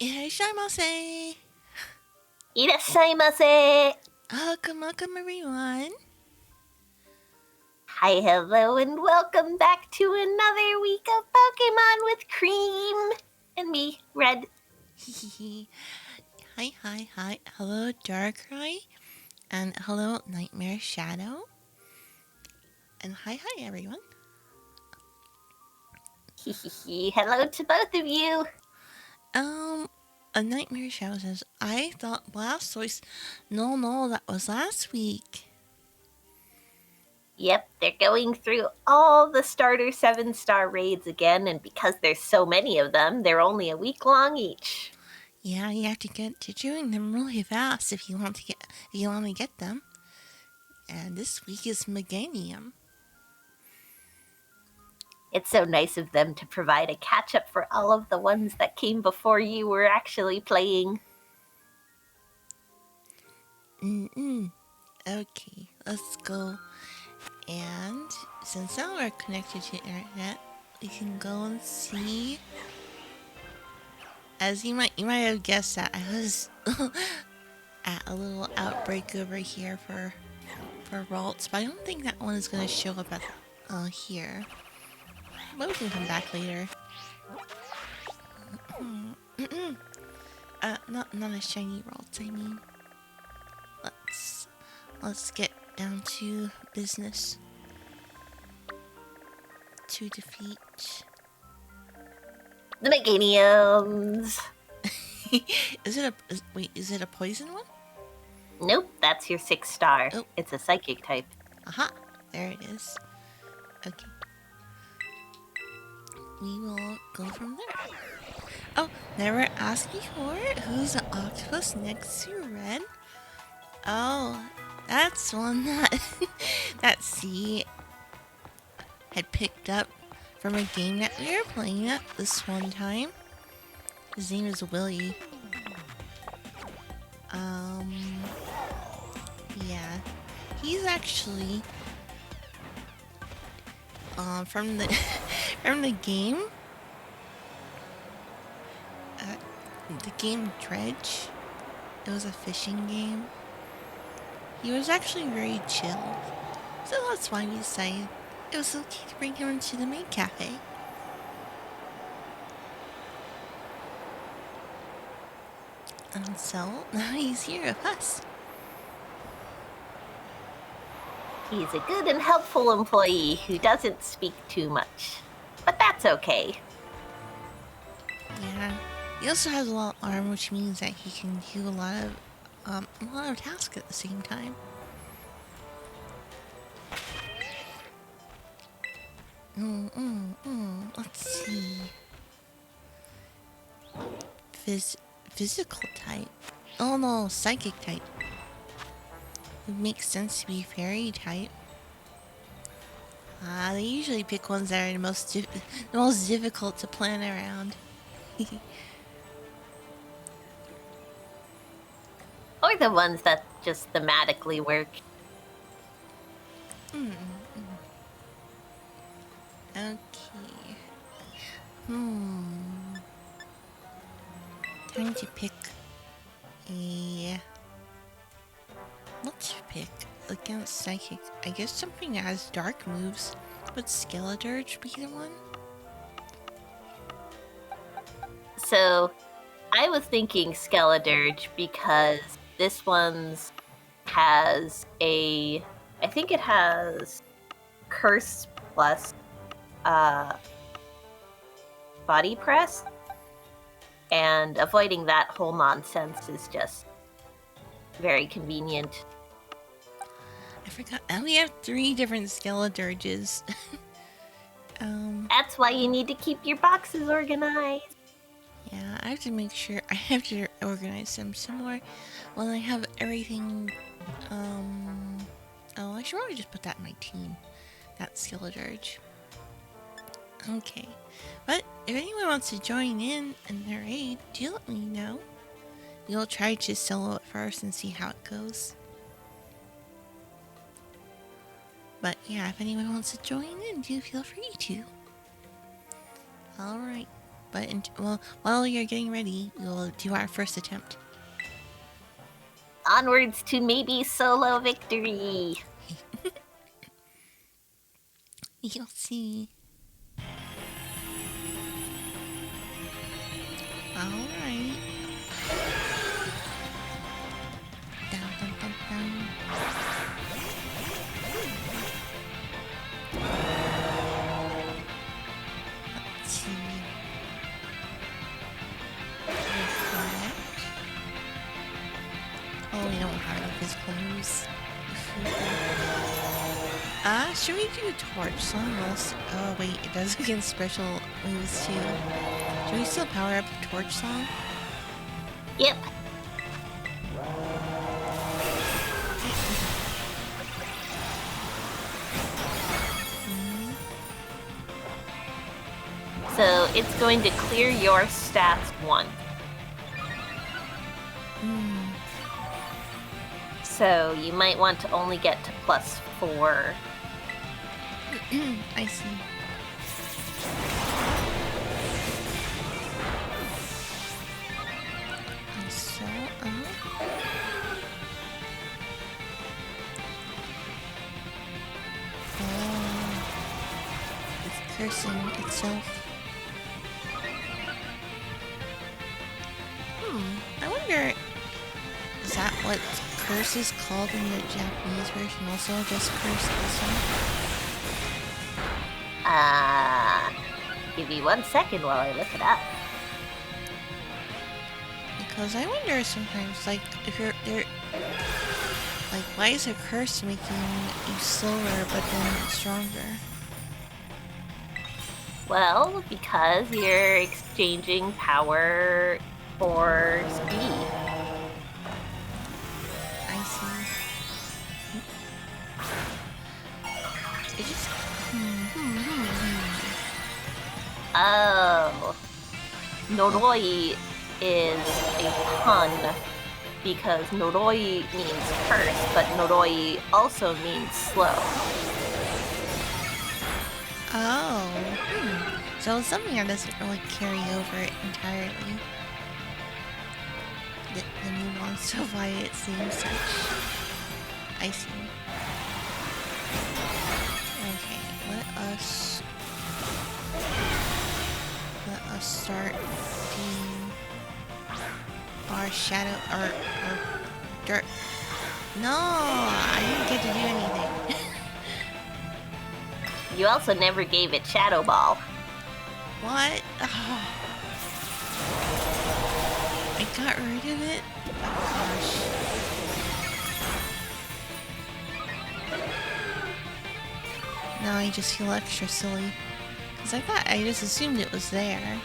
Irashaimase! Irashaimase! Welcome everyone! Hi, hello, and welcome back to another week of Pokemon with Cream! And me, Red. Hi. Hello, Darkrai. And hello, Nightmare Shadow. And hi, everyone. Hello to both of you. A Nightmare Shadow says, I thought Blastoise... No, that was last week. Yep, they're going through all the starter 7-star raids again, and because there's so many of them, they're only a week long each. Yeah, you have to get to doing them really fast if you want to get them. And this week is Meganium. It's so nice of them to provide a catch-up for all of the ones that came before you were actually playing. Okay, let's go. And since now we're connected to internet, we can go and see. As you might have guessed that I was at a little outbreak over here for Ralts, but I don't think that one is going to show up at here. But we can come back later. Not a shiny Ralts, I mean. Let's get down to business. To defeat The Meganiums! Is it a poison one? Nope, that's your 6-star. Oh. It's a psychic type. Aha! There it is. Okay. We will go from there. Oh, never asked before. Who's the octopus next to Red? Oh, that's one that C had picked up from a game that we were playing at this one time. His name is Willie. Yeah. He's actually from the from the game Dredge. It was a fishing game. He was actually very chill. So that's why we decided it was okay to bring him into the main cafe. And so now he's here with us. He's a good and helpful employee who doesn't speak too much. But that's okay. Yeah. He also has a lot of arm, which means that he can do a lot of tasks at the same time. Let's see. Physical type. Oh no, psychic type. It makes sense to be fairy type. They usually pick ones that are the most difficult to plan around. Or the ones that just thematically work. Okay. Time to pick a... What to pick against psychic? I guess something that has dark moves. Would Skeledirge be the one? So, I was thinking Skeledirge because this one's has a... I think it has Curse plus Body Press. And avoiding that whole nonsense is just very convenient. I forgot. And we have 3 different Skeledirges. That's why you need to keep your boxes organized. Yeah, I have to make sure I have to organize them somewhere when I have everything. Oh, I should probably just put that in my team. That Skeledirge. Okay. But if anyone wants to join in the raid, do let me know. We'll try to solo it first and see how it goes. But yeah, if anyone wants to join in, do feel free to. Alright. But well, while you're getting ready, we'll do our first attempt. Onwards to maybe solo victory. You'll see. Alright. Dun, dun, dun, dun. Let's see. Reflect. Oh, we don't have any physical moves. Should we do Torch Song? Oh wait, it does against special moves too. Should we still power up Torch Song? Yep. So it's going to clear your stats 1. So you might want to only get to +4. I see. So, it's cursing itself. I wonder, is that what curse is called in the Japanese version? Also, just curse also? Give me 1 second while I look it up. Because I wonder sometimes, like, if you're there, like, why is a curse making you slower but then stronger? Well, because you're exchanging power for speed. I see. It just... Oh. Noroi is a pun because Noroi means curse, but Noroi also means slow. Oh. So it's something that doesn't really carry over it entirely. The nuance of why it seems such. I see. Okay, let us start doing our shadow, our dirt. No, I didn't get to do anything. You also never gave it Shadow Ball. What? Oh. I got rid of it? Oh gosh. Now I just feel extra silly. Because I just assumed it was there.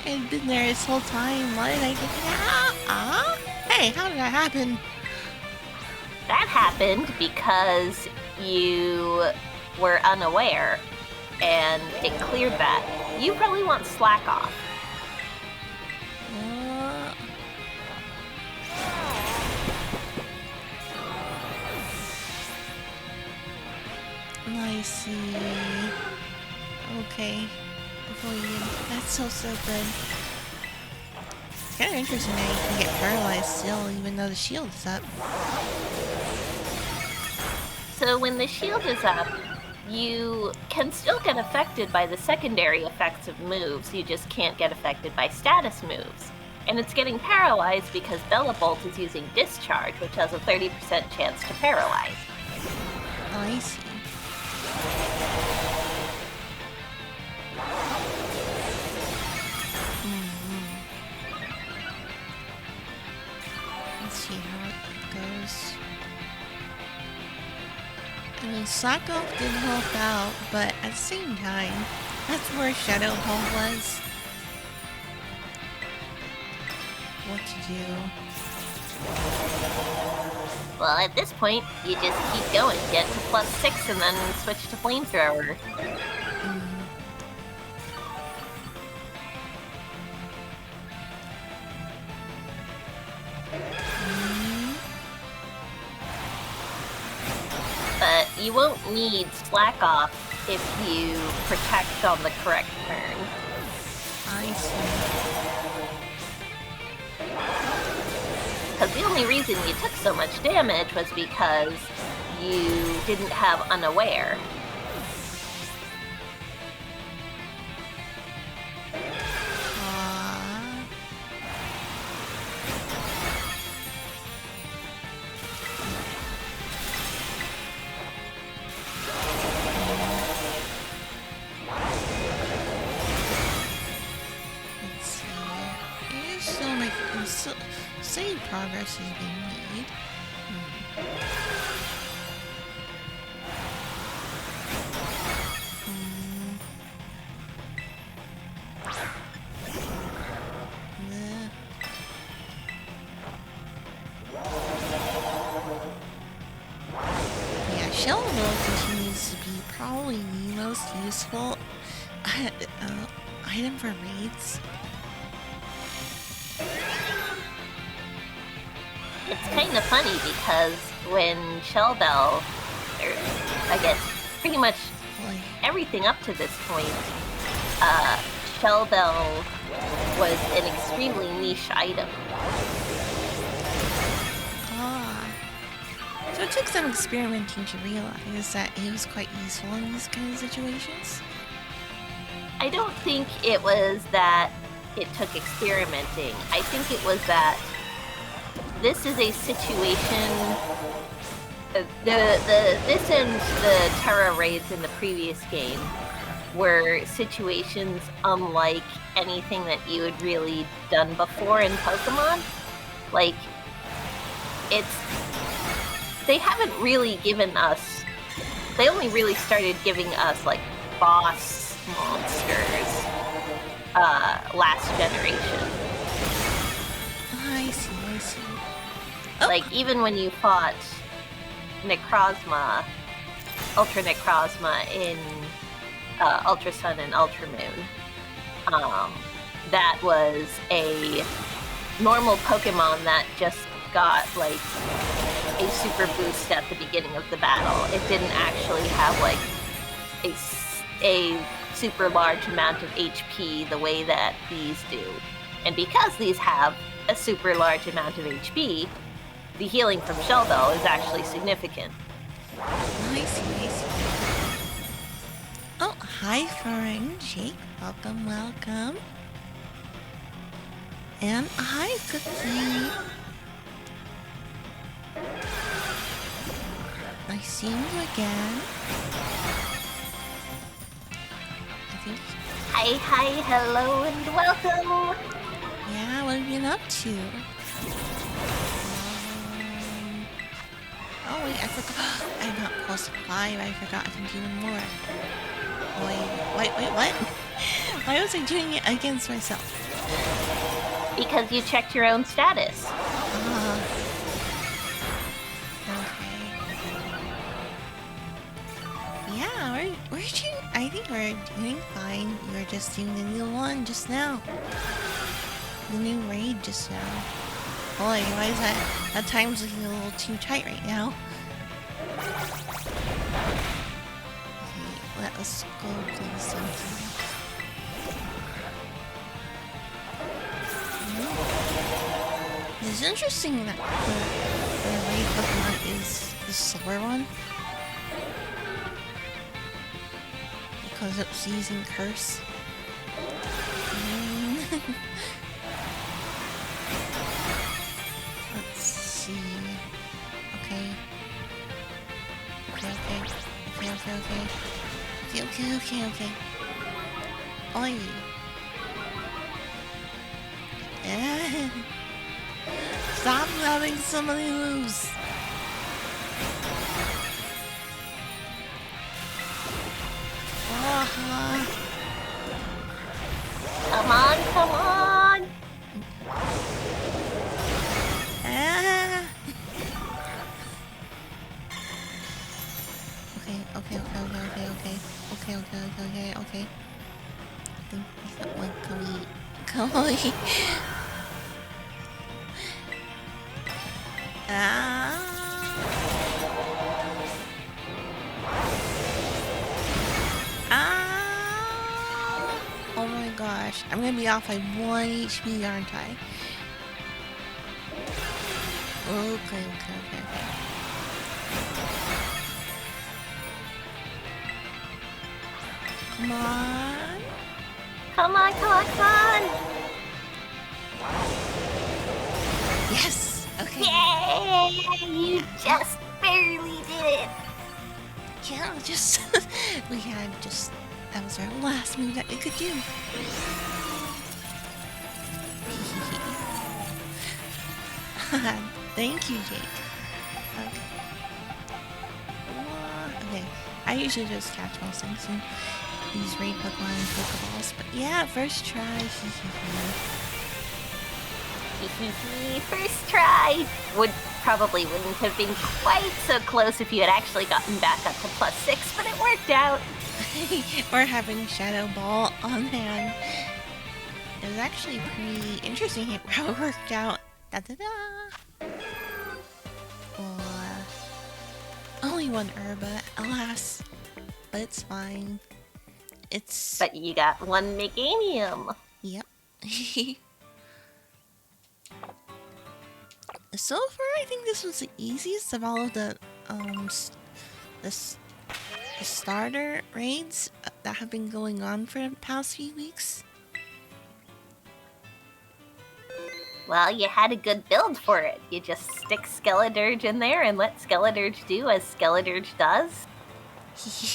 It had been there this whole time. Why did I take it out? Hey, how did that happen? That happened because you were unaware, and it cleared that. You probably want slack off. I see. Okay. Avoided. That's so good. It's kind of interesting that you can get paralyzed still, even though the shield is up. So when the shield is up, you can still get affected by the secondary effects of moves, you just can't get affected by status moves. And it's getting paralyzed because Bella Bolt is using Discharge, which has a 30% chance to paralyze. Oh, I see. Let's see how it goes. I mean, Slack Off did help out, but at the same time, that's where Shadow Ball was. What to do? Well, at this point, you just keep going, get to +6, and then switch to Flamethrower. But you won't need Slack Off if you protect on the correct turn. I see. Because the only reason you took so much damage was because you didn't have unaware. Progress is being made. Yeah, Shell Will continues to be probably the most useful item for raids. It's kind of funny because when Shell Bell, or I guess pretty much everything up to this point, Shell Bell was an extremely niche item. So it took some experimenting to realize that it was quite useful in these kind of situations? I don't think it was that it took experimenting. I think it was that this is a situation. This and the Terra raids in the previous game were situations unlike anything that you had really done before in Pokemon. Like, they haven't really given us. They only really started giving us like boss monsters last generation. I see. Like, even when you fought Necrozma, Ultra Necrozma in Ultra Sun and Ultra Moon, that was a normal Pokemon that just got, like, a super boost at the beginning of the battle. It didn't actually have, like, a super large amount of HP the way that these do. And because these have a super large amount of HP, the healing from Shell Bell is actually significant. Nice. Oh, hi, friend Jake. Welcome. And hi, Cookie. I see you again. I think. Hi, hello, and welcome. Yeah, what have you been up to? Oh wait, I forgot. I'm not plus 5. I forgot I can do one more. Wait, what? Why was I doing it against myself? Because you checked your own status. Okay. Yeah, we're doing. I think we're doing fine. We were just doing the new one just now. The new raid just now. Boy, why is that time's looking a little too tight right now? Okay, let us go play something. It's interesting that the raid Pokemon is the slower one. Because it's using Curse. Let's see. Okay. Oi. Stop letting somebody lose. Come on. Okay. I think that one can we gosh. I'm gonna be off by 1 HP, aren't I? Okay. Come on. Come on. Yes. Okay. Yay! You just barely did it. Yeah, just we had just that was our last move that we could do. Thank you, Jake. Okay. Okay. I usually just catch most things and use raid Pokemon and Pokeballs, but yeah, first try. First try probably wouldn't have been quite so close if you had actually gotten back up to +6, but it worked out. Or having Shadow Ball on hand. It was actually pretty interesting how it worked out. Well, only one Herba, alas. But it's fine. But you got one Meganium. Yep. So far, I think this was the easiest of all of the starter raids that have been going on for the past few weeks. Well, you had a good build for it. You just stick Skeledirge in there and let Skeledirge do as Skeledirge does.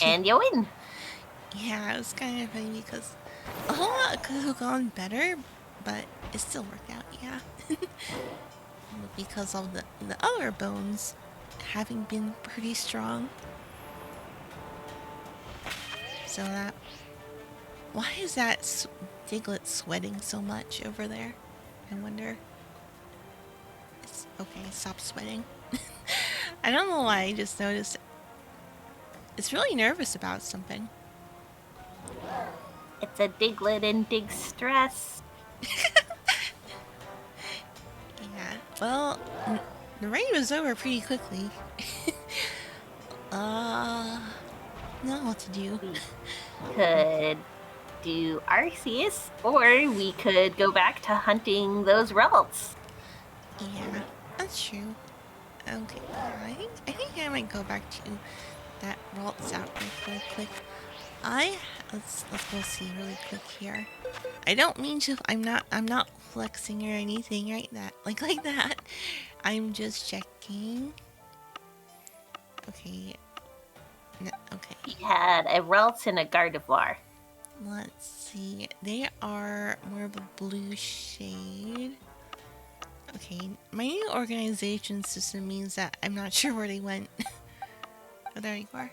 And you win. Yeah, it was kind of funny because a whole lot could have gone better, but it still worked out, yeah. Because of the other bones having been pretty strong. So that... Why is that Diglett sweating so much over there? I wonder. It's okay, stop sweating. I don't know why, I just noticed it's really nervous about something. It's a Diglett in dig stress. Yeah, well, the raid was over pretty quickly. Not what to do. We could do Arceus, or we could go back to hunting those relics. Yeah, that's true. Okay, I think I might go back to that Ralts out real quick. Let's go see really quick here. I don't mean to. I'm not flexing or anything like that. I'm just checking. Okay. No, okay. He had a Ralts and a Gardevoir. Let's see. They are more of a blue shade. Okay, my new organization system means that I'm not sure where they went. Oh, there you are.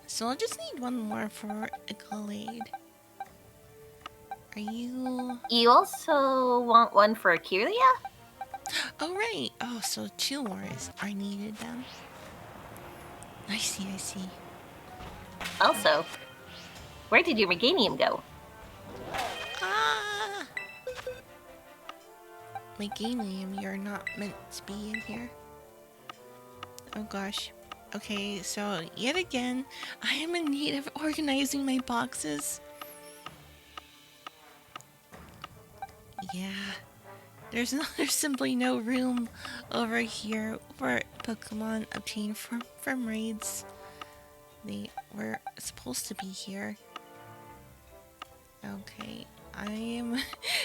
So I'll just need one more for a Glade. Are you... You also want one for Kirlia? Oh, right. Oh, so 2 more are needed then. I see. Also, where did your Meganium go? Ah! Meganium, you're not meant to be in here. Oh gosh. Okay, so yet again, I am in need of organizing my boxes. Yeah. There's simply no room over here for Pokemon obtained from raids. They were supposed to be here. Okay,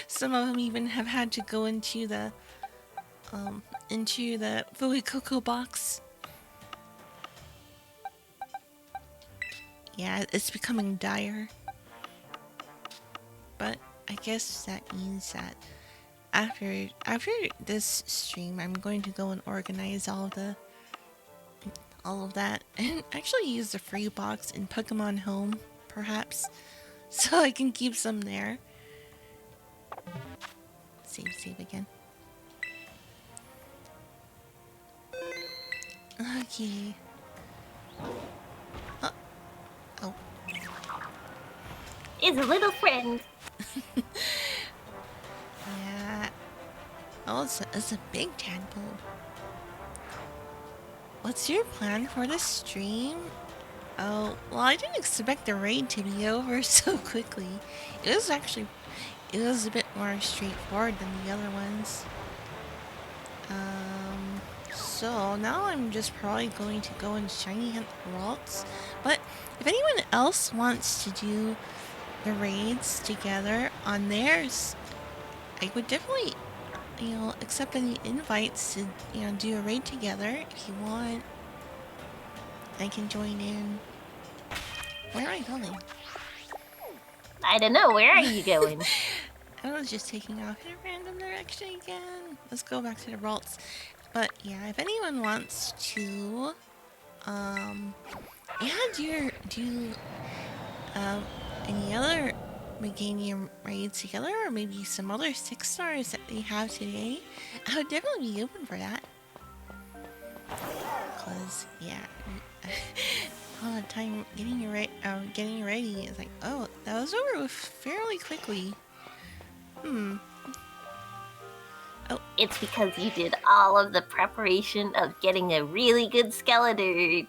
some of them even have had to go into the Fuecoco box. Yeah, it's becoming dire. But I guess that means that after this stream, I'm going to go and organize all of that, and actually use the free box in Pokemon Home, perhaps, so I can keep some there. Save again. Okay. Oh. Is a little friend. Yeah. Oh, it's a big tadpole. What's your plan for the stream? Oh, well, I didn't expect the raid to be over so quickly. It was actually, it was a bit more straightforward than the other ones. So now I'm just probably going to go and shiny hunt the worlds. But if anyone else wants to do the raids together on theirs, I would definitely, accept any invites to, do a raid together if you want. I can join in. Where am I going? I don't know. Where are you going? I was just taking off in a random direction again. Let's go back to the vaults. But yeah, if anyone wants to, do any other Meganium raids together, or maybe some other 6 stars that they have today, I would definitely be open for that. Cause yeah, all the time getting ready is like, oh, that was over with fairly quickly. Oh. It's because you did all of the preparation of getting a really good skeleton.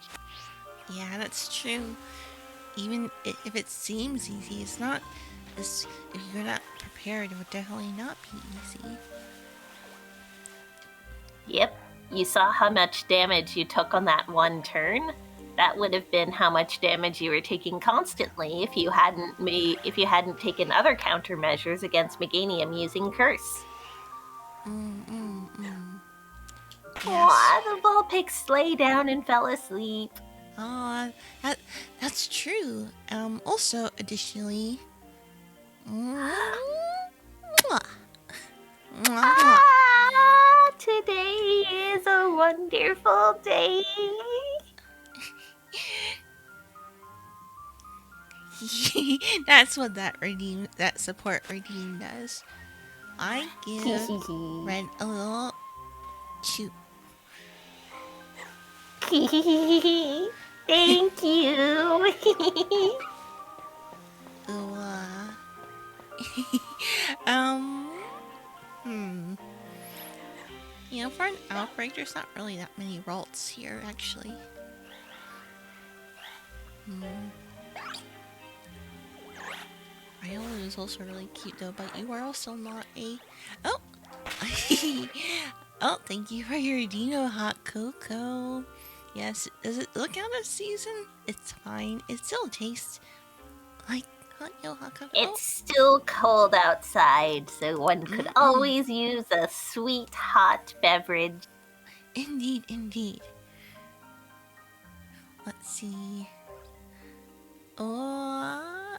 Yeah, that's true. Even if it seems easy, it's not. If you're not prepared, it would definitely not be easy. Yep. You saw how much damage you took on that one turn? That would have been how much damage you were taking constantly if you hadn't taken other countermeasures against Meganium using Curse. Yes. Aw, the Vulpix lay down and fell asleep. Aw, that's true. Also, additionally... Today is a wonderful day. That's what that support redeem does. I give Red a little chew. Thank you. For an outbreak, there's not really that many vaults here, actually. Viola is also really cute, though, but you are also not a... Oh! Oh, thank you for your Dino Hot Cocoa. Yes, does it look out of season? It's fine. It still tastes like hot cocoa. It's still cold outside, so one could always use a sweet hot beverage. Indeed, indeed. Let's see. Oh,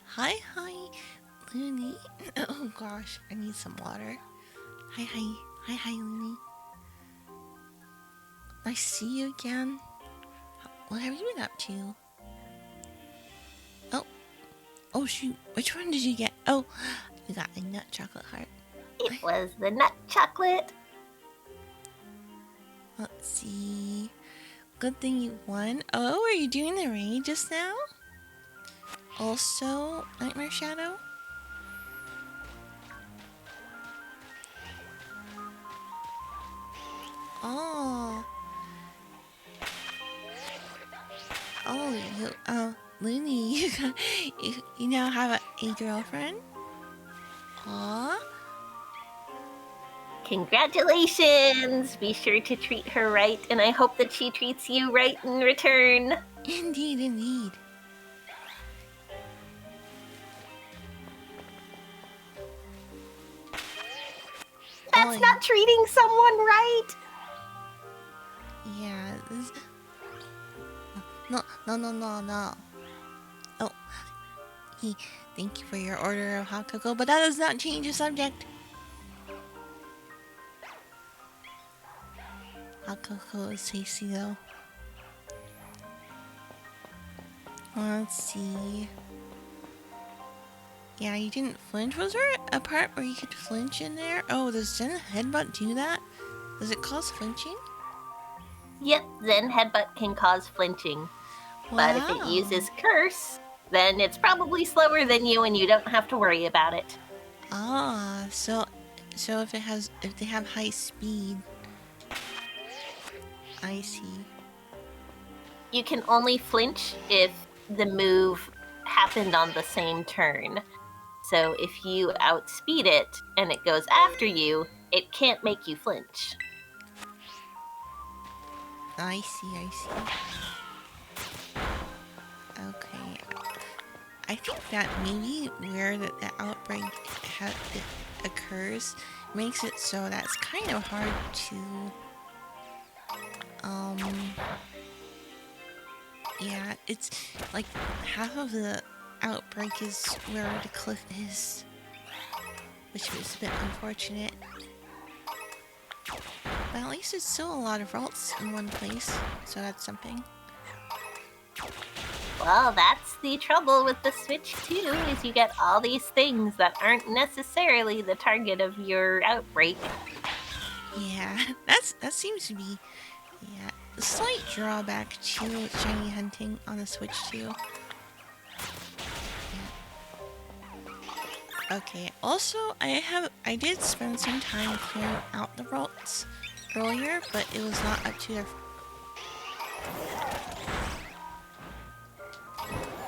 hi, Looney. Oh gosh, I need some water. Hi, Looney. Nice to see you again. What have you been up to? Oh shoot, which one did you get? Oh, you got a nut chocolate heart. It was the nut chocolate. Let's see. Good thing you won. Oh, are you doing the raid just now? Also, Nightmare Shadow? Oh. Oh, Looney, you now have a girlfriend? Aww. Congratulations! Be sure to treat her right, and I hope that she treats you right in return. Indeed, indeed. That's not treating someone right! Yeah, this... No. Oh, thank you for your order of hot cocoa, but that does not change the subject. Hot cocoa is tasty though. Let's see. Yeah, you didn't flinch. Was there a part where you could flinch in there? Oh, does Zen Headbutt do that? Does it cause flinching? Yep, Zen Headbutt can cause flinching. Wow. But if it uses Curse, then it's probably slower than you and you don't have to worry about it. Ah, so if they have high speed. I see. You can only flinch if the move happened on the same turn. So if you outspeed it and it goes after you, it can't make you flinch. I see. Okay. I think that maybe where the outbreak it occurs makes it so that's kind of hard to yeah, it's like half of the outbreak is where the cliff is, which is a bit unfortunate. But at least it's still a lot of vaults in one place, so that's something. Well, that's the trouble with the Switch 2, is you get all these things that aren't necessarily the target of your outbreak. Yeah, that seems to be a slight drawback to shiny hunting on the Switch 2. Yeah. Okay, also I did spend some time clearing out the vaults earlier, but it was not up to their...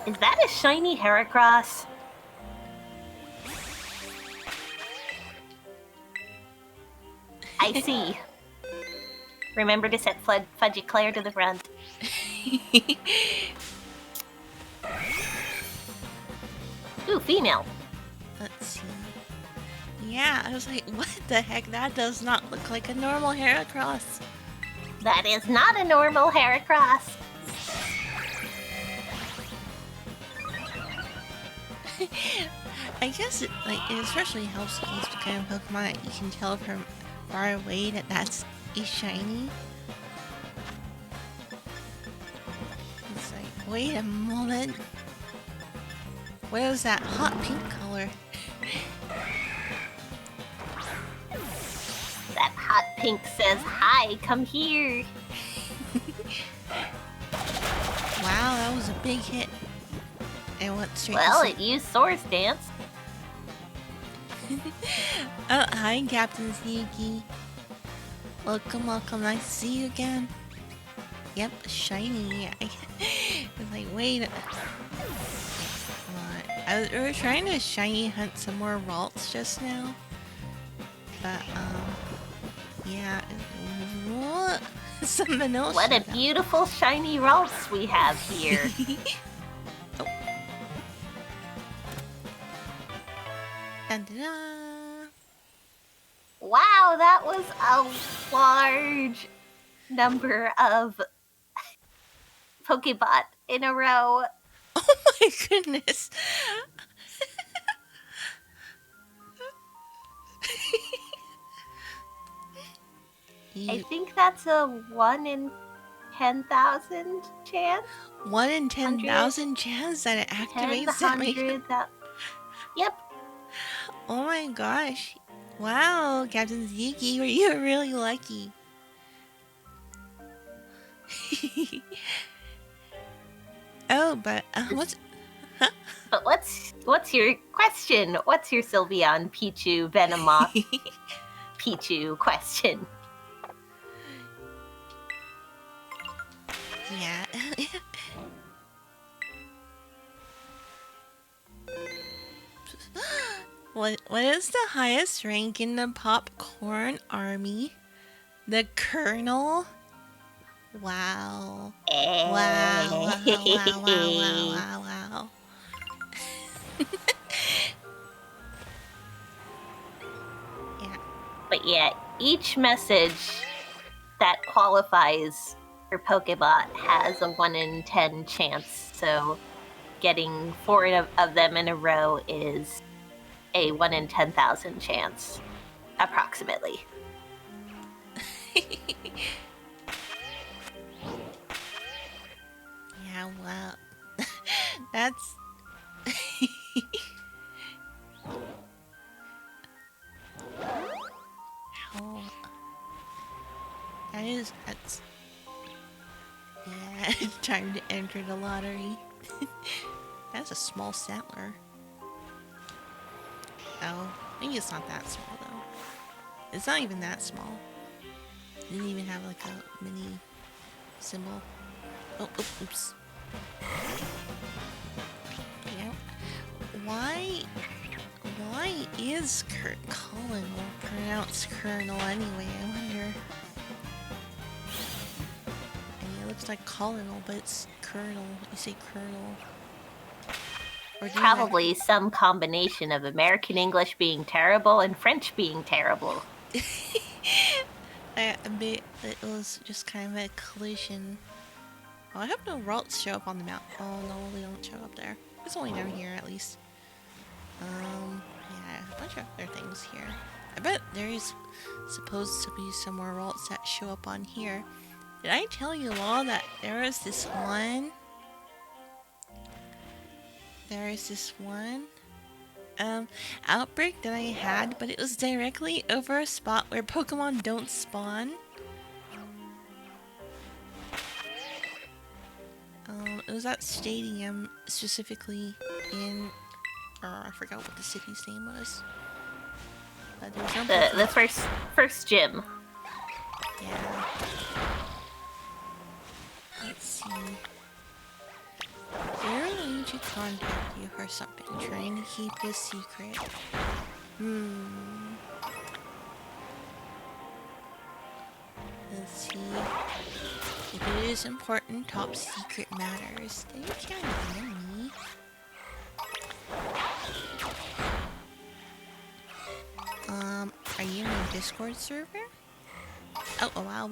Is that a shiny Heracross? I see. Remember to set Fudgy Claire to the front. Ooh, female. Let's see. Yeah, I was like, what the heck? That does not look like a normal Heracross. That is not a normal Heracross. I guess it especially helps these kind of Pokemon that you can tell from far away that that's a shiny. It's like, wait a moment. What is that hot pink color? That hot pink says, "Hi, come here." Wow, that was a big hit. And went straight Well, to it used Source Dance. Oh, hi, Captain Sneaky. Welcome. Nice to see you again. Yep, shiny. I was like, wait. Come on. We were trying to shiny hunt some more vaults just now. But, yeah. What? Some vanilla. What a beautiful shiny Ralts we have here. Oh. Dun-dun-dun. Wow, that was a large number of Pokebot in a row. Oh my goodness. I think that's a 1 in 10,000 chance. 1 in 10,000 chance that it activates that. Yep. Oh my gosh. Wow, Captain Yuki, you're really lucky. Oh, but what's... Huh? But what's your question? What's your Sylveon, Pichu, Venomoth, Pichu question? Yeah. What is the highest rank in the popcorn army? The Colonel? Wow. Wow. Yeah. But yeah, each message that qualifies for Pokebot has a 1 in 10 chance. So getting 4 of them in a row is a 1 in 10,000 chance, approximately. Yeah, well, that's... How... That's... Yeah, time to enter the lottery. That's a small settler. Oh, maybe it's not that small though. It's not even that small. It didn't even have like a mini symbol. Oh, oops. Yeah. Why is Colonel pronounced Colonel anyway? I wonder. I mean, it looks like Colonel, but it's Colonel. You say Colonel. Or do you Probably some combination of American English being terrible and French being terrible. I admit it was just kind of a collision. Oh, I hope no Ralts show up on the map. Oh no, they don't show up there. It's only down here at least. Yeah, a bunch of other things here. I bet there is supposed to be some more Ralts that show up on here. Did I tell you all that there is this one? There is this one outbreak that I had, but it was directly over a spot where Pokemon don't spawn. It was at Stadium, specifically in, I forgot what the city's name was. But there was no The first gym. Yeah. Let's see. They're going to contact you for something, trying to keep this secret. Let's see. If it is important, top secret matters, then you can't hear me. Are you in a Discord server? Oh, wow.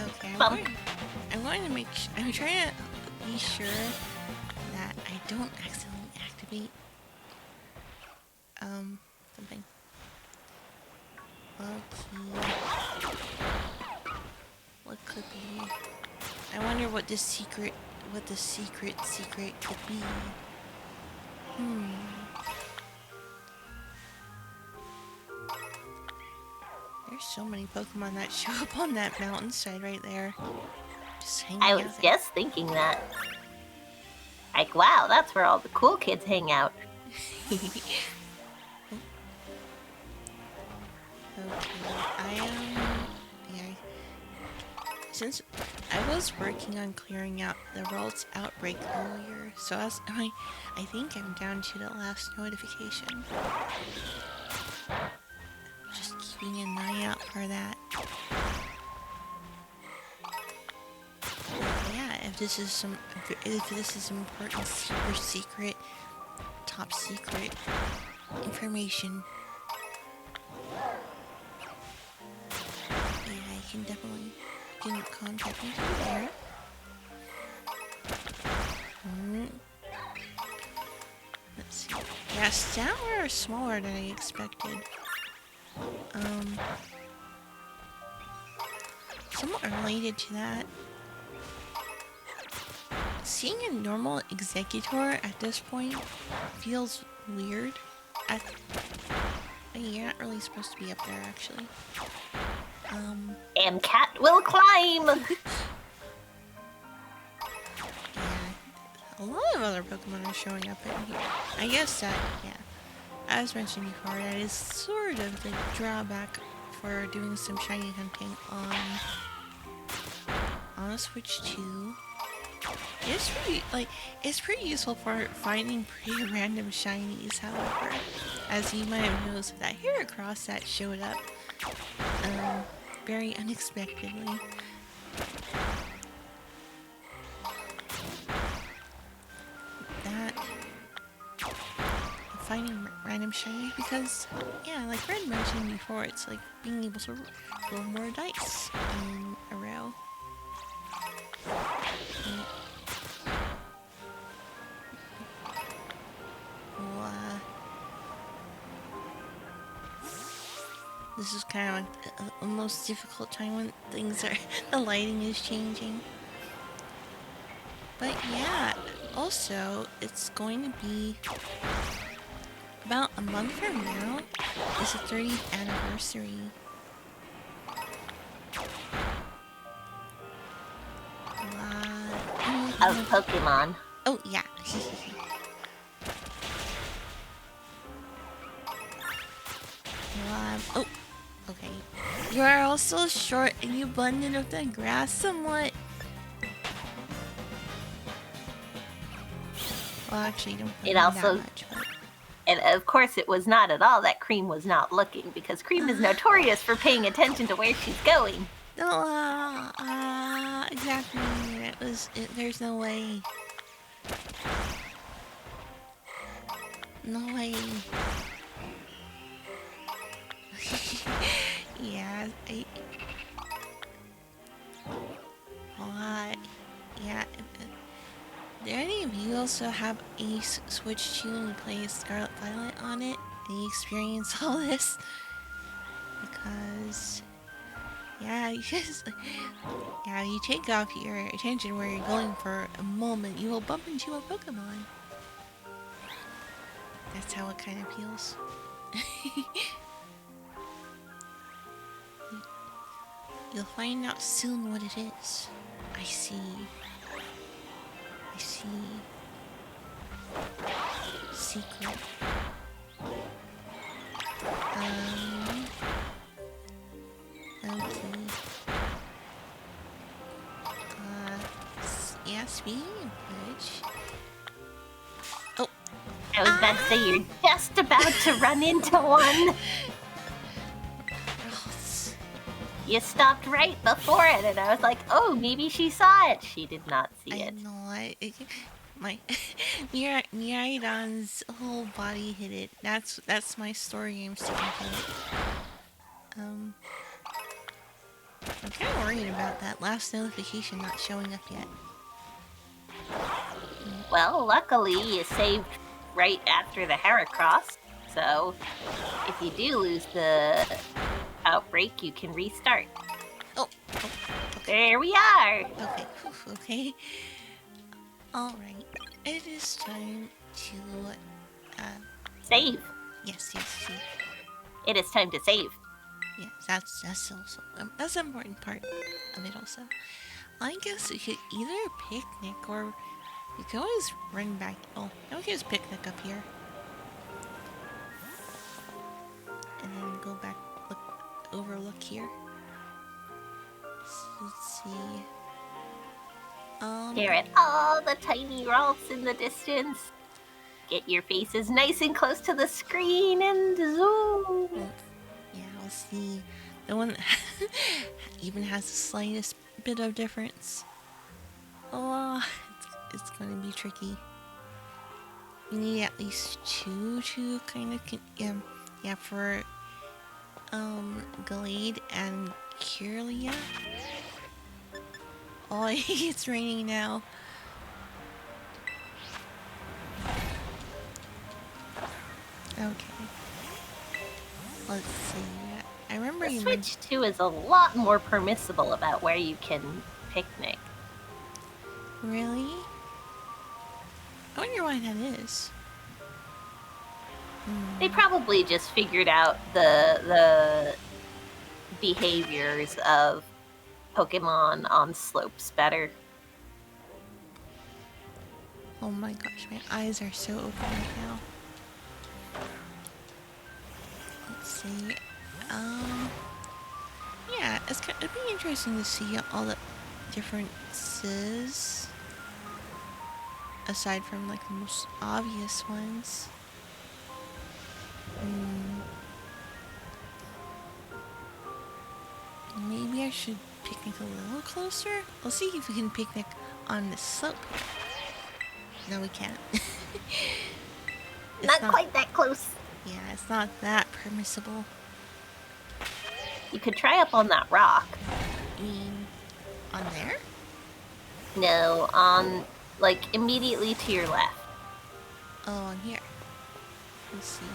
Okay, I'm going to make I'm trying to be sure that I don't accidentally activate something. Okay. What could be? I wonder what the secret could be. There's so many Pokemon that show up on that mountainside right there. Just hanging I out was there. just thinking that. Like, wow, that's where all the cool kids hang out. Okay, yeah. Since I was working on clearing out the Ralts outbreak earlier, so I think I'm down to the last notification. Just keeping an eye out for that. Yeah, if this is important, super secret, top secret information. Yeah, I can definitely contact me through there. Let's see. Yeah, Statler are smaller than I expected. Somewhat related to that. Seeing a normal Executor at this point feels weird. You're not really supposed to be up there, actually. And Cat will climb! Yeah, a lot of other Pokemon are showing up in here. I guess that, yeah, as mentioned before, that is sort of the drawback for doing some shiny hunting on a Switch 2. It's pretty useful for finding pretty random shinies, however. As you might have noticed with that Heracross that showed up very unexpectedly. That finding random shinies, because yeah, like Red mentioned before, it's like being able to roll more dice in a row. This is kind of like the most difficult time when the lighting is changing. But yeah, also, it's going to be about a month from now is the 30th anniversary. Of Pokemon. Oh, yeah. Oh, Okay. You are also short and you blend in with the grass somewhat. Well, actually, you don't It blend in that also, much, but... and of course, it was not at all that Cream was not looking, because Cream is notorious for paying attention to where she's going. No, exactly. There's no way. No way. Yeah, what? Yeah. Do any of you also have a Switch 2 and you play Scarlet Violet on it? And you experience all this? Because... Yeah, you just... Yeah, you take off your attention where you're going for a moment, you will bump into a Pokemon. That's how it kind of feels. You'll find out soon what it is. I see. I see. Secret. Okay. Yeah, speaking of which... Oh! I was about to say, you're just about to run into one. You stopped right before it, and I was like, oh, maybe she saw it. She did not see it. I know, my Miraidon's whole body hit it. That's my story I'm sticking to. I'm kind of worried about that last notification not showing up yet. Well, luckily you saved right after the Heracross, so if you do lose the outbreak, you can restart. Oh, okay. There we are! Okay, okay. Alright, it is time to, Save! Yes, It is time to save. Yes, that's also, that's an important part of it also. I guess we could either picnic or we could always run back. Oh, no, we could just picnic up here. And then go back, overlook here. So let's see. Stare at all the tiny rocks in the distance. Get your faces nice and close to the screen and zoom. Yeah, we'll see. The one that even has the slightest bit of difference. Oh, it's gonna be tricky. We need at least two to kind of, yeah, for, Glade and Kirlia. Oh, it's raining now. Okay. Let's see. I remember the Switch 2 is a lot more permissible about where you can picnic. Really? I wonder why that is. They probably just figured out the behaviors of Pokemon on slopes better. Oh my gosh, my eyes are so open right now. Let's see. Yeah, it'd be interesting to see all the differences aside from like the most obvious ones. Maybe I should picnic a little closer? We'll see if we can picnic on the slope. No, we can't. Not quite that close. Yeah, it's not that permissible. You could try up on that rock. You mean on there? No, on, like, immediately to your left. Oh, on here. Let's see.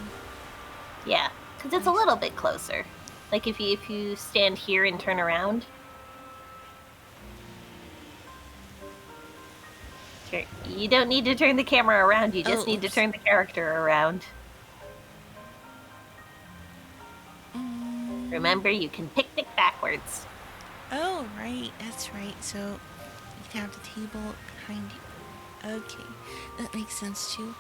Yeah, because it's a little bit closer. Like, if you stand here and turn around. Sure. You don't need to turn the camera around, you just need to turn the character around. Remember, you can picnic backwards. Oh, right, that's right. So, you can have the table behind you. Okay, that makes sense too.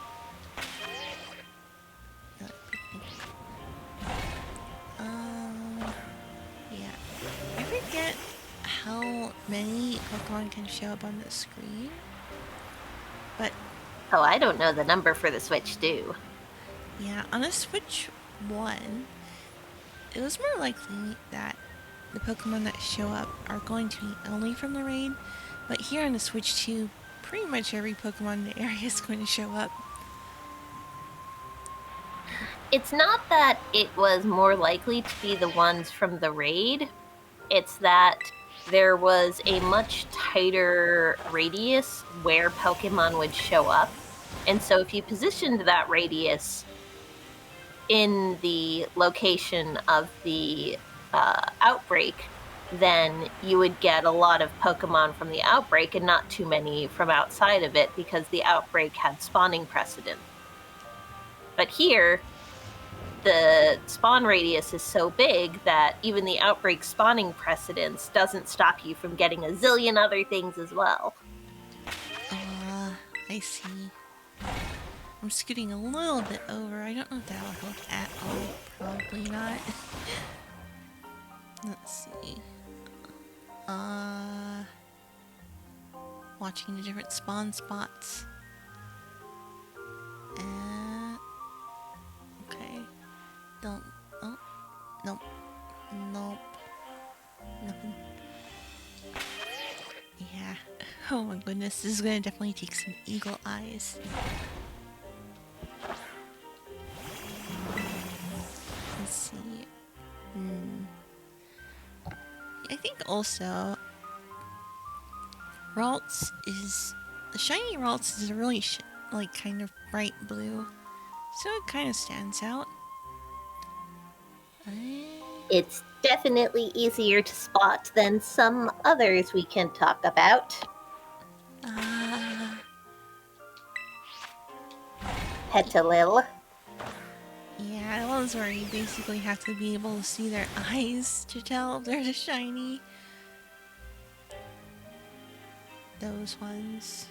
many Pokemon can show up on the screen. But Oh, I don't know the number for the Switch 2. yeah, on a Switch 1, it was more likely that the Pokemon that show up are going to be only from the raid. But here on the Switch 2, pretty much every Pokemon in the area is going to show up. It's not that it was more likely to be the ones from the raid. It's that there was a much tighter radius where Pokemon would show up. And so if you positioned that radius in the location of the outbreak, then you would get a lot of Pokemon from the outbreak and not too many from outside of it because the outbreak had spawning precedent. But here, the spawn radius is so big that even the outbreak spawning precedence doesn't stop you from getting a zillion other things as well. I see. I'm scooting a little bit over. I don't know if that'll help at all. Probably not. Let's see. Watching the different spawn spots. Okay. Don't. Oh. Nope. Nope. Nothing. Yeah. Oh my goodness. This is gonna definitely take some eagle eyes. Let's see. I think also Ralts is the shiny Ralts is a really like kind of bright blue, so it kind of stands out. It's definitely easier to spot than some others we can talk about. Petalil. Yeah, the ones where you basically have to be able to see their eyes to tell if they're the shiny. Those ones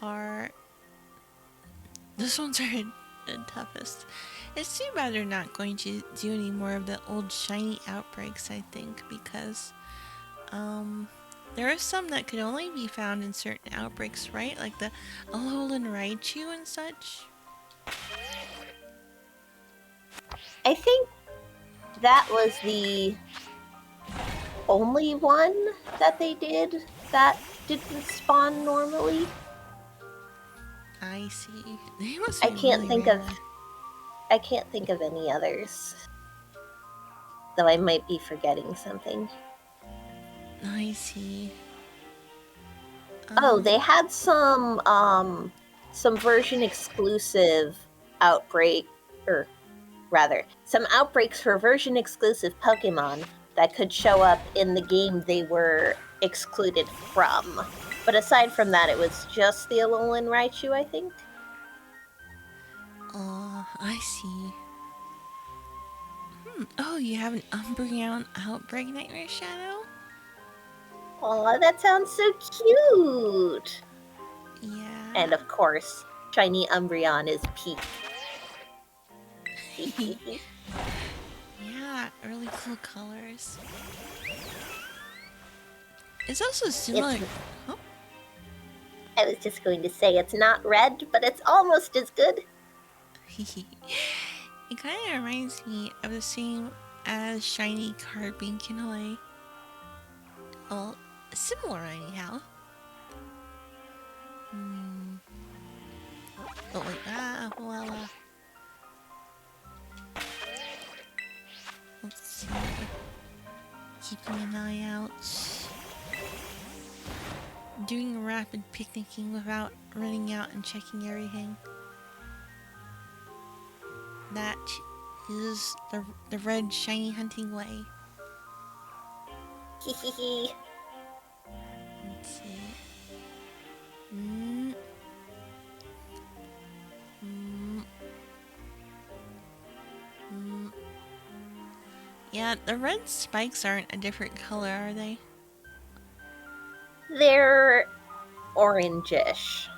are... Those ones are the toughest. It's too bad they're not going to do any more of the old shiny outbreaks, I think, because there are some that could only be found in certain outbreaks, right? Like the Alolan Raichu and such. I think that was the only one that they did that didn't spawn normally. I see. They must I be can't really think rare. I can't think of any others. Though I might be forgetting something. I see. Oh, they had some version exclusive outbreak, or rather, some outbreaks for version exclusive Pokemon that could show up in the game they were excluded from. But aside from that, it was just the Alolan Raichu, I think. I see. Oh, you have an Umbreon Outbreak Nightmare Shadow? Aw, that sounds so cute! Yeah. And of course, shiny Umbreon is peak. Yeah, really cool colors. It's also similar... Oh, I was just going to say it's not red, but it's almost as good. it kind of reminds me of the same as shiny Carbinkinoi. Well, similar anyhow. Oh wait, well, let's see. Keeping an eye out. Doing rapid picnicking without running out and checking everything. That is the red shiny hunting way. Hehehe. Let's see. Yeah, the red spikes aren't a different color, are they? They're orangish.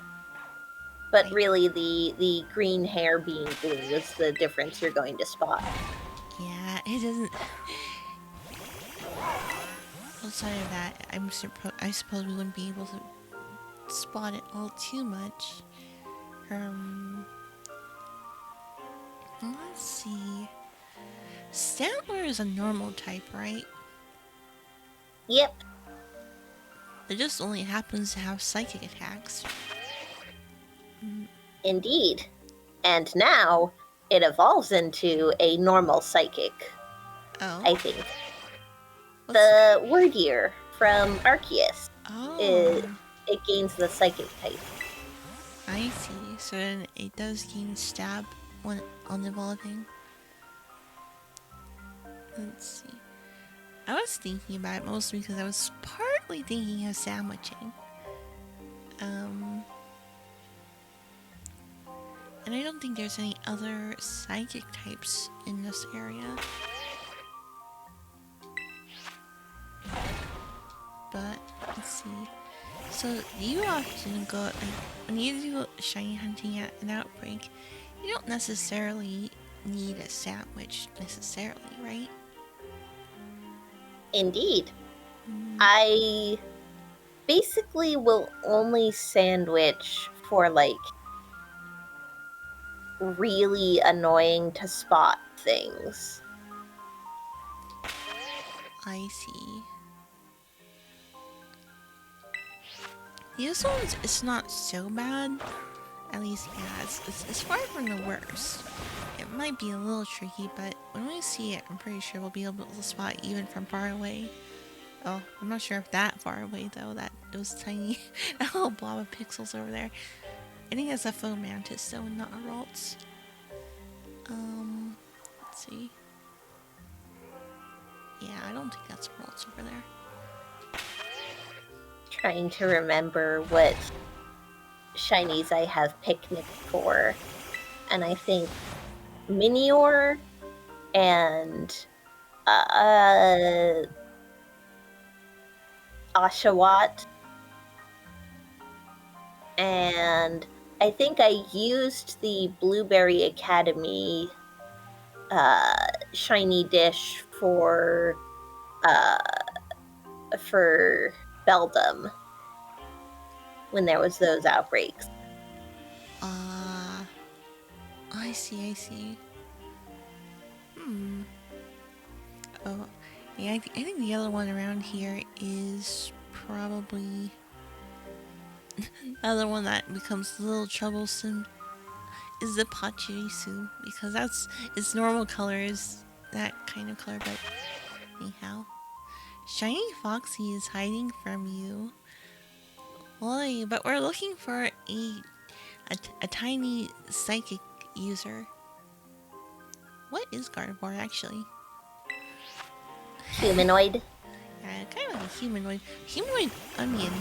But really, the green hair being blue is the difference you're going to spot. Yeah, it doesn't... Outside of that, I suppose we wouldn't be able to spot it all too much. Let's see. Stantler is a normal type, right? Yep, It just only happens to have psychic attacks. indeed. And now it evolves into a normal psychic, Oh. I think. What's The word year from Arceus, Oh. it gains the psychic type. I see. So then it does gain stab when on evolving. Let's see. I was thinking about it mostly because I was partly thinking of sandwiching. And I don't think there's any other psychic types in this area. But let's see. So you often go like when you do shiny hunting at an outbreak, you don't necessarily need a sandwich necessarily, right? Indeed. I basically will only sandwich for like really annoying to spot things. I see. This one's it's not so bad. At least, yeah, it's far from the worst. It might be a little tricky, but when we see it, I'm pretty sure we'll be able to spot it even from far away. Oh, I'm not sure if that far away though. Those tiny, that little blob of pixels over there. I think that's a foam mantis though, and not a Ralts. Let's see. Yeah, I don't think that's a Ralts over there. Trying to remember what shinies I have picnic for. And I think Minior and Oshawott. And I think I used the Blueberry Academy shiny dish for Beldum when there was those outbreaks. I see. Oh, yeah, I think the other one around here is probably another one that becomes a little troublesome is the Pachirisu, because that's its normal color is that kind of color, but anyhow. Shiny Foxy is hiding from you. Oi, but we're looking for a tiny psychic user. What is Gardevoir actually? Humanoid. Yeah, kind of like a humanoid. Humanoid onion.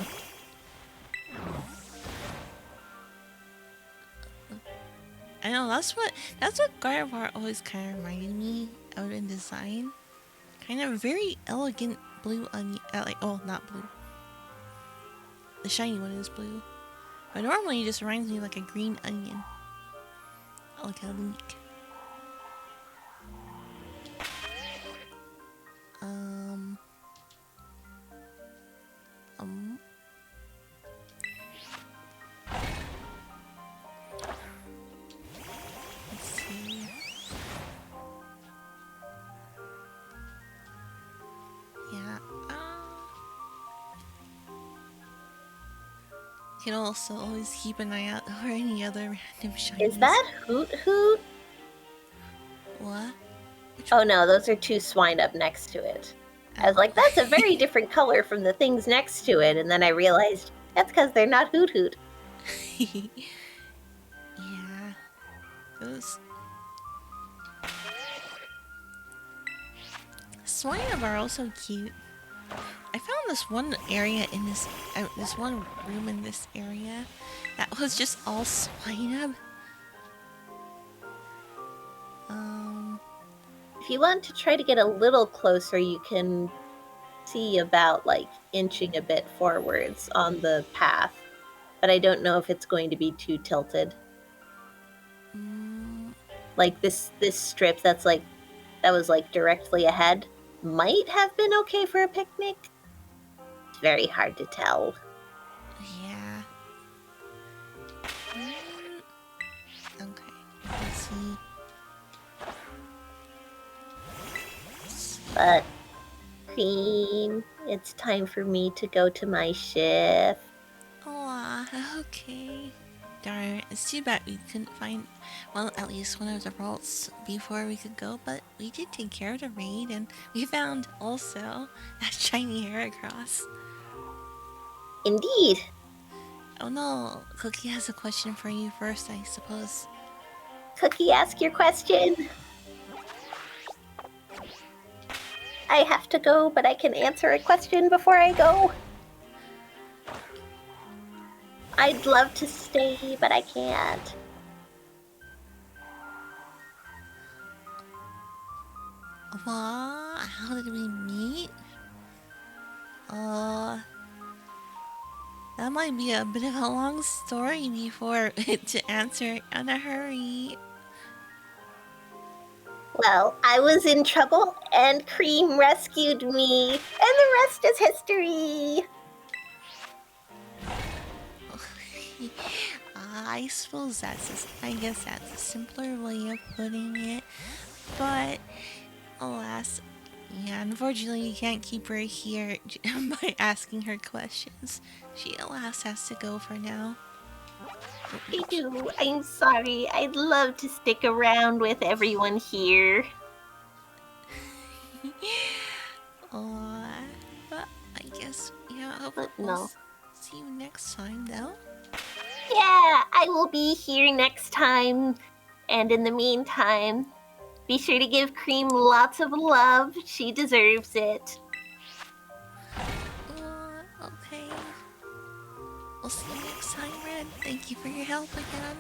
I know that's what Gardevoir always kind of reminded me of in design. Kind of very elegant blue onion. Not blue. The shiny one is blue, but normally it just reminds me like a green onion, like a leek. Let's see. Yeah. You can also always keep an eye out for any other random shinies. Is that Hoot Hoot? What? Oh no, those are two swine up next to it. I was like, that's a very different color from the things next to it, and then I realized that's because they're not Hoot Hoot. Yeah. Those swine up are also cute. I found this one area in this one room in this area that was just all swine. If you want to try to get a little closer, you can see about like inching a bit forwards on the path, but I don't know if it's going to be too tilted. Like this strip that was like directly ahead might have been okay for a picnic. very hard to tell. Yeah. Okay. Let's see. But, Cream, it's time for me to go to my shift. Oh, okay. Darn, it's too bad we couldn't find, well, at least one of the vaults before we could go, but we did take care of the raid, and we found also that shiny Heracross. Indeed. Oh no, Cookie has a question for you first, I suppose. Cookie, ask your question. I have to go, but I can answer a question before I go. I'd love to stay, but I can't. How did we meet? That might be a bit of a long story before to answer in a hurry. Well, I was in trouble, and Cream rescued me, and the rest is history. I suppose I guess that's a simpler way of putting it. But, alas, yeah, unfortunately you can't keep her here by asking her questions. She, alas, has to go for now. I do. I'm sorry. I'd love to stick around with everyone here. But I guess, yeah, But we'll no. see you next time, though. Yeah, I will be here next time. And in the meantime, be sure to give Cream lots of love. She deserves it. Okay. We'll see you next time, Red. Thank you for your help again.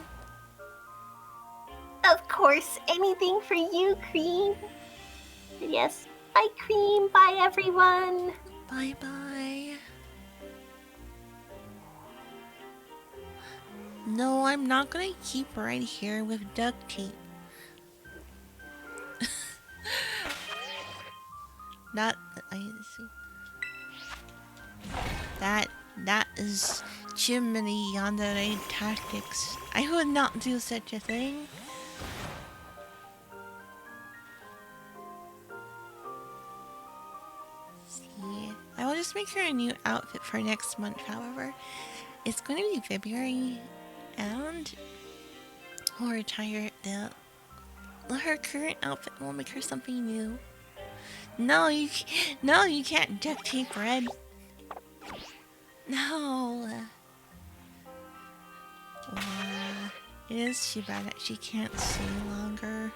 Of course, anything for you, Cream. Yes, bye, Cream. Bye, everyone. Bye-bye. No, I'm not gonna keep right here with duct tape. Not, I see. That is chimney on the raid tactics. I would not do such a thing. See, I will just make her a new outfit for next month, however. It's going to be February, and we'll retire her current outfit will make her something new. No, you can't duct tape Red. No. It is too bad that she can't stay longer.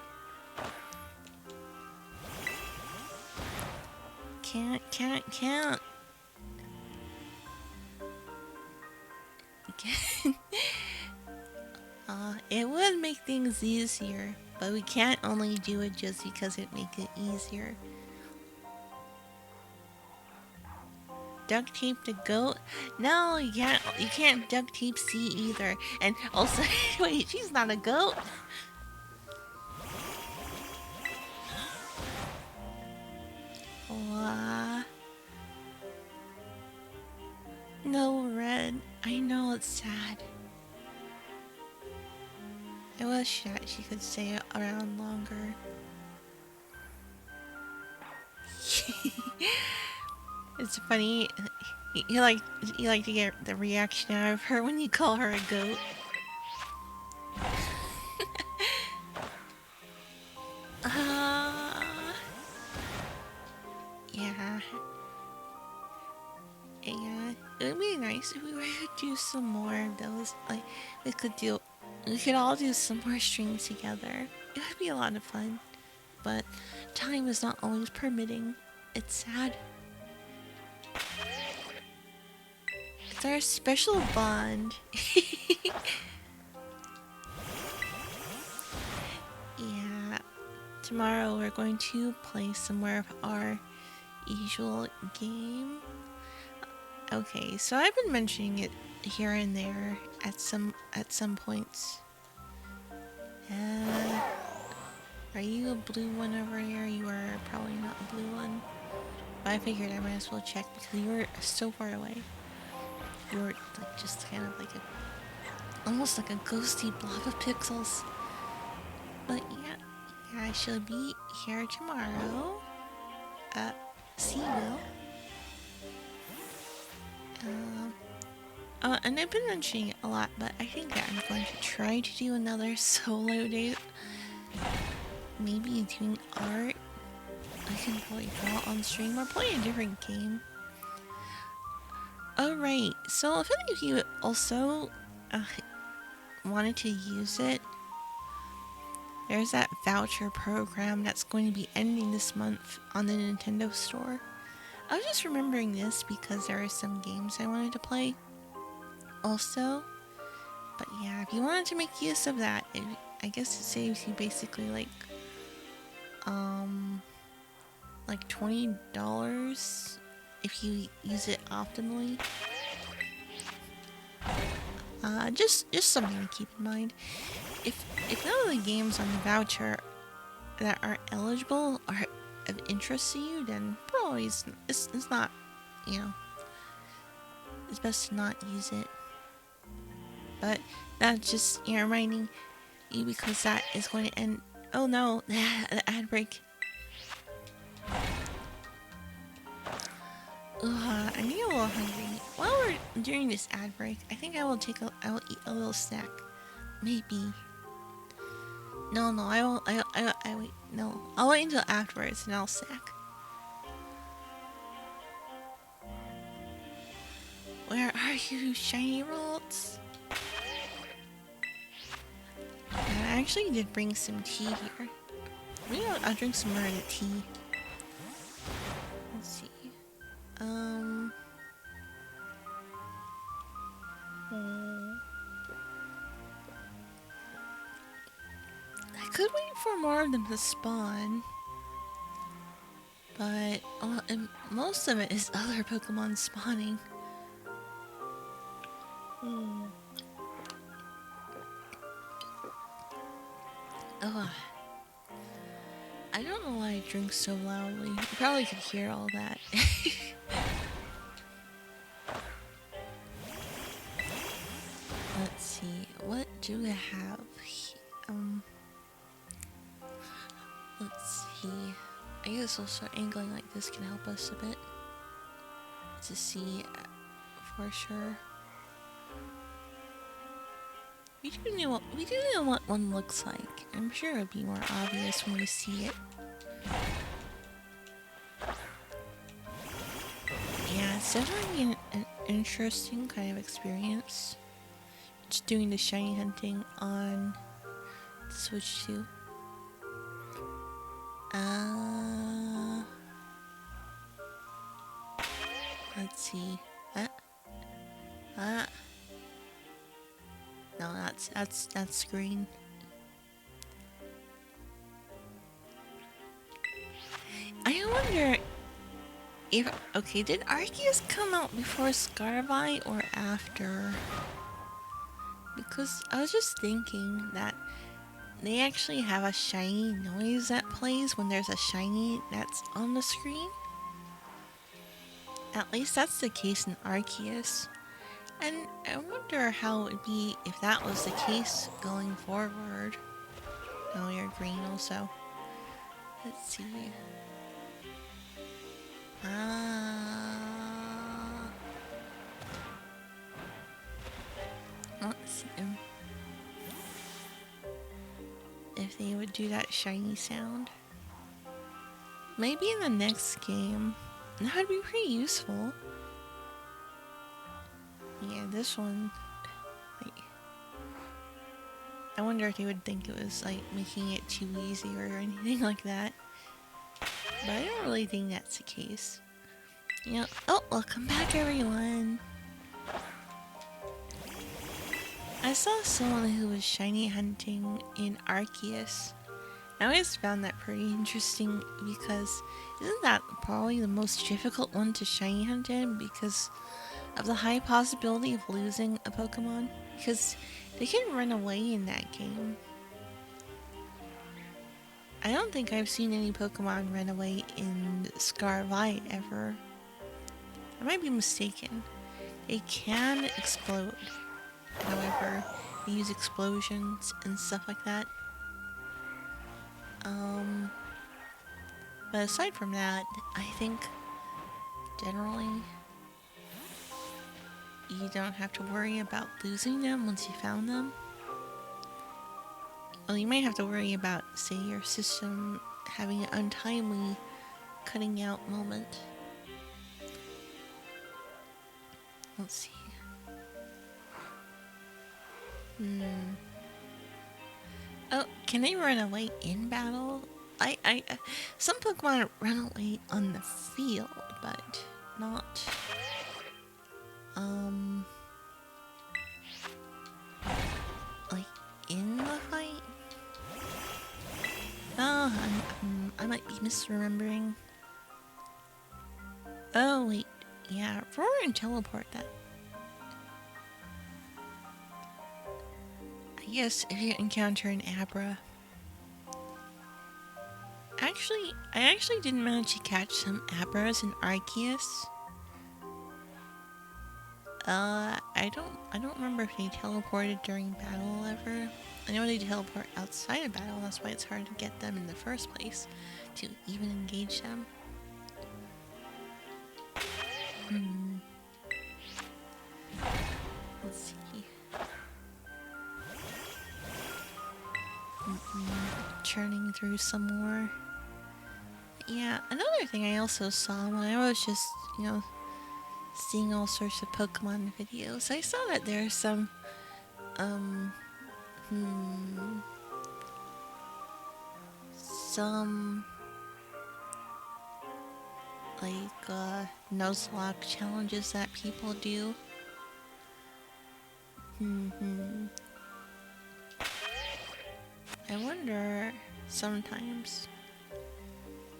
Can't. It would make things easier, but we can't only do it just because it makes it easier. Duct tape the goat? No, you can't duct tape C either. And also, wait, she's not a goat. No, Red. I know it's sad. I wish that she could stay around longer. It's funny. You like to get the reaction out of her when you call her a goat. Yeah. Yeah. It would be nice if we were to do some more of those. Like we could all do some more streams together. It would be a lot of fun. But time is not always permitting. It's sad. It's our special bond. Yeah. Tomorrow we're going to play some more of our usual game. Okay, so I've been mentioning it here and there at some points. Are you a blue one over here? You are probably not a blue one. But I figured I might as well check because you were so far away. You were like just kind of like almost like a ghosty blob of pixels. But yeah, I shall be here tomorrow. See you. And I've been mentioning it a lot, but I think that I'm going to try to do another solo date. Maybe doing art. I can probably draw on stream or play a different game. Alright, so if any of you also wanted to use it, there's that voucher program that's going to be ending this month on the Nintendo store. I was just remembering this because there are some games I wanted to play also. But yeah, if you wanted to make use of that, I guess it saves you basically like $20 if you use it optimally. Just something to keep in mind. If none of the games on the voucher that are eligible are of interest to you, then probably it's not, you know, it's best to not use it. But that's just, you know, reminding you because that is going to end. Oh no, the ad break. I'm getting a little hungry. While we're during this ad break, I think I will eat a little snack. Maybe. No, I won't. I wait. No, I'll wait until afterwards and I'll snack. Where are you, shiny rolls? I actually did bring some tea here. Maybe I'll drink some more of the tea. Let's see. I could wait for more of them to spawn. But most of it is other Pokemon spawning. Oh, I don't know why I drink so loudly. You probably could hear all that. Let's see, what do we have? Let's see. I guess also angling like this can help us a bit to see for sure. We do know what one looks like. I'm sure it'll be more obvious when we see it. Yeah, it's definitely an interesting kind of experience. Just doing the shiny hunting on Switch 2. Let's see. No, that's green. I wonder if did Arceus come out before Scarby or after? Because I was just thinking that they actually have a shiny noise that plays when there's a shiny that's on the screen. At least that's the case in Arceus. And I wonder how it would be if that was the case going forward. Oh, you're green also. Let's see. Let's see if they would do that shiny sound. Maybe in the next game. That would be pretty useful. Yeah, this one, like, I wonder if they would think it was like making it too easy or anything like that. But I don't really think that's the case. You know, oh, welcome back everyone. I saw someone who was shiny hunting in Arceus. I always found that pretty interesting because isn't that probably the most difficult one to shiny hunt in because of the high possibility of losing a Pokemon? Because they can run away in that game. I don't think I've seen any Pokemon run away in Scarlet ever. I might be mistaken. They can explode. However, they use explosions and stuff like that. But aside from that, I think generally you don't have to worry about losing them once you found them. Well, you might have to worry about, say, your system having an untimely cutting out moment. Let's see. Oh, can they run away in battle? Some Pokemon run away on the field, but not, like in the fight? Oh, I might be misremembering. Oh, wait. Yeah, roar and teleport that. I guess if you encounter an Abra. I actually didn't manage to catch some Abras in Arceus. I don't remember if they teleported during battle ever. I know they teleport outside of battle, that's why it's hard to get them in the first place, to even engage them. Let's see. Churning through some more. Yeah, another thing I also saw when I was just, seeing all sorts of Pokemon videos, I saw that there's some, like, Nuzlocke challenges that people do. I wonder sometimes,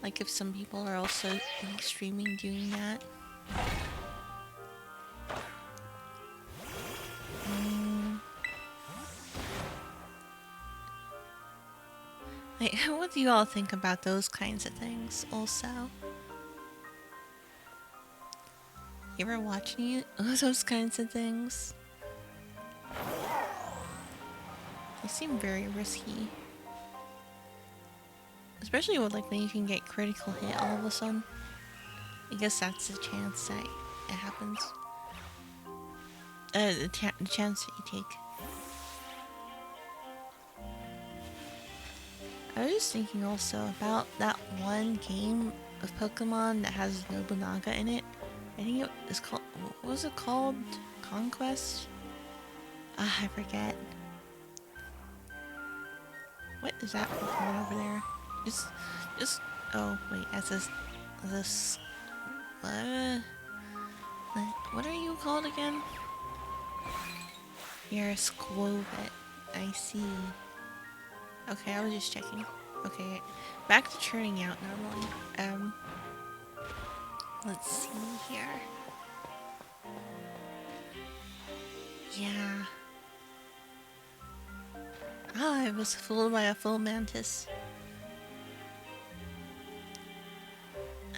like, if some people are also like streaming doing that. Like, what do you all think about those kinds of things also? You ever watch any of those kinds of things? They seem very risky. Especially with, like, when you can get critical hit all of a sudden. I guess that's the chance that it happens. The chance that you take. I was just thinking also about that one game of Pokemon that has Nobunaga in it. I think it is called, what was it called? Conquest? I forget. What is that Pokemon over there? Just, oh wait, that's this, what are you called again? You're a Squovit. I see. Okay, I was just checking. Okay, back to churning out normally. Let's see here. Yeah. I was fooled by a full mantis.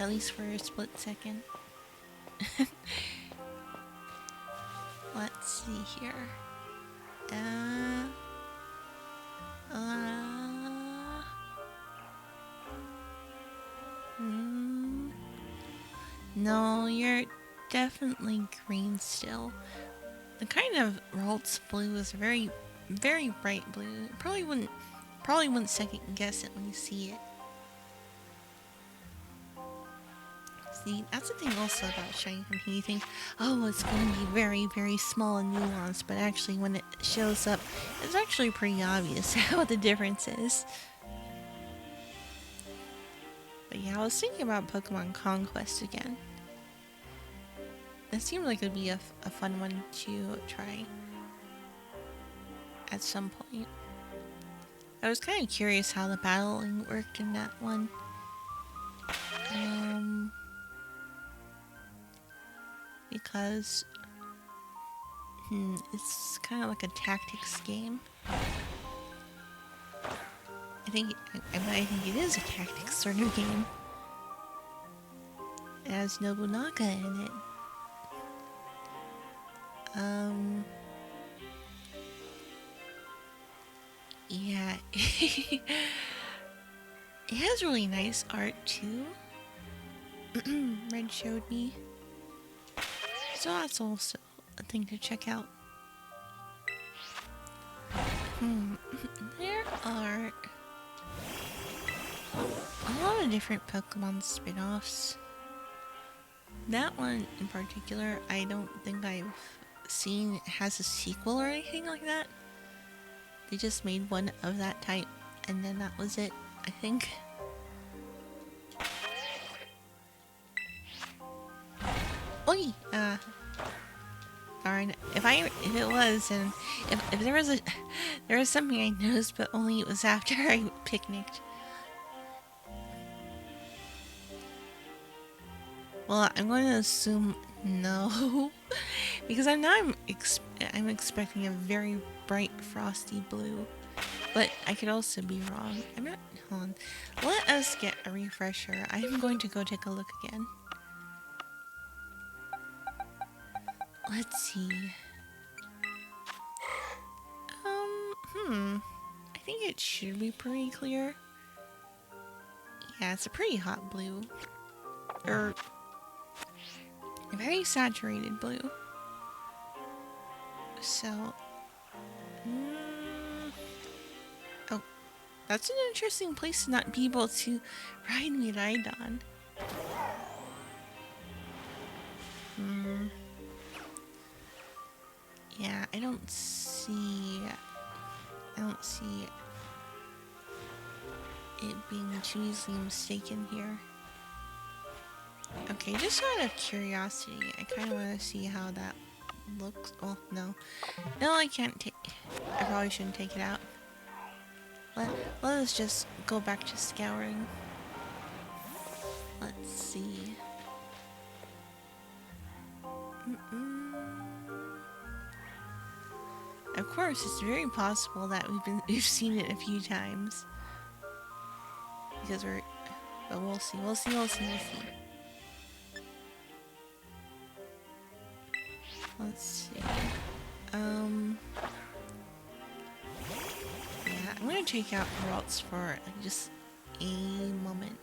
At least for a split second. Let's see here. No, you're definitely green still. The kind of Ralts blue is very, very bright blue. Probably wouldn't second guess it when you see it. See, that's the thing also about shiny pumpkin. You think, oh, it's going to be very, very small and nuanced, but actually when it shows up, it's actually pretty obvious what the difference is. But yeah, I was thinking about Pokemon Conquest again. It seemed like it would be a fun one to try at some point. I was kind of curious how the battling worked in that one. Because it's kind of like a tactics game. I think it is a tactics sort of game. It has Nobunaga in it. Yeah. It has really nice art too. Red showed me. So that's also a thing to check out. There are a lot of different Pokemon spin-offs. That one in particular, I don't think I've seen has a sequel or anything like that. They just made one of that type, and then that was it, I think. Oi! Darn. If it was, and if there was something I noticed, but only it was after I picnicked. Well, I'm going to assume no, because I'm expecting a very bright frosty blue, but I could also be wrong. I'm not. Hold on. Let us get a refresher. I'm going to go take a look again. Let's see. I think it should be pretty clear. Yeah, it's a pretty hot blue. Or a very saturated blue. So, oh, that's an interesting place to not be able to ride Miraidon. Yeah, I don't see it being too easily mistaken here. Okay, just out of curiosity, I kind of want to see how that looks. Oh, no. No, I can't take... I probably shouldn't take it out. Let us just go back to scouring. Let's see. Of course, it's very possible that we've seen it a few times. Because but we'll see. Let's see. Yeah, I'm gonna check out Ralts for just a moment.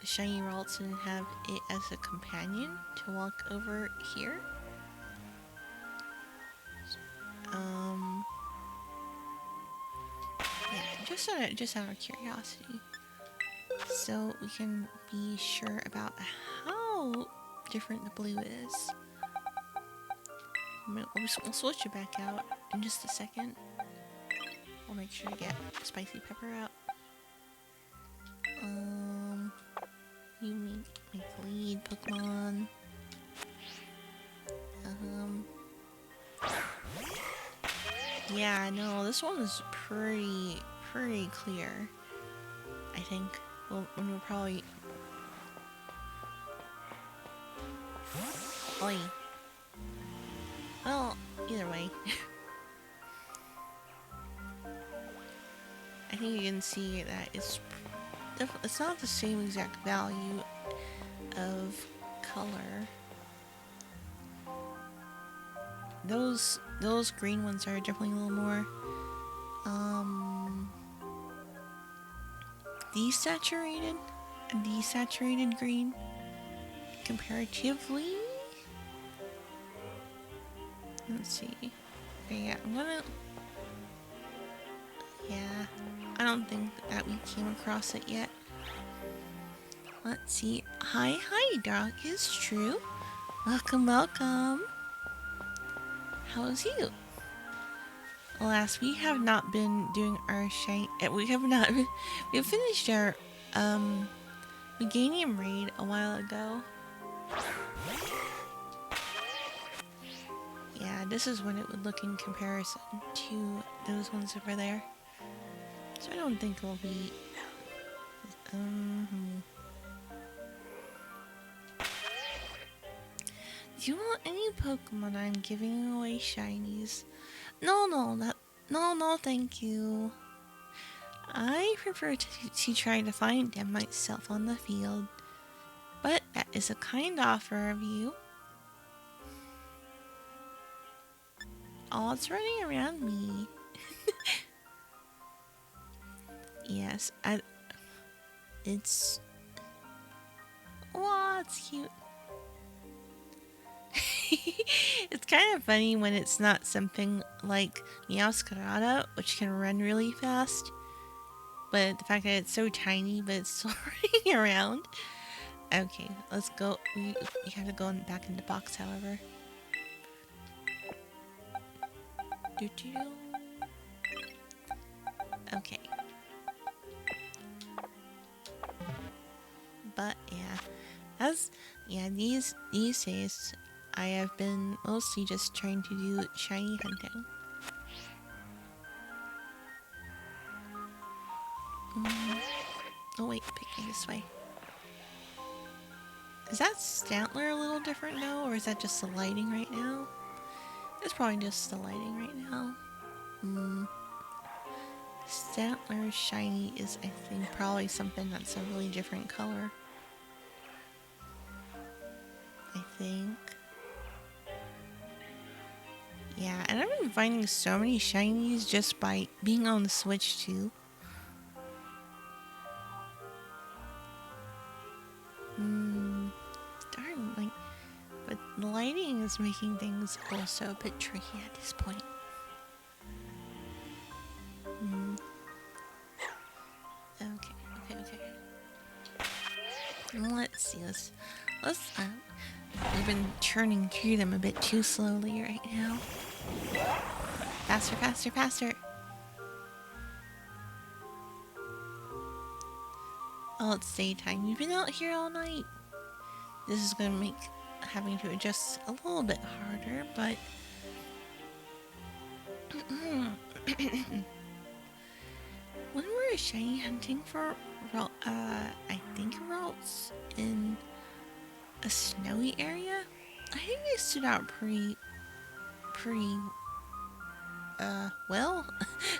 Shiny Ralts and have it as a companion to walk over here. Yeah, just out of curiosity. So we can be sure about how different the blue is. We'll switch it back out in just a second. I'll make sure to get spicy pepper out. You make the lead Pokemon. Yeah, no, this one is pretty clear. I think. Well, when we're probably. Oi. Well, either way. I think you can see that it's not the same exact value of color. Those green ones are definitely a little more desaturated green comparatively. Let's see. Okay, yeah, yeah, I don't think that we came across it yet. Let's see. Hi, Doc, it's true. Welcome. How's you? Alas, we have not been doing our we have finished our Meganium Raid a while ago. Yeah, this is when it would look in comparison to those ones over there. So I don't think it'll be Do you want any Pokemon? I'm giving away shinies. No, thank you. I prefer to try to find them myself on the field. But that is a kind offer of you. Oh, it's running around me. Yes, it's... Wow, it's cute. It's kind of funny when it's not something like Meowscarada, which can run really fast. But the fact that it's so tiny, but it's still running around. Okay, let's go. We have to go back in the box, however. Okay. But yeah, these days I have been mostly just trying to do shiny hunting. Oh wait, picking this way. Is that Stantler a little different now, or is that just the lighting right now? It's probably just the lighting right now. Stantler shiny is, I think, probably something that's a really different color. I think. Yeah, and I've been finding so many shinies just by being on the Switch too. Darn, like, but the lighting is making things also a bit tricky at this point. Okay. Let's see, we've been churning through them a bit too slowly right now. Faster. Oh, it's daytime. We've been out here all night. This is gonna make having to adjust a little bit harder, but... When we're shiny hunting for, I think Ralts in a snowy area, I think they stood out pretty, well,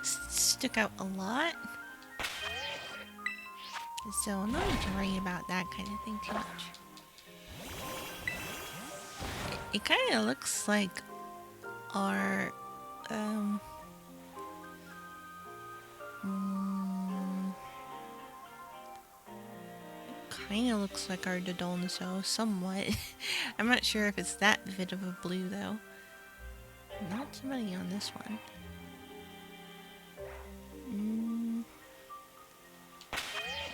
stuck out a lot. So I'm not need to worry about that kind of thing too much. It kind of looks like our, kind of looks like our Dodonzo, somewhat. I'm not sure if it's that vivid of a blue, though. Not too many on this one.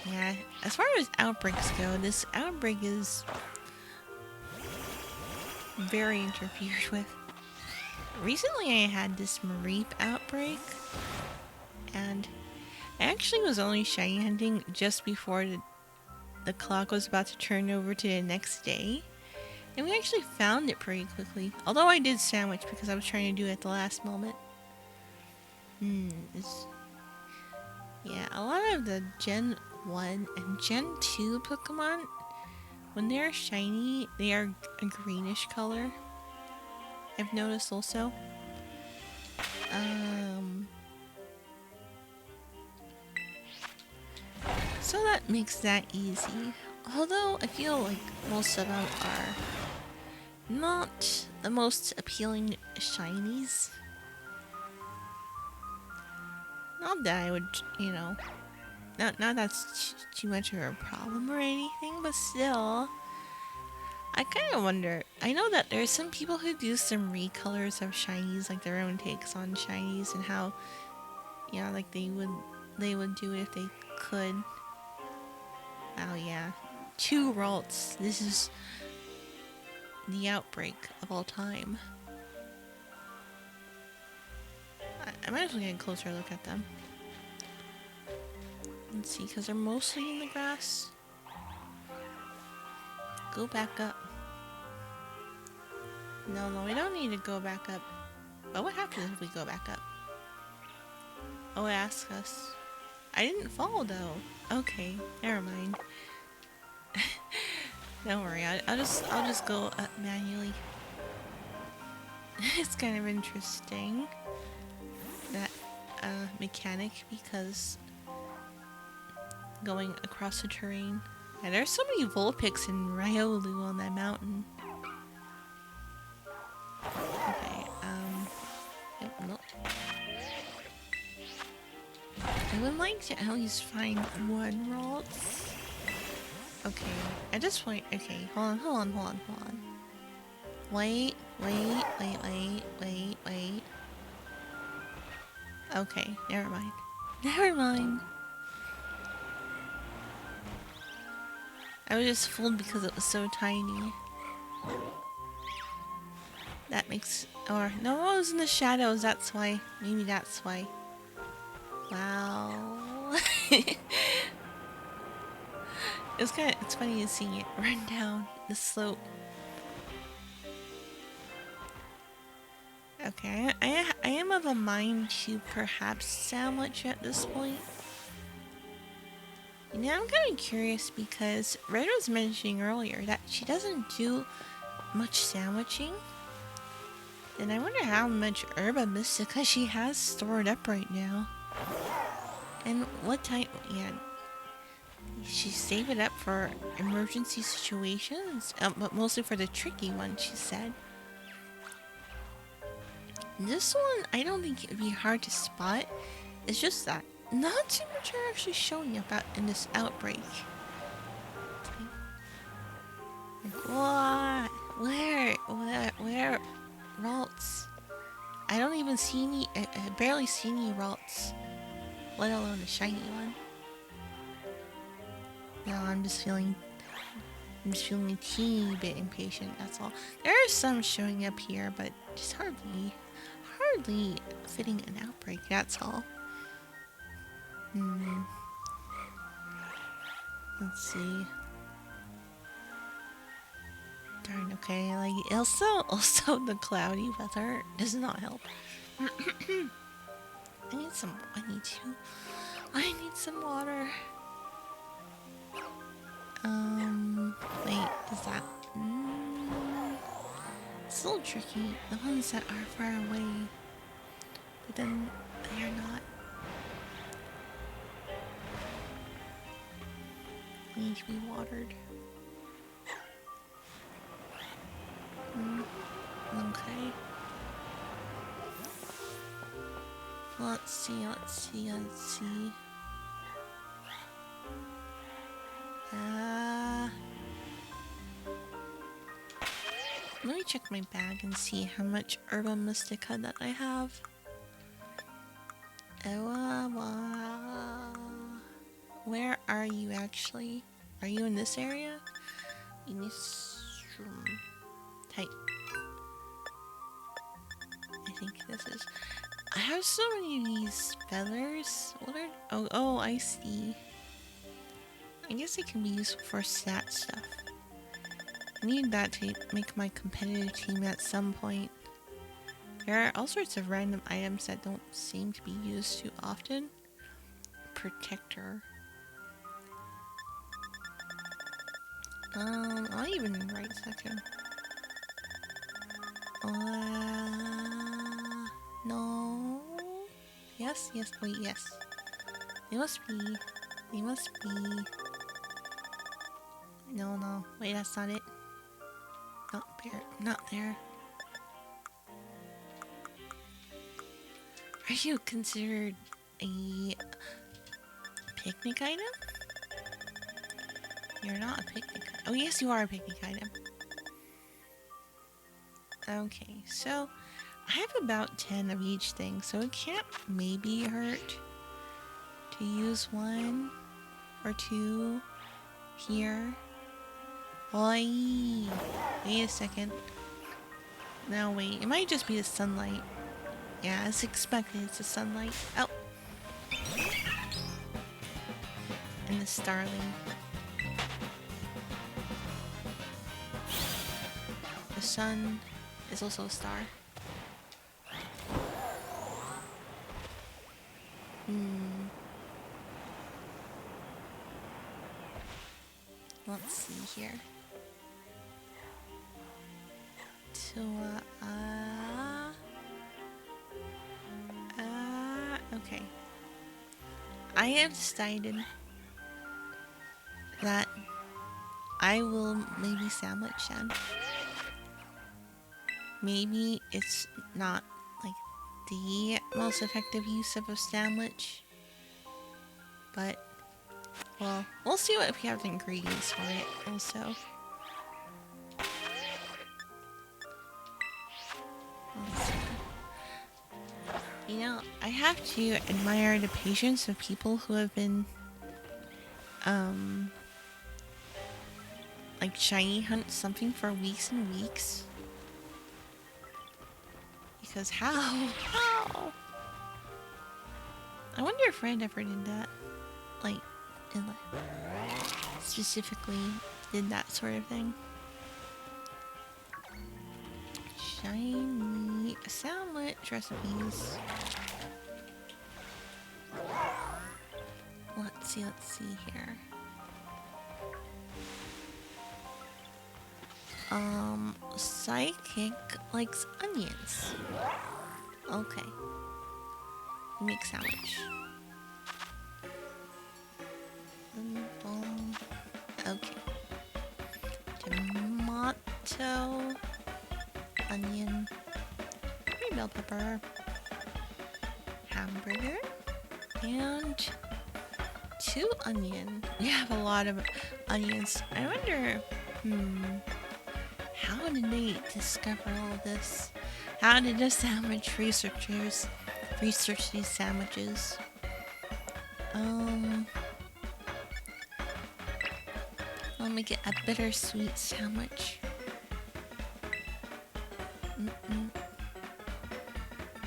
Yeah, as far as outbreaks go, this outbreak is very interfered with. Recently I had this Mareep outbreak, and I actually was only shiny hunting just before the clock was about to turn over to the next day. And we actually found it pretty quickly. Although I did sandwich because I was trying to do it at the last moment. Yeah, a lot of the Gen 1 and Gen 2 Pokemon, when they're shiny, they are a greenish color. I've noticed also. So that makes that easy. Although I feel like most of them are not the most appealing shinies. Not that I would, not that's too much of a problem or anything, but still, I kind of wonder. I know that there's some people who do some recolors of shinies, like their own takes on shinies and how, like they would do it if they could. Oh yeah, 2 Ralts. This is the outbreak of all time. I might as well get a closer look at them. Let's see, because they're mostly in the grass. Go back up. No, we don't need to go back up. But what happens if we go back up? Oh, it asks us. I didn't fall though. Okay, never mind. Don't worry, I'll just go up manually. It's kind of interesting, that mechanic, because going across the terrain. Yeah, there's so many Vulpix and Riolu on that mountain. Okay, yep, nope. I would like to at least find one Ralts. Okay, at this point, okay, hold on. Wait. Okay, never mind. Never mind. I was just fooled because it was so tiny. That makes... Or, no, it was in the shadows, that's why. Maybe that's why. Wow. It's funny to see it run down the slope. Okay, I am of a mind to perhaps sandwich at this point. You know, I'm kind of curious because Red was mentioning earlier that she doesn't do much sandwiching. And I wonder how much Herba Mystica she has stored up right now. And what type... Yeah, she saved it up for emergency situations, but mostly for the tricky one, she said. This one, I don't think it would be hard to spot. It's just that not too much are actually showing up in this outbreak. Like, what? Where? Ralts? I don't even see any, I barely see any Ralts, let alone a shiny one. No, I'm just feeling a teeny bit impatient, that's all. There are some showing up here, but just hardly fitting an outbreak, that's all. Let's see. Darn, okay, like, also the cloudy weather does not help. I need some water. Wait, is that... It's a little tricky. The ones that are far away, but then they are not. They need to be watered. Okay. Let's see. Let me check my bag and see how much Herba Mystica that I have. Where are you actually? Are you in this area? In this room. Type. I think this is... I have so many of these feathers. What are... Oh, I see. I guess they can be useful for stat stuff. I need that to make my competitive team at some point. There are all sorts of random items that don't seem to be used too often. Protector. I'll even write a second. No. Yes, wait, yes. They must be. No, wait, that's not it. Not there. Are you considered a picnic item? You're not a picnic item. Oh, yes, you are a picnic item. Okay, so I have about 10 of each thing, so it can't maybe hurt to use 1 or 2 here. Oi! Wait a second. No, wait, it might just be the sunlight. Yeah, as expected, it's the sunlight. Oh! And the starling. The sun is also a star. Let's see here. Okay. I have decided that I will maybe sandwich then. Maybe it's not like the most effective use of a sandwich, but well, we'll see what if we have the ingredients for it also. Let's see. You know, I have to admire the patience of people who have been like shiny hunt something for weeks and weeks. Because how? How? I wonder if Red ever did that. Like, specifically did that sort of thing. Shiny sandwich recipes. Let's see here. Psychic likes onions. Okay. Make sandwich. Okay. Tomato, onion, green bell pepper, hamburger, and 2 onion. We have a lot of onions. I wonder, how did they discover all this? How did the sandwich researchers research these sandwiches? I'll make it a bittersweet sandwich.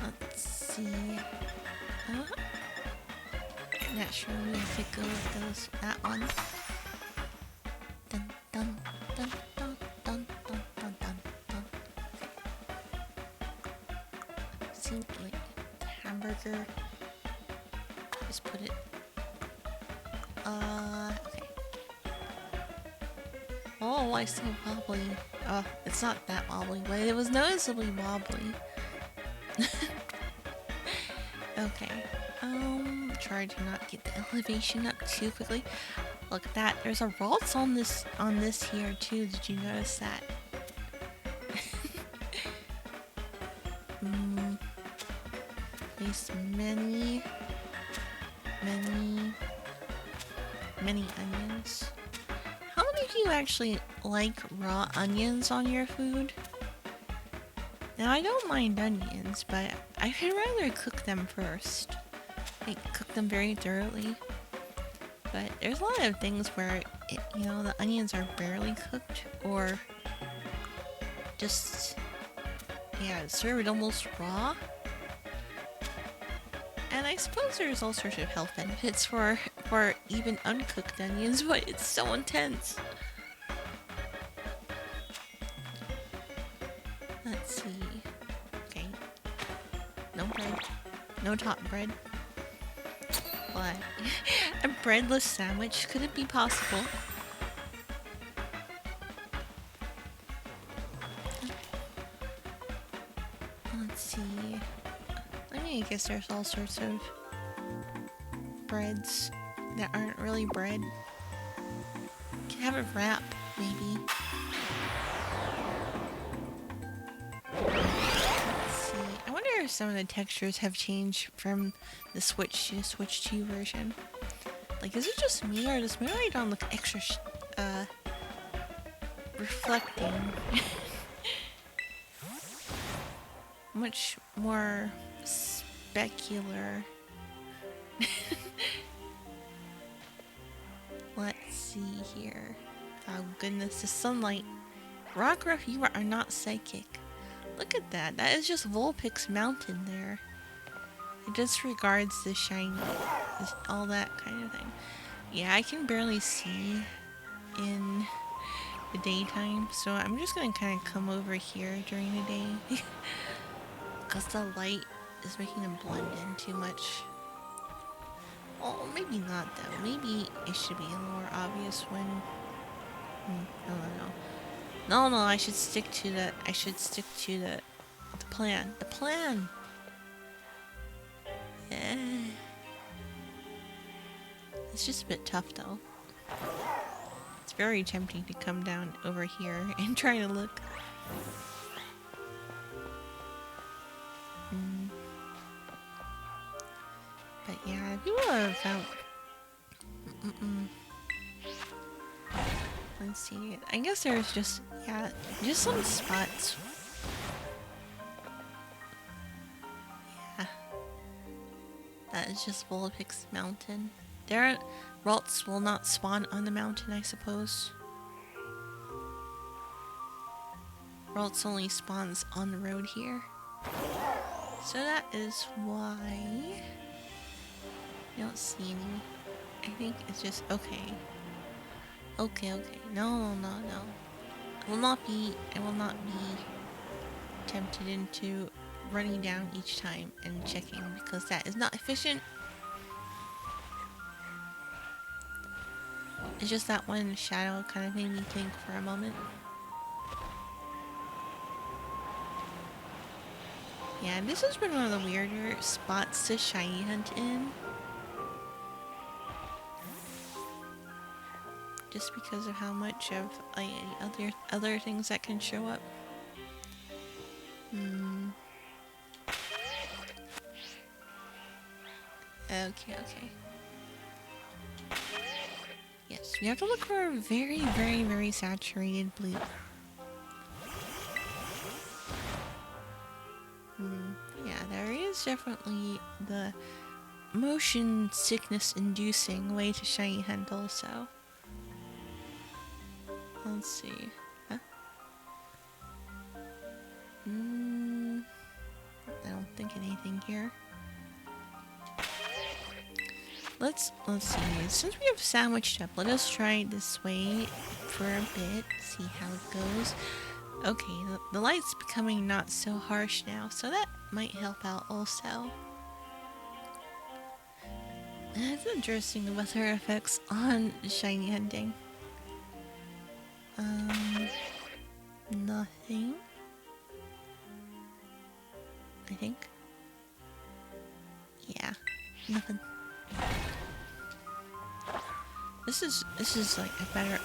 Let's see. Naturally, I could go with that one. Dun dun dun dun dun dun dun dun dun. See, like the hamburger. Just put it. Okay. Oh, I still wobbly. Oh, it's not that wobbly, but it was noticeably wobbly. Okay. Try to not get the elevation up too quickly. Look at that. There's a waltz on this here too. Did you notice that? Place many onions. How many of you actually like raw onions on your food? Now, I don't mind onions, but I would rather cook them first. Like, cook them very thoroughly. But there's a lot of things where, the onions are barely cooked, or just, served almost raw. And I suppose there's all sorts of health benefits for even uncooked onions, but it's so intense. Let's see. Okay. No bread. No top bread. What? A breadless sandwich? Could it be possible? Let's see. I guess there's all sorts of breads that aren't really bread. Can have a wrap, maybe. Let's see. I wonder if some of the textures have changed from the Switch to the Switch 2 version. Like, is it just me, or does Meridon look extra, reflecting? Much more specular. Let's see here. Oh goodness, the sunlight. Rockruff, you are not psychic. Look at that. That is just Vulpix Mountain there. It disregards the shiny, all that kind of thing. Yeah, I can barely see in the daytime, so I'm just gonna kind of come over here during the day. Because the light is making them blend in too much. Oh, maybe not though. Maybe it should be a little more obvious when... No, I should stick to the... the plan. The plan! It's just a bit tough though. very tempting to come down over here and try to look. But yeah, people have found... Let's see. I guess there's just, yeah, just some spots. Yeah. That is just Volapix Mountain. There, Ralts will not spawn on the mountain, I suppose. Ralts only spawns on the road here. So that is why you don't see any. I think it's just, okay. Okay. No. I will not be tempted into running down each time and checking because that is not efficient. It's just that one shadow kind of made me think for a moment. Yeah, this has been one of the weirder spots to shiny hunt in. Just because of how much of other things that can show up. Okay. Yes, we have to look for a very saturated blue. Yeah, there is definitely the motion sickness inducing way to shiny hunt also. Let's see. Huh? I don't think anything here. Let's see. Since we have sandwiched up, let us try it this way for a bit. See how it goes. Okay, the light's becoming not so harsh now, so that might help out also. It's interesting, the weather effects on shiny hunting. Nothing. I think. Yeah, nothing. This is like a better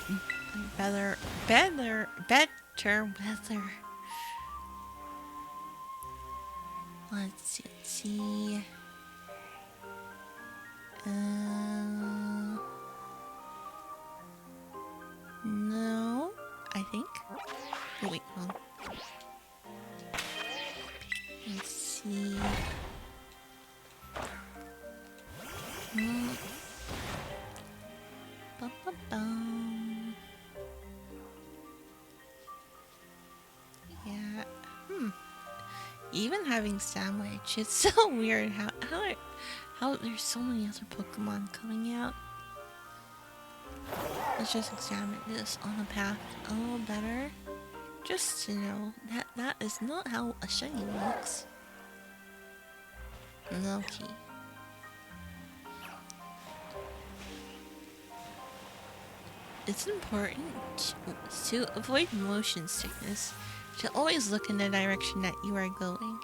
weather. Let's see. No, I think. Oh, wait, hold on. Let's see. Yeah. Even having sandwich, it's so weird how there's so many other Pokemon coming out. Let's just examine this on the path a little better. Just to know that that is not how a shiny looks. Okay. It's important to avoid motion sickness to always look in the direction that you are going.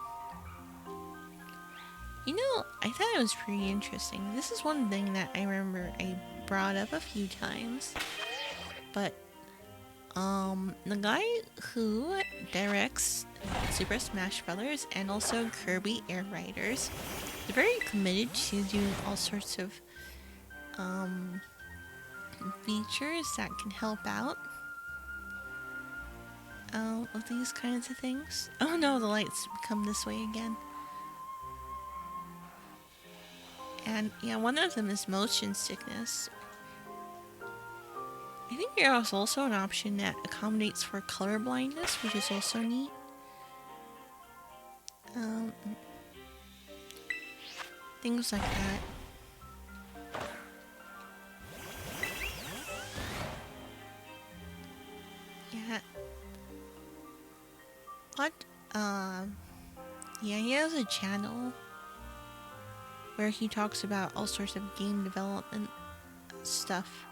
You know, I thought it was pretty interesting. This is one thing that I remember I brought up a few times. But, the guy who directs Super Smash Brothers and also Kirby Air Riders is very committed to doing all sorts of, features that can help out. With these kinds of things. Oh no, the lights come this way again. And yeah, one of them is motion sickness. I think there's also an option that accommodates for color blindness, which is also neat. Things like that. Yeah. What? Yeah, he has a channel where he talks about all sorts of game development stuff.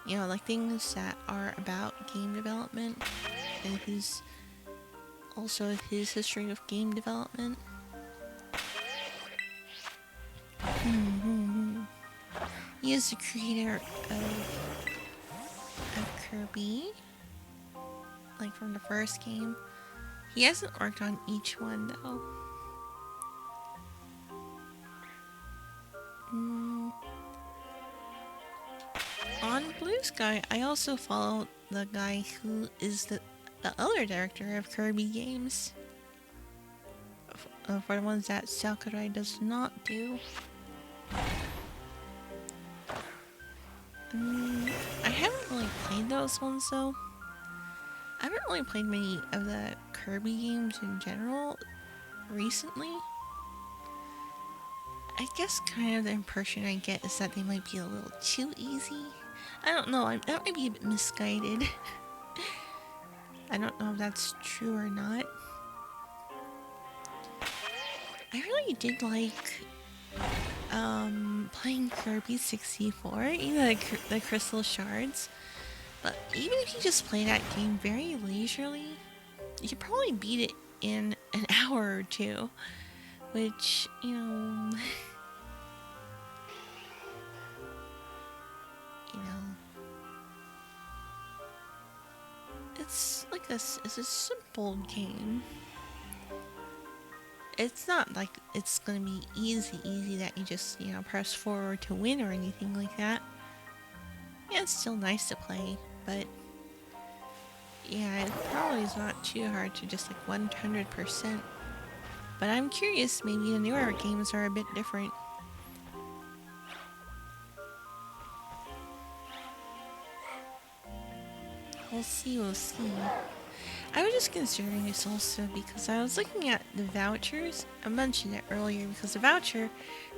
You know, like things that are about game development and his history of game development. He is the creator of Kirby, like from the first game. He hasn't worked on each one though. On Blue Sky, I also follow the guy who is the other director of Kirby games. For the ones that Sakurai does not do. I haven't really played those ones though. I haven't really played many of the Kirby games in general recently. I guess kind of the impression I get is that they might be a little too easy. I don't know, that might be a bit misguided. I don't know if that's true or not. I really did like playing Kirby 64, you know, the crystal shards. But even if you just play that game very leisurely, you could probably beat it in an hour or two. Which, you know... It's like it's a simple game. It's not like it's gonna be easy that you just, you know, press forward to win or anything like that. Yeah, it's still nice to play, but yeah, it probably is not too hard to just like 100%. But I'm curious, maybe the newer games are a bit different. We'll see, we'll see. I was just considering this also because I was looking at the vouchers. I mentioned it earlier because the voucher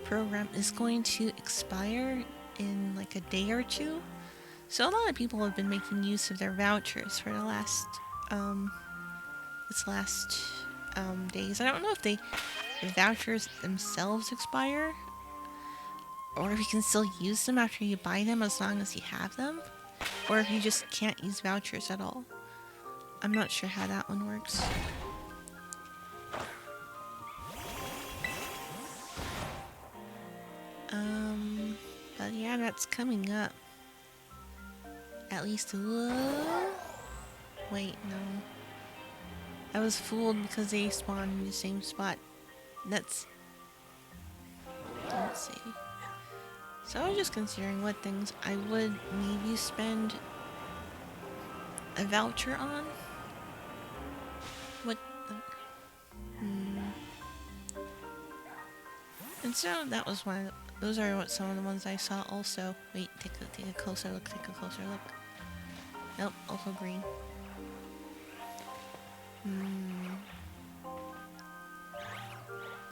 program is going to expire in like a day or two. So a lot of people have been making use of their vouchers for the last days. I don't know if the vouchers themselves expire or if you can still use them after you buy them as long as you have them, or if you just can't use vouchers at all. I'm not sure how that one works. But yeah, that's coming up. At least, whoa. Wait, no. I was fooled because they spawned in the same spot. Let's see. So I was just considering what things I would maybe spend a voucher on. What the... And so that was one. Those are some of the ones I saw also. Wait, take a closer look. Nope, also green.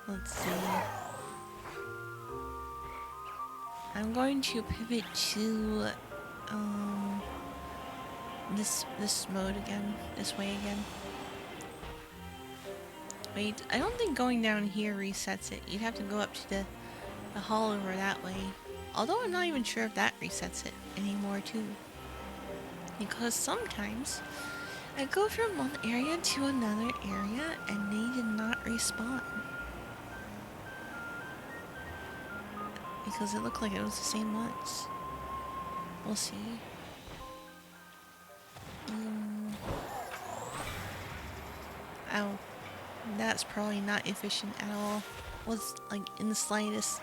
Let's see. I'm going to pivot to this mode again. This way again. Wait, I don't think going down here resets it. You'd have to go up to the hall over that way. Although I'm not even sure if that resets it anymore too. Because sometimes I go from one area to another area and they did not respawn. Because it looked like it was the same ones. We'll see. Oh, that's probably not efficient at all. Was like in the slightest.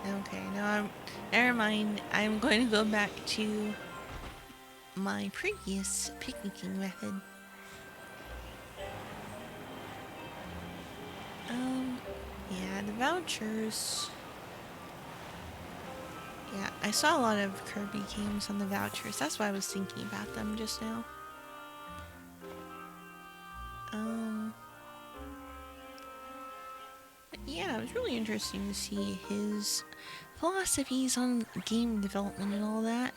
Okay, now never mind. I'm going to go back to my previous picnicking method. Yeah, the vouchers. Yeah, I saw a lot of Kirby games on the vouchers. That's why I was thinking about them just now. But yeah, it was really interesting to see his philosophies on game development and all that.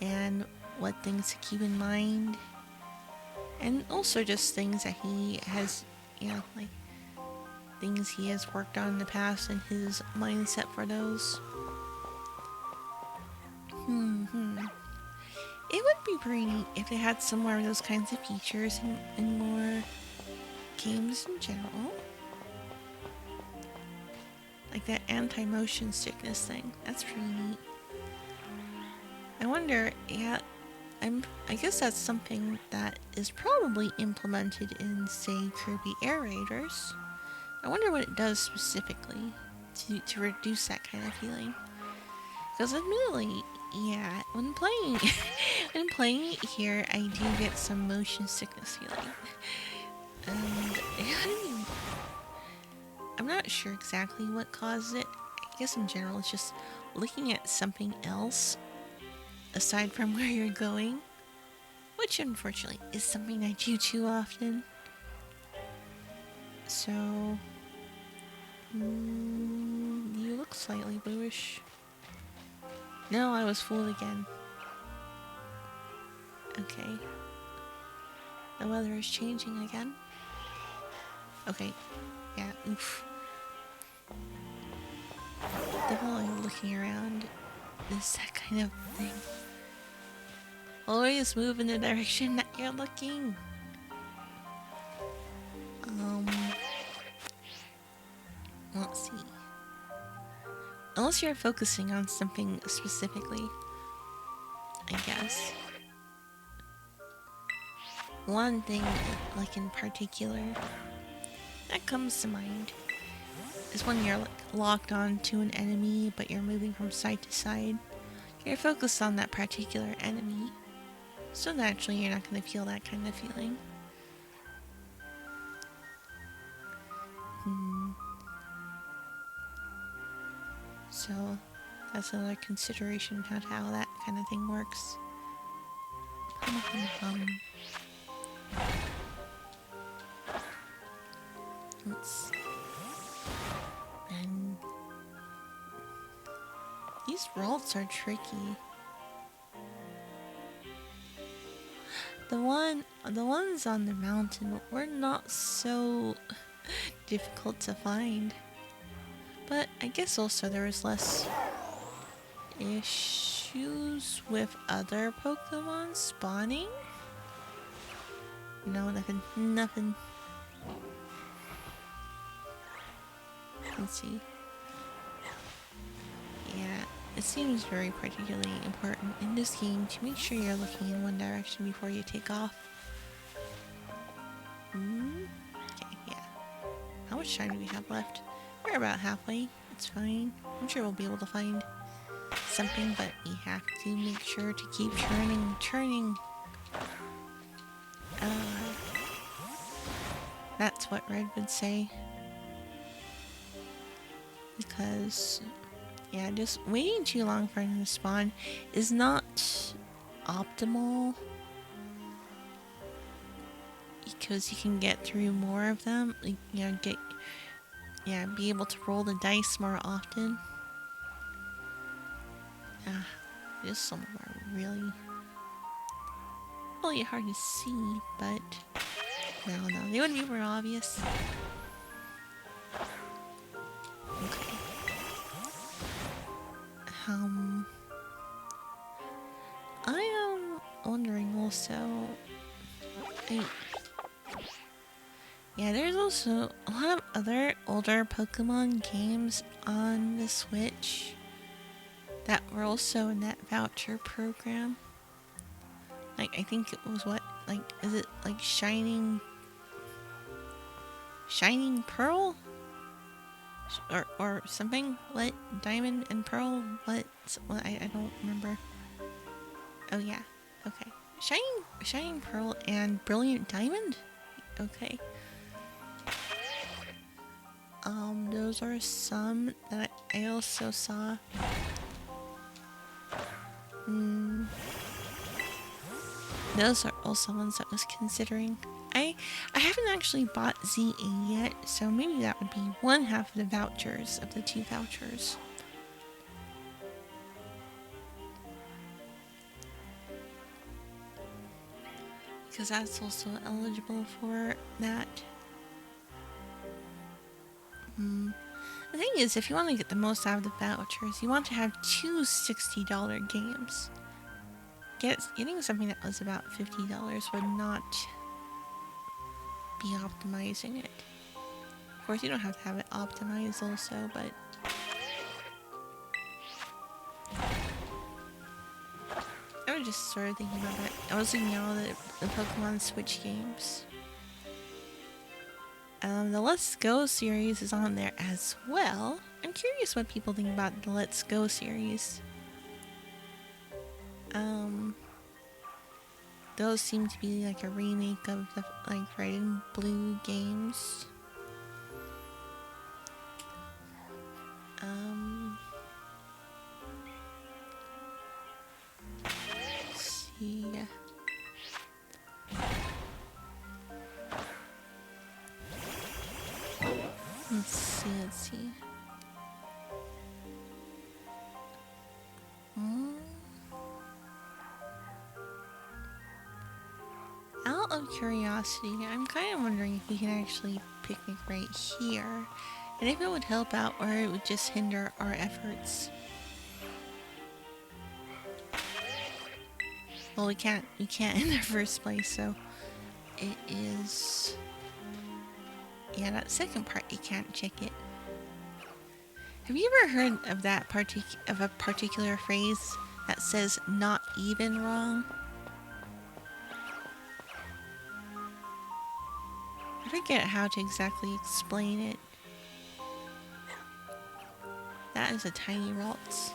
And what things to keep in mind. And also just things that he has, you know, like things he has worked on in the past and his mindset for those. It would be pretty neat if they had some more of those kinds of features in more games in general. like that anti-motion sickness thing. That's pretty neat. I wonder, yeah, I guess that's something that is probably implemented in, say, Kirby Air Raiders. I wonder what it does specifically to reduce that kind of feeling. Because admittedly, yeah, when playing when playing it here, I do get some motion sickness feeling. And I'm not sure exactly what causes it. I guess in general it's just looking at something else aside from where you're going, which unfortunately is something I do too often. So, you look slightly bluish. No, I was fooled again. Okay. The weather is changing again. Okay. Yeah, oof. Definitely looking around is that kind of thing. Always move in the direction that you're looking. Let's see. Unless you're focusing on something specifically, I guess. One thing, like in particular, that comes to mind is when you're like locked on to an enemy, but you're moving from side to side. You're focused on that particular enemy, so naturally you're not going to feel that kind of feeling. So that's another consideration about how that kind of thing works. Let's... And these rolls are tricky. The ones on the mountain were not so difficult to find. But I guess also there was less issues with other Pokemon spawning. No, nothing. Let's see. Yeah, it seems very particularly important in this game to make sure you're looking in one direction before you take off. Okay, yeah. How much time do we have left? We're about halfway. It's fine. I'm sure we'll be able to find something, but we have to make sure to keep turning. That's what Red would say. Because, yeah, just waiting too long for them to spawn is not optimal. Because you can get through more of them. Like, you know, be able to roll the dice more often. Just some of them are really hard to see, but no, they wouldn't be more obvious. Okay. I am wondering also. Yeah, there's also a lot of other older Pokemon games on the Switch that were also in that voucher program. Like, I think it was is it like Shining Pearl? Or something? What? Diamond and Pearl? What? I don't remember. Oh yeah, okay. Shining Pearl and Brilliant Diamond? Okay. Those are some that I also saw. Those are also ones that I was considering. I haven't actually bought ZA yet, so maybe that would be one half of the vouchers, of the two vouchers. Because that's also eligible for that. The thing is, if you want to get the most out of the vouchers, you want to have two $60 games. Getting something that was about $50 would not be optimizing it. Of course, you don't have to have it optimized also, but just started thinking about that. I was thinking all the Pokemon Switch games. The Let's Go series is on there as well. I'm curious what people think about the Let's Go series. Those seem to be like a remake of the like Red and Blue games. Let's see. Let's see. Out of curiosity, I'm kind of wondering if we can actually picnic right here, and if it would help out or it would just hinder our efforts. Well, we can't in the first place, so it is. Yeah, that second part you can't check it. Have you ever heard of that of a particular phrase that says "not even wrong"? I forget how to exactly explain it. That is a tiny Ralts.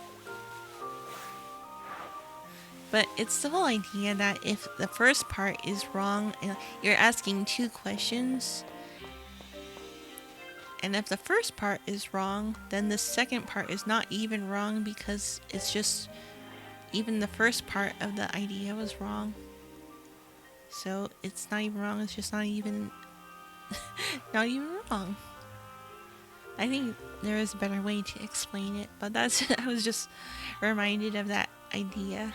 But it's the whole idea that if the first part is wrong, you're asking two questions. And if the first part is wrong, then the second part is not even wrong because it's just even the first part of the idea was wrong. So it's not even wrong, it's just not even not even wrong. I think there is a better way to explain it, but that's I was just reminded of that idea.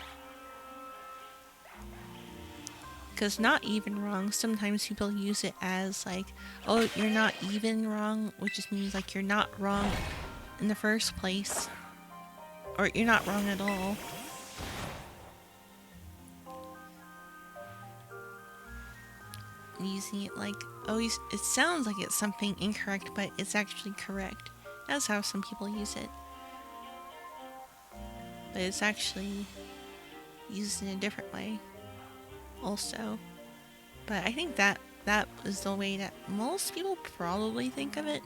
Because not even wrong, sometimes people use it as like, oh, you're not even wrong, which just means like you're not wrong in the first place. Or you're not wrong at all. Using it like, oh, it sounds like it's something incorrect, but it's actually correct. That's how some people use it. But it's actually used in a different way. Also, but I think that is the way that most people probably think of it.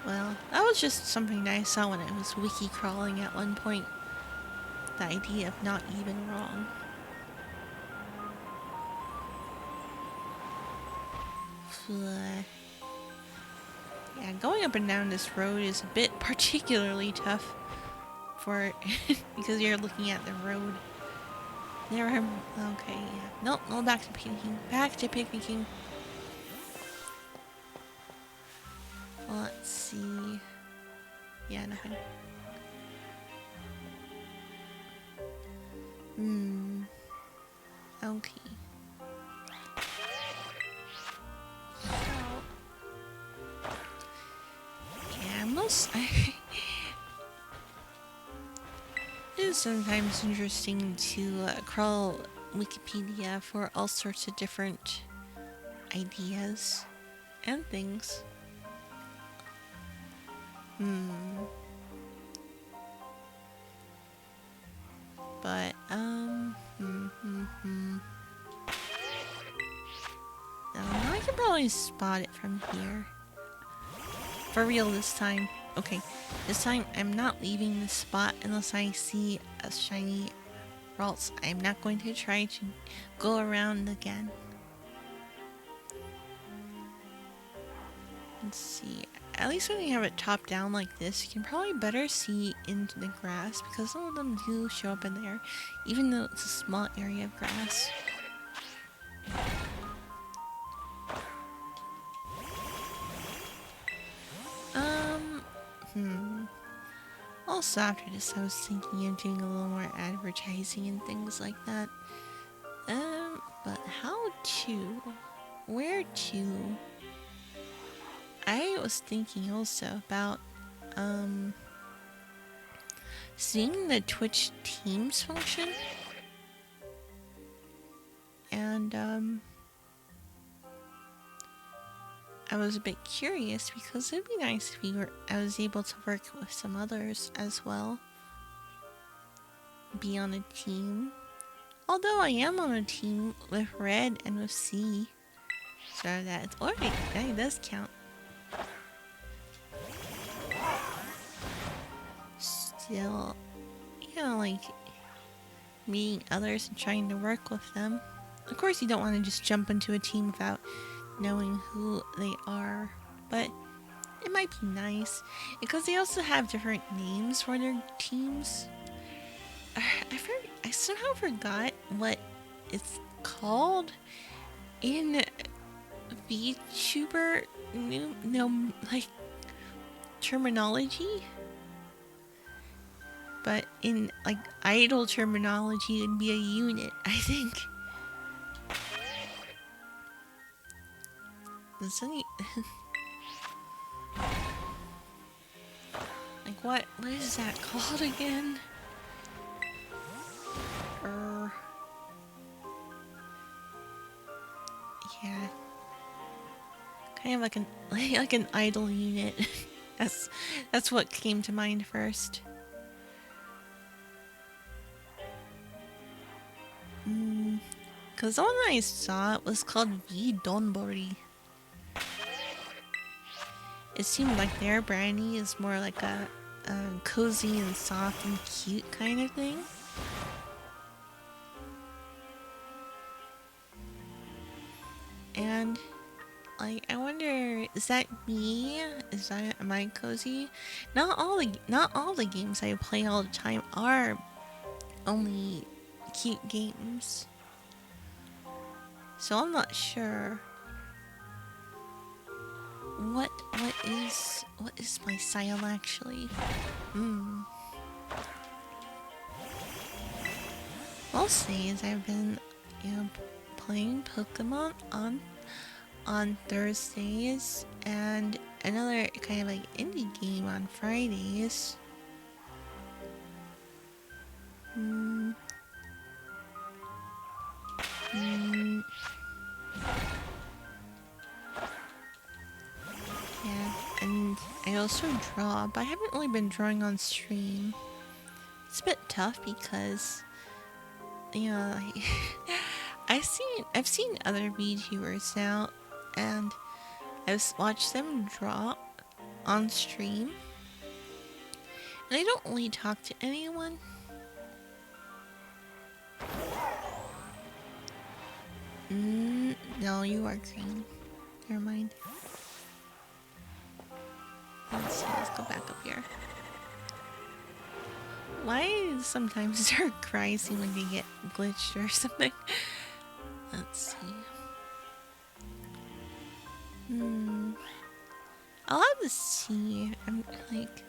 Well, that was just something that I saw when I was wiki crawling at one point. The idea of not even wrong. Yeah, going up and down this road is a bit particularly tough. Because you're looking at the road. There are. Okay, yeah. Nope, no, back to picnicking. Back to picnicking. Let's see. Yeah, nothing. Okay. Yeah, it is sometimes interesting to crawl Wikipedia for all sorts of different ideas and things. But, I can probably spot it from here. For real this time. Okay, this time I'm not leaving the spot unless I see a shiny Ralts. I'm not going to try to go around again. Let's see. At least when you have it top down like this, you can probably better see into the grass because some of them do show up in there, even though it's a small area of grass. Also after this, I was thinking of doing a little more advertising and things like that. But how to? Where to? I was thinking also about, seeing the Twitch Teams function. And, I was a bit curious because it'd be nice if I was able to work with some others as well. Be on a team. Although I am on a team with Red and with C. So that's alright, that does count. Still, like meeting others and trying to work with them. Of course, you don't want to just jump into a team without knowing who they are, but it might be nice because they also have different names for their teams. I somehow forgot what it's called in VTuber like terminology, but in like idol terminology, it'd be a unit, I think. Does any like what is that called again? Yeah, kind of like an like an idol unit. that's what came to mind first. Cause the one I saw was called V Donbori. It seemed like their branding is more like a cozy and soft and cute kind of thing. And like, I wonder, is that me? Am I cozy? Not all the games I play all the time are only cute games. So I'm not sure. What is my style actually? I'll say is I've been, playing Pokemon on Thursdays and another kind of like indie game on Fridays. Yeah, and I also draw, but I haven't really been drawing on stream. It's a bit tough because, like, I've seen other VTubers now, and I've watched them draw on stream, and I don't really talk to anyone. No, you are green. Never mind. Let's see, let's go back up here. Why sometimes their cries seem like they get glitched or something? Let's see. I'll have to see. I'm like...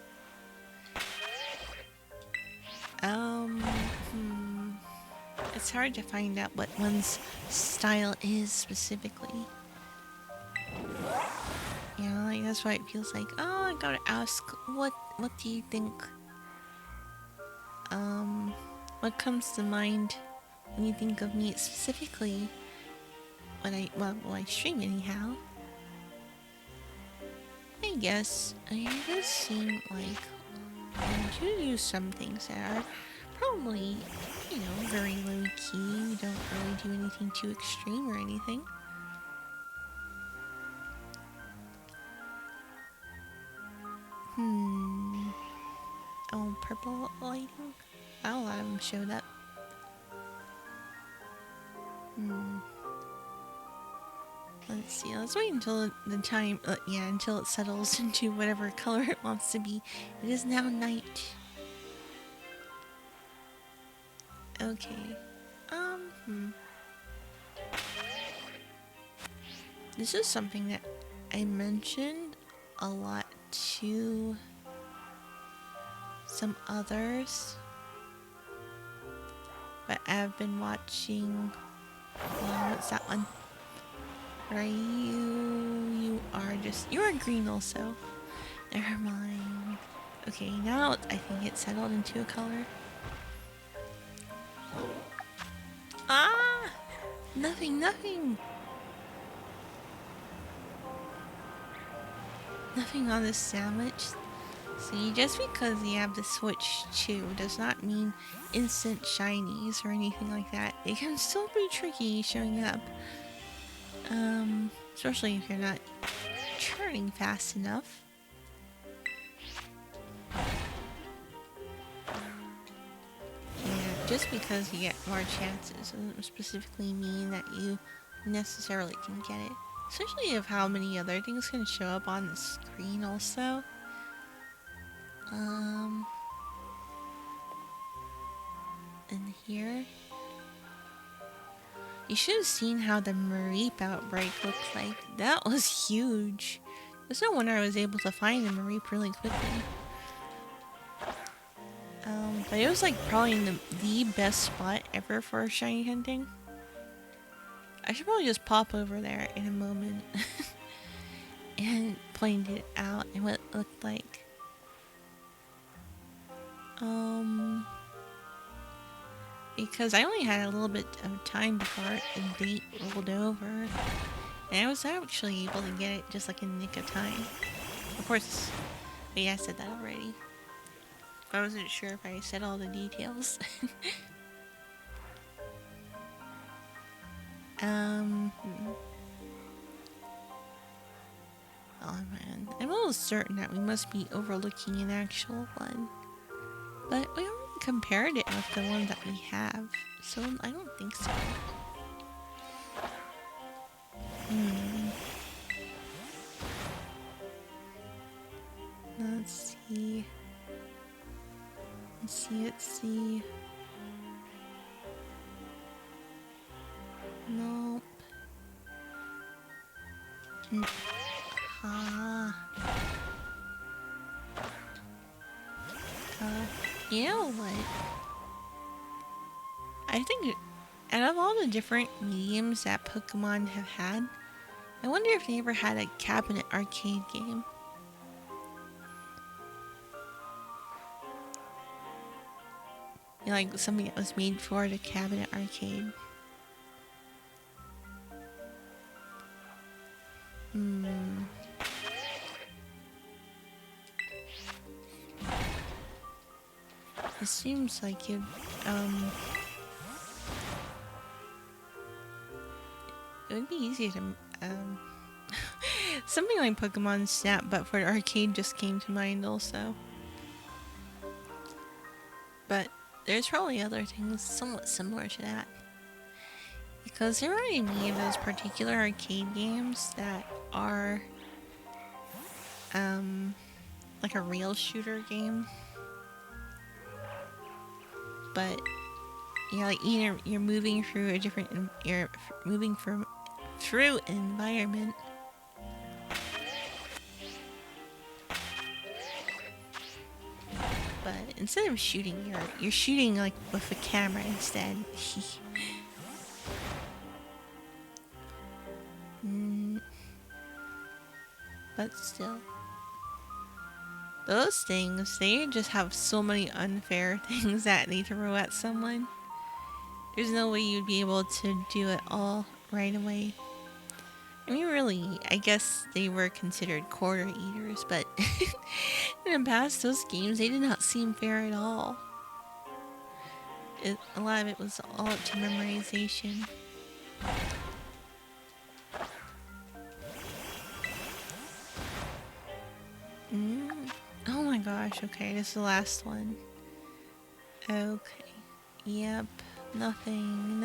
It's hard to find out what one's style is specifically. Like that's why it feels like, oh, I gotta ask, what do you think? What comes to mind when you think of me specifically when I stream anyhow? I guess it does seem like I do some things that are probably, very low key. You don't really do anything too extreme or anything. Oh, purple lighting? Wow, a lot of them showed up. Let's see, let's wait until the time, until it settles into whatever color it wants to be. It is now night. Okay. This is something that I mentioned a lot to some others, but I've been watching, what's that one? You're green also. Never mind. Okay, now I think it's settled into a color. Ah! Nothing! Nothing on this sandwich. See, just because you have the Switch 2 does not mean instant shinies or anything like that. It can still be tricky showing up. Especially if you're not turning fast enough. Yeah, just because you get more chances doesn't specifically mean that you necessarily can get it. Especially if how many other things can show up on the screen also. In here. You should have seen how the Mareep outbreak looked like. That was huge. There's no wonder I was able to find the Mareep really quickly. But it was like probably in the best spot ever for shiny hunting. I should probably just pop over there in a moment and point it out and what it looked like. Because I only had a little bit of time before the date rolled over. And I was actually able to get it just like in the nick of time. Of course, but yeah, I said that already. I wasn't sure if I said all the details. Oh man, I'm almost certain that we must be overlooking an actual one. But we already compared it with the one that we have, so I don't think so. Let's see. Let's see. Nope. You know what? I think out of all the different mediums that Pokemon have had, I wonder if they ever had a cabinet arcade game. You know, like something that was made for the cabinet arcade. It seems like it would be easy to something like Pokemon Snap, but for arcade just came to mind also. But there's probably other things somewhat similar to that. Because there aren't any of those particular arcade games that are like a real shooter game. But yeah, like you're moving through a different, you're moving through an environment. But instead of shooting, you're shooting like with a camera instead. But still, those things, they just have so many unfair things that they throw at someone. There's no way you'd be able to do it all right away. I mean, really, I guess they were considered quarter eaters, but in the past, those games, they did not seem fair at all. A lot of it was all up to memorization. Oh my gosh, okay, this is the last one. Okay. Yep. Nothing.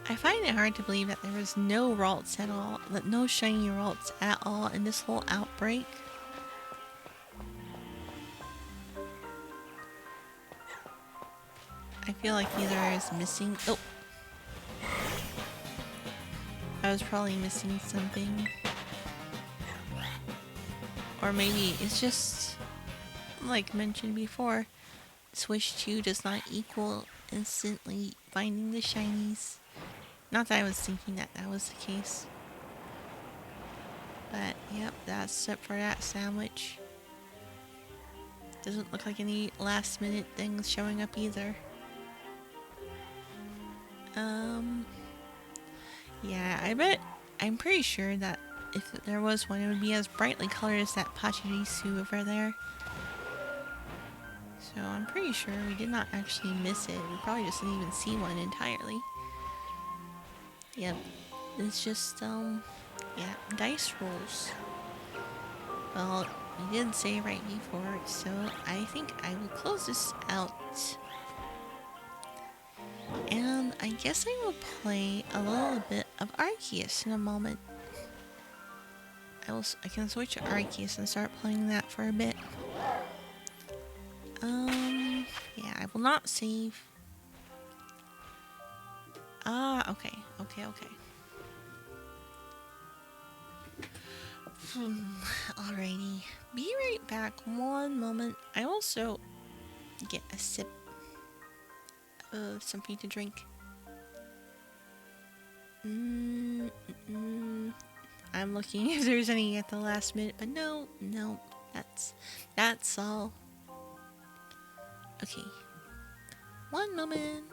I find it hard to believe that there was no Ralts at all, that no shiny Ralts at all in this whole outbreak. I feel like either I was missing... Oh! I was probably missing something. Or maybe it's just, like mentioned before, Switch 2 does not equal instantly finding the shinies. Not that I was thinking that was the case. But, yep, that's it for that sandwich. Doesn't look like any last minute things showing up either. Yeah, I'm pretty sure that if there was one, it would be as brightly colored as that Pachirisu over there. So I'm pretty sure we did not actually miss it. We probably just didn't even see one entirely. Yep. It's just, yeah, dice rolls. Well, you did say right before, so I think I will close this out. And I guess I will play a little bit of Arceus in a moment. I can switch to Arceus and start playing that for a bit. Yeah, I will not save. Ah, okay. Alrighty. Be right back one moment. I also get a sip of something to drink. I'm looking if there's any at the last minute, but no, that's all. Okay. One moment.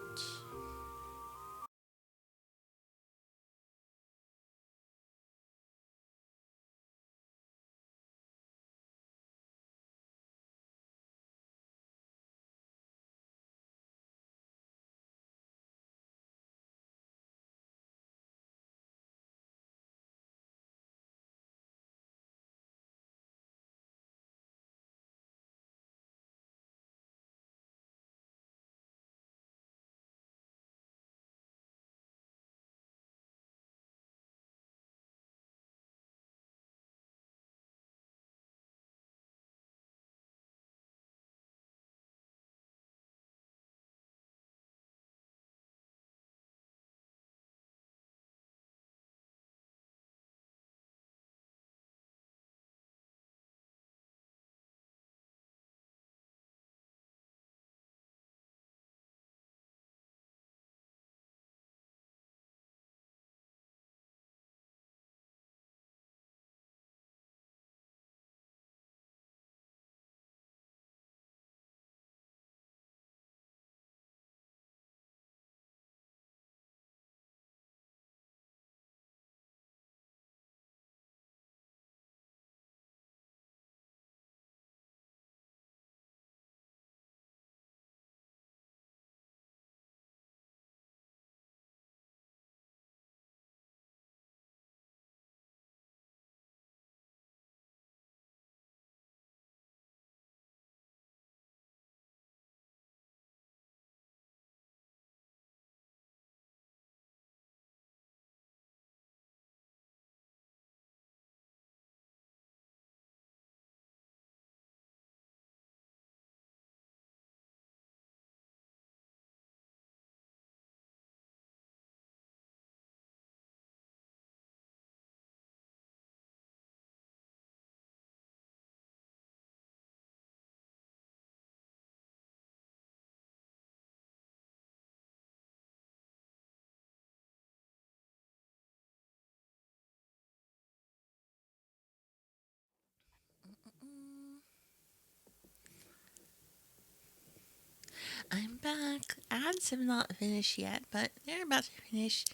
I'm back. Ads have not finished yet, but they're about to finish.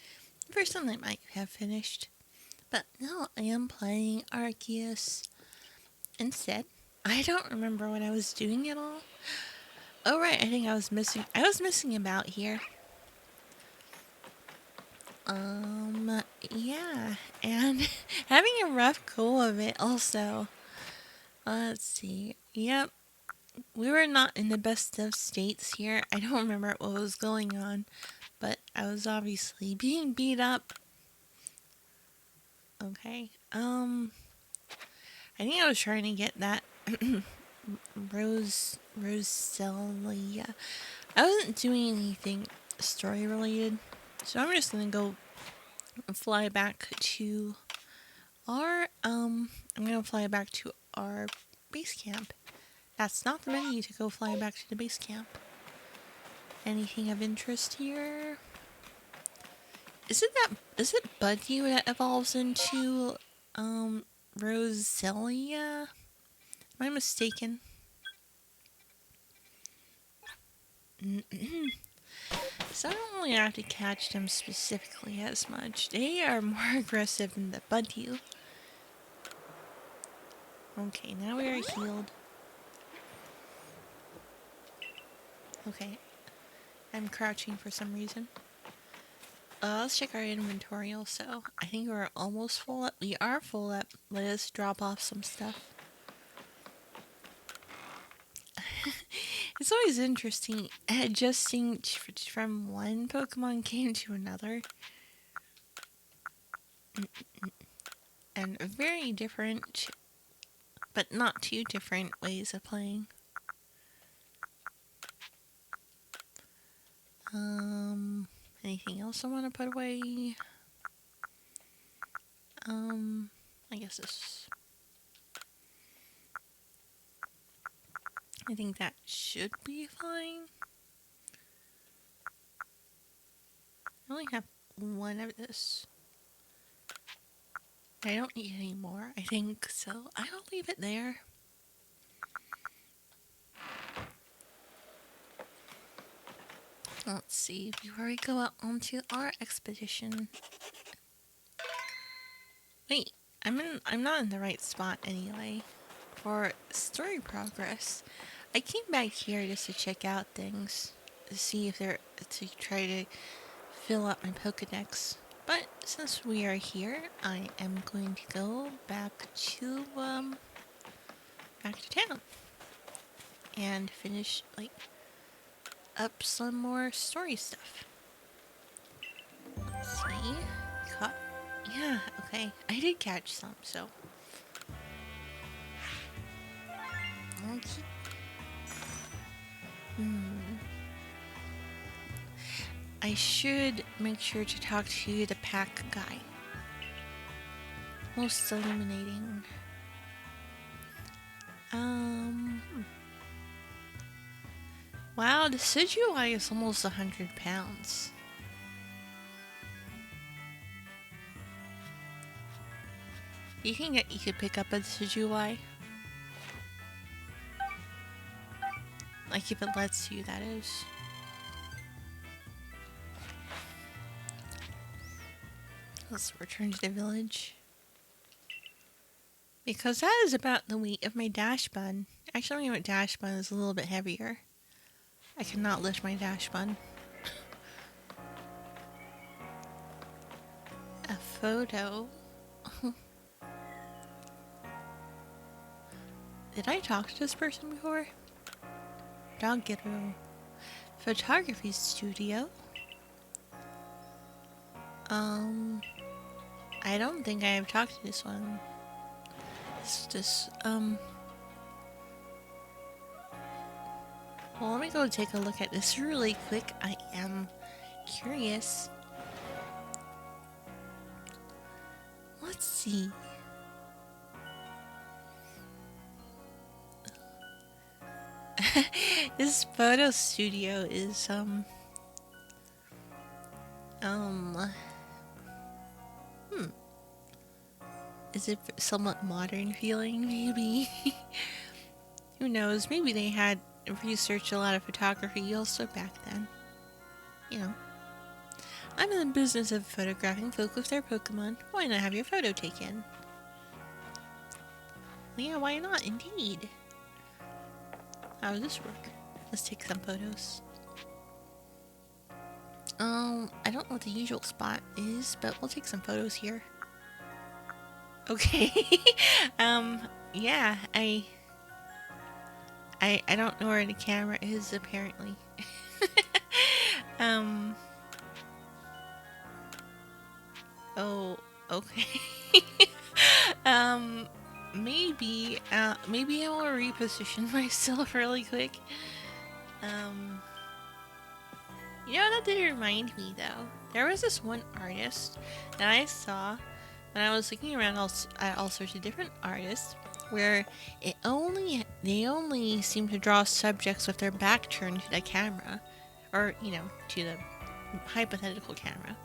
For some, they might have finished. But no, I am playing Arceus instead. I don't remember what I was doing at all. Oh right, I think I was missing about here. Yeah, and having a rough go of it also. Let's see. Yep, we were not in the best of states here. I don't remember what was going on, but I was obviously being beat up. Okay. I think I was trying to get that Roselia. I wasn't doing anything story related, so I'm just gonna go fly back to I'm gonna fly back to our base camp. That's not the menu to go fly back to the base camp. Anything of interest here? Is it Buddy that evolves into Roselia? Am I mistaken? So I don't really have to catch them specifically as much. They are more aggressive than the Buddy. Okay, now we are healed. Okay. I'm crouching for some reason. Let's check our inventory also. I think we're almost full up. We are full up. Let us drop off some stuff. It's always interesting adjusting from one Pokemon game to another. And very different, but not too different ways of playing. Anything else I want to put away? I guess this. I think that should be fine. I only have one of this. I don't need any more, I think, so I'll leave it there. Let's see, before we go out onto our expedition. Wait, I'm not in the right spot anyway. For story progress, I came back here just to check out things, to see if to try to fill up my Pokedex. But since we are here, I am going to go back to town and finish up some more story stuff. Let's see. Yeah, okay. I did catch some, so. Okay. I should make sure to talk to the pack guy. Most illuminating. Wow, the Sidgewai is almost 100 pounds. You think that you could pick up a Sidgewai? Like if it lets you, that is. Let's return to the village. Because that is about the weight of my dash bun. Actually, my dash bun is a little bit heavier. I cannot lift my dash bun. A photo. Did I talk to this person before? Dog Ghetto. Photography studio. I don't think I have talked to this one. Well, let me go take a look at this really quick. I am curious. Let's see. This photo studio is, is it somewhat modern feeling, maybe? Who knows? Maybe they had researched a lot of photography also back then. You know. I'm in the business of photographing folk with their Pokemon. Why not have your photo taken? Yeah, why not? Indeed. How does this work? Let's take some photos. I don't know what the usual spot is, but we'll take some photos here. Okay. Yeah, I don't know where the camera is, apparently. Oh, okay. Maybe I will reposition myself really quick. You know, that did remind me, though. There was this one artist that I saw when I was looking around at all sorts of different artists, where they only seem to draw subjects with their back turned to the camera, or to the hypothetical camera,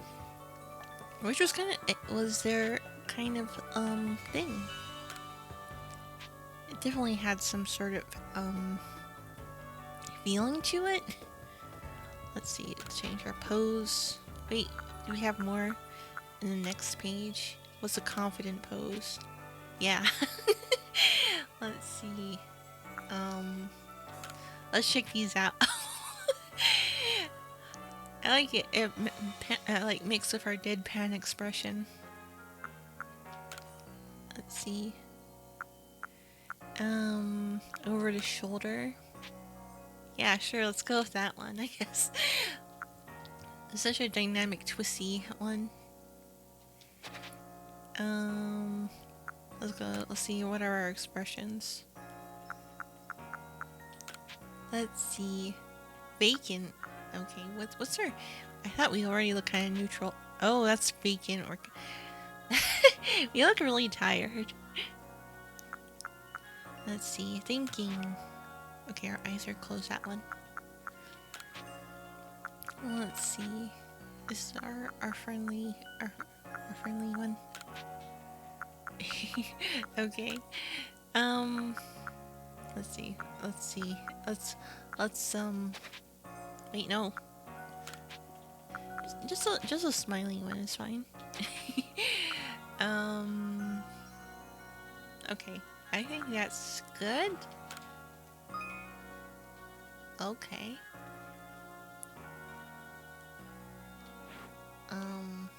which was their kind of thing. It definitely had some sort of feeling to it. Let's see, let's change our pose. Wait, do we have more in the next page? What's a confident pose? Yeah. Let's see. Let's check these out. I like it. It like mixed with our deadpan expression. Let's see. Over the shoulder. Yeah, sure. Let's go with that one. I guess. It's such a dynamic, twisty one. Let's go. Let's see. What are our expressions? Let's see. Vacant. Okay. What's our? I thought we already look kind of neutral. Oh, that's vacant. Or we look really tired. Let's see. Thinking. Okay, our eyes are closed. That one. Let's see. This is our friendly one. Okay. Let's see. Let's wait, no. Just a smiling one is fine. Okay. I think that's good. Okay.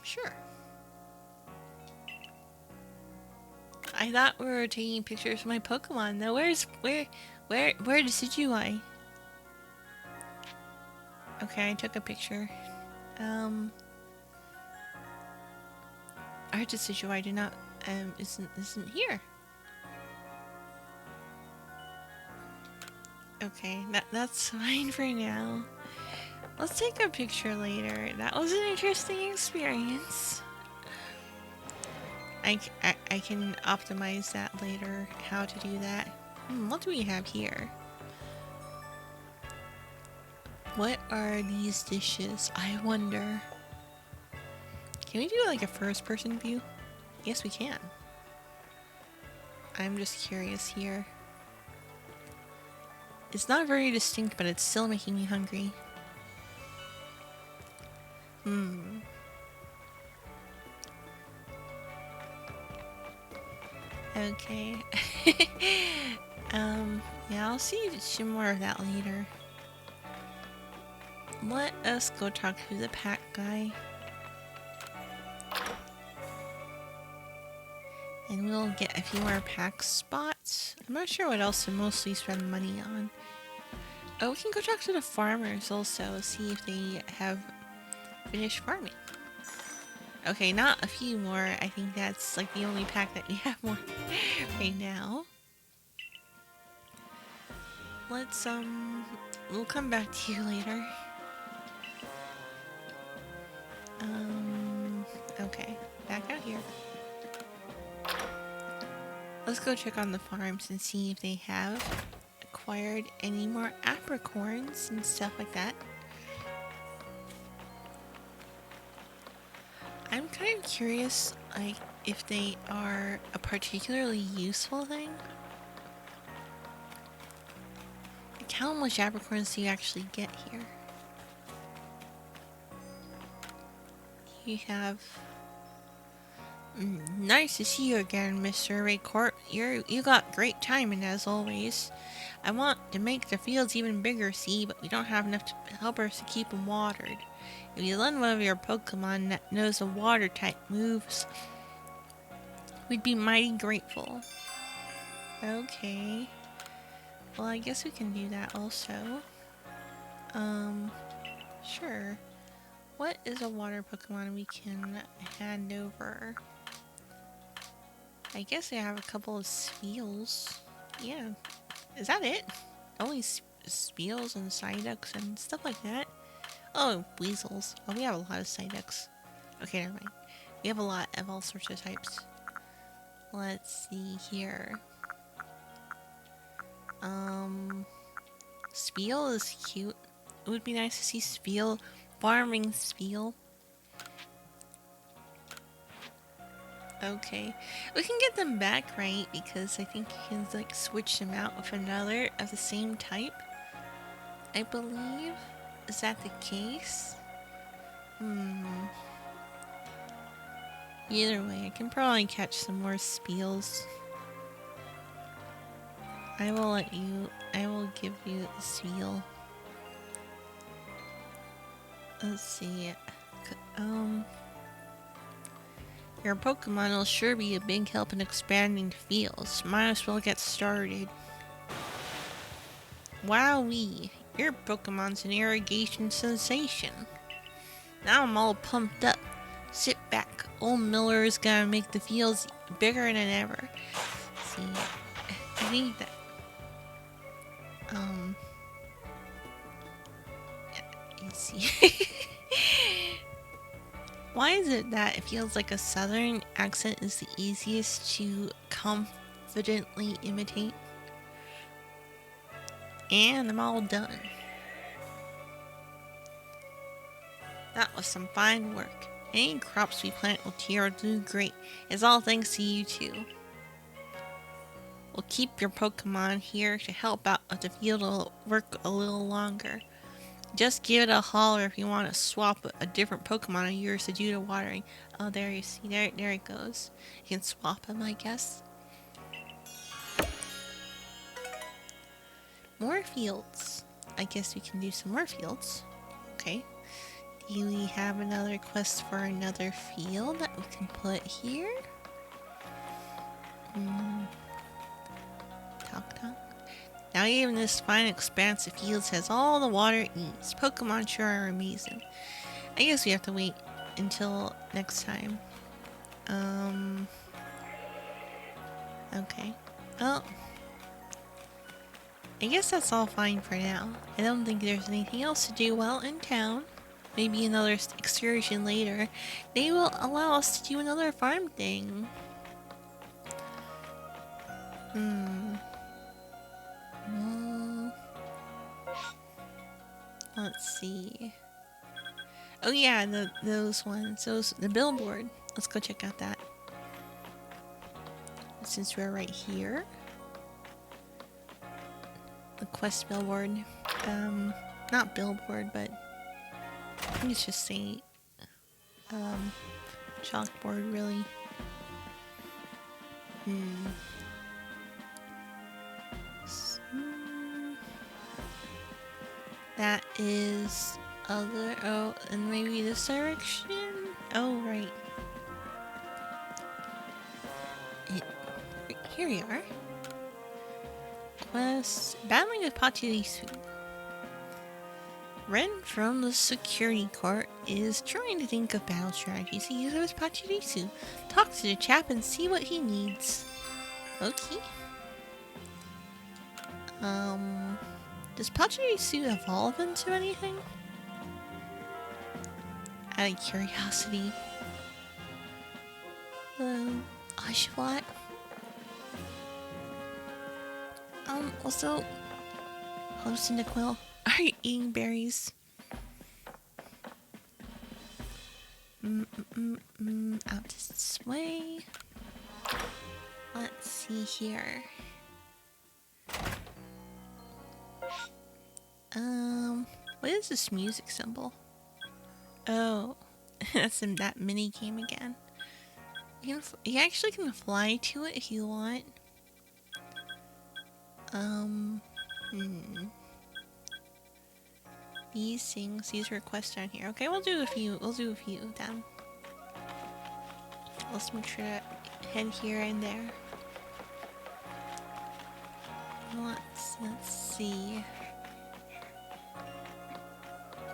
Sure. I thought we were taking pictures of my Pokemon. Now where the Decidueye? Okay, I took a picture. Our Decidueye did not isn't here. Okay, that's fine for now. Let's take a picture later. That was an interesting experience. I can optimize that later, how to do that. What do we have here? What are these dishes? I wonder. Can we do like a first person view? Yes, we can. I'm just curious here. It's not very distinct, but it's still making me hungry. Okay. Yeah, I'll see some more of that later. Let us go talk to the pack guy. And we'll get a few more pack spots. I'm not sure what else to mostly spend money on. Oh, we can go talk to the farmers also, see if they have finished farming. Okay, not a few more. I think that's like the only pack that we have more right now. Let's, we'll come back to you later. Okay, back out here. Let's go check on the farms and see if they have acquired any more apricorns and stuff like that. I'm kind of curious, like, if they are a particularly useful thing. Like, how much apricorns do you actually get here? You have... Nice to see you again, Mr. Raycourt. You got great timing as always. I want to make the fields even bigger, see, but we don't have enough helpers to keep them watered. If you lend one of your Pokemon that knows the water type moves, we'd be mighty grateful. Okay. Well, I guess we can do that also. Sure. What is a water Pokemon we can hand over? I guess I have a couple of Speals. Yeah. Is that it? Only Speals and Psyducks and stuff like that? Oh, Weasels. Oh, we have a lot of Psyducks. Okay, never mind. We have a lot of all sorts of types. Let's see here. Spiel is cute. It would be nice to see Spiel. Farming Spiel. Okay. We can get them back, right? Because I think you can, like, switch them out with another of the same type. I believe. Is that the case? Either way, I can probably catch some more Spiels. I will let you. I will give you the seal. Let's see. Your Pokemon will sure be a big help in expanding the fields. Might as well get started. Wowee! Your Pokemon's an irrigation sensation. Now I'm all pumped up. Sit back. Old Miller's gonna make the fields bigger than ever. See, I think that. Let's see. Why is it that it feels like a southern accent is the easiest to confidently imitate? And I'm all done. That was some fine work. Any crops we plant will do great. It's all thanks to you two. We'll keep your Pokemon here to help out if the field will work a little longer. Just give it a holler if you want to swap a different Pokemon of yours to do the watering. Oh, there you see. There it goes. You can swap them, I guess. More fields. I guess we can do some more fields. Okay. Do we have another quest for another field that we can put here? Talk. Now even this fine expanse of fields has all the water it needs. Pokemon sure are amazing. I guess we have to wait until next time. Okay. Oh. I guess that's all fine for now. I don't think there's anything else to do while in town. Maybe another excursion later. They will allow us to do another farm thing. Let's see. Oh yeah, those ones. The billboard. Let's go check out that. Since we're right here. The quest billboard. Not billboard, but I think it's just a chalkboard, really. That is other. Oh, and maybe this direction. Oh, right. Here we are. Quest battling with Pachirisu. Ren from the security court is trying to think of battle strategies to use with Pachirisu. Talk to the chap and see what he needs. Okay. Does Pachirisu evolve into anything? Out of curiosity. Oshawott. Also, Hallucinaquil. Are you eating berries? Out this way. Let's see here. What is this music symbol? Oh, that's in that mini game again. You actually can fly to it if you want. These things, these requests down here. Okay, we'll do a few then. Let's make sure to head here and there. Let's see.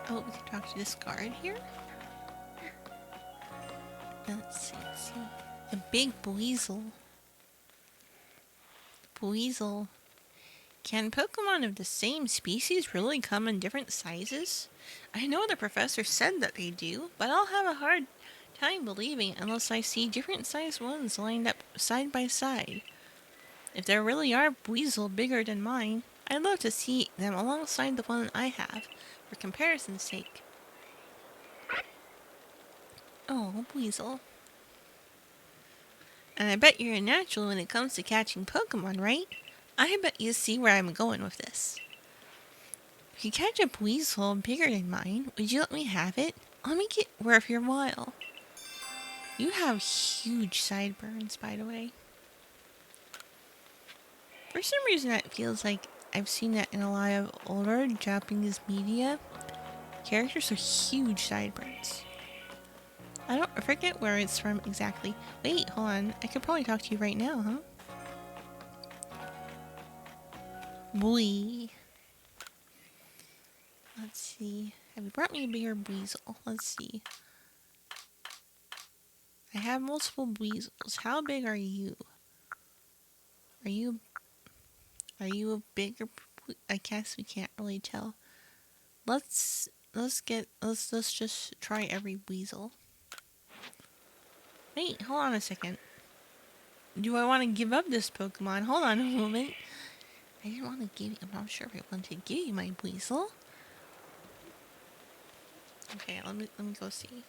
Oh, we can talk to this guard here. Let's see. A big Buizel. Buizel. Can Pokemon of the same species really come in different sizes? I know the professor said that they do, but I'll have a hard time believing unless I see different sized ones lined up side by side. If there really are Buizel bigger than mine, I'd love to see them alongside the one I have, for comparison's sake. Oh, Buizel. And I bet you're a natural when it comes to catching Pokemon, right? I bet you see where I'm going with this. If you catch a Buizel bigger than mine, would you let me have it? I'll make it worth your while. You have huge sideburns, by the way. For some reason, that feels like I've seen that in a lot of older Japanese media. Characters with huge sideburns. I forget where it's from exactly. Wait, hold on. I could probably talk to you right now, huh? Boy. Let's see. Have you brought me a bigger weasel? Let's see. I have multiple weasels. How big are you? Are you a bigger? I guess we can't really tell. Let's just try every weasel. Wait, hold on a second. Do I want to give up this Pokemon? Hold on a moment. I didn't want to give you. I'm not sure if I want to give you my weasel. Okay, let me go see.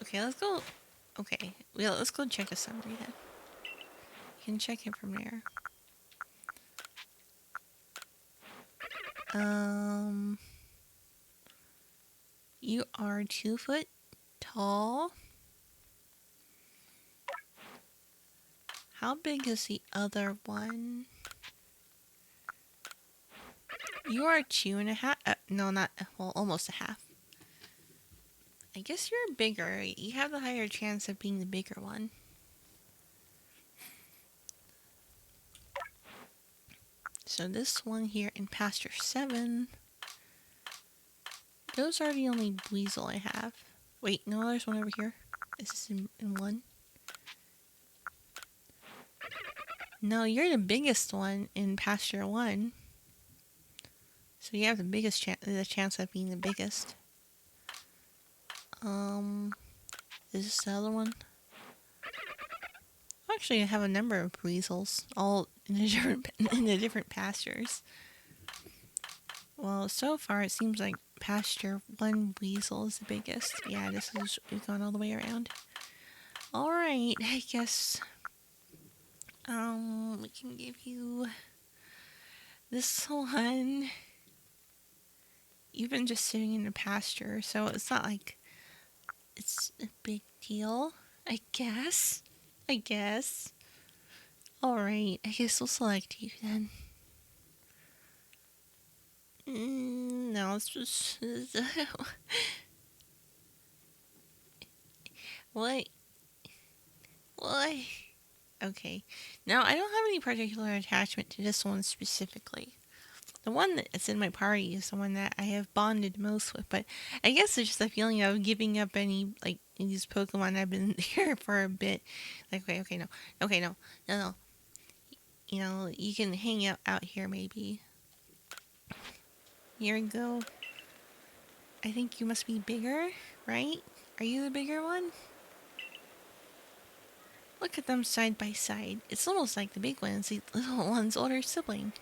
Okay, let's go. Okay, well, let's go check a summary then. You can check it from there. You are 2 foot tall. How big is the other one? You are 2.5. No, not well, almost a half. I guess you're bigger. You have the higher chance of being the bigger one. So this one here in Pasture 7. Those are the only weasel I have. Wait, no, there's one over here. Is this in 1? No, you're the biggest one in Pasture 1. So you have the biggest chance of being the biggest. Is this the other one? Actually, I have a number of weasels, all in the different pastures. Well, so far it seems like Pasture 1 weasel is the biggest. Yeah, we've gone all the way around. Alright, I guess we can give you this one. You've been just sitting in the pasture, so it's not like it's a big deal, I guess. Alright, I guess we'll select you then. No, it's just... What? Okay. Now, I don't have any particular attachment to this one specifically. The one that's in my party is the one that I have bonded most with, but I guess it's just a feeling of giving up any, like, these Pokemon I've been here for a bit. Like, no. You know, you can hang out here maybe. Here we go. I think you must be bigger, right? Are you the bigger one? Look at them side by side. It's almost like the big one is the little one's older sibling.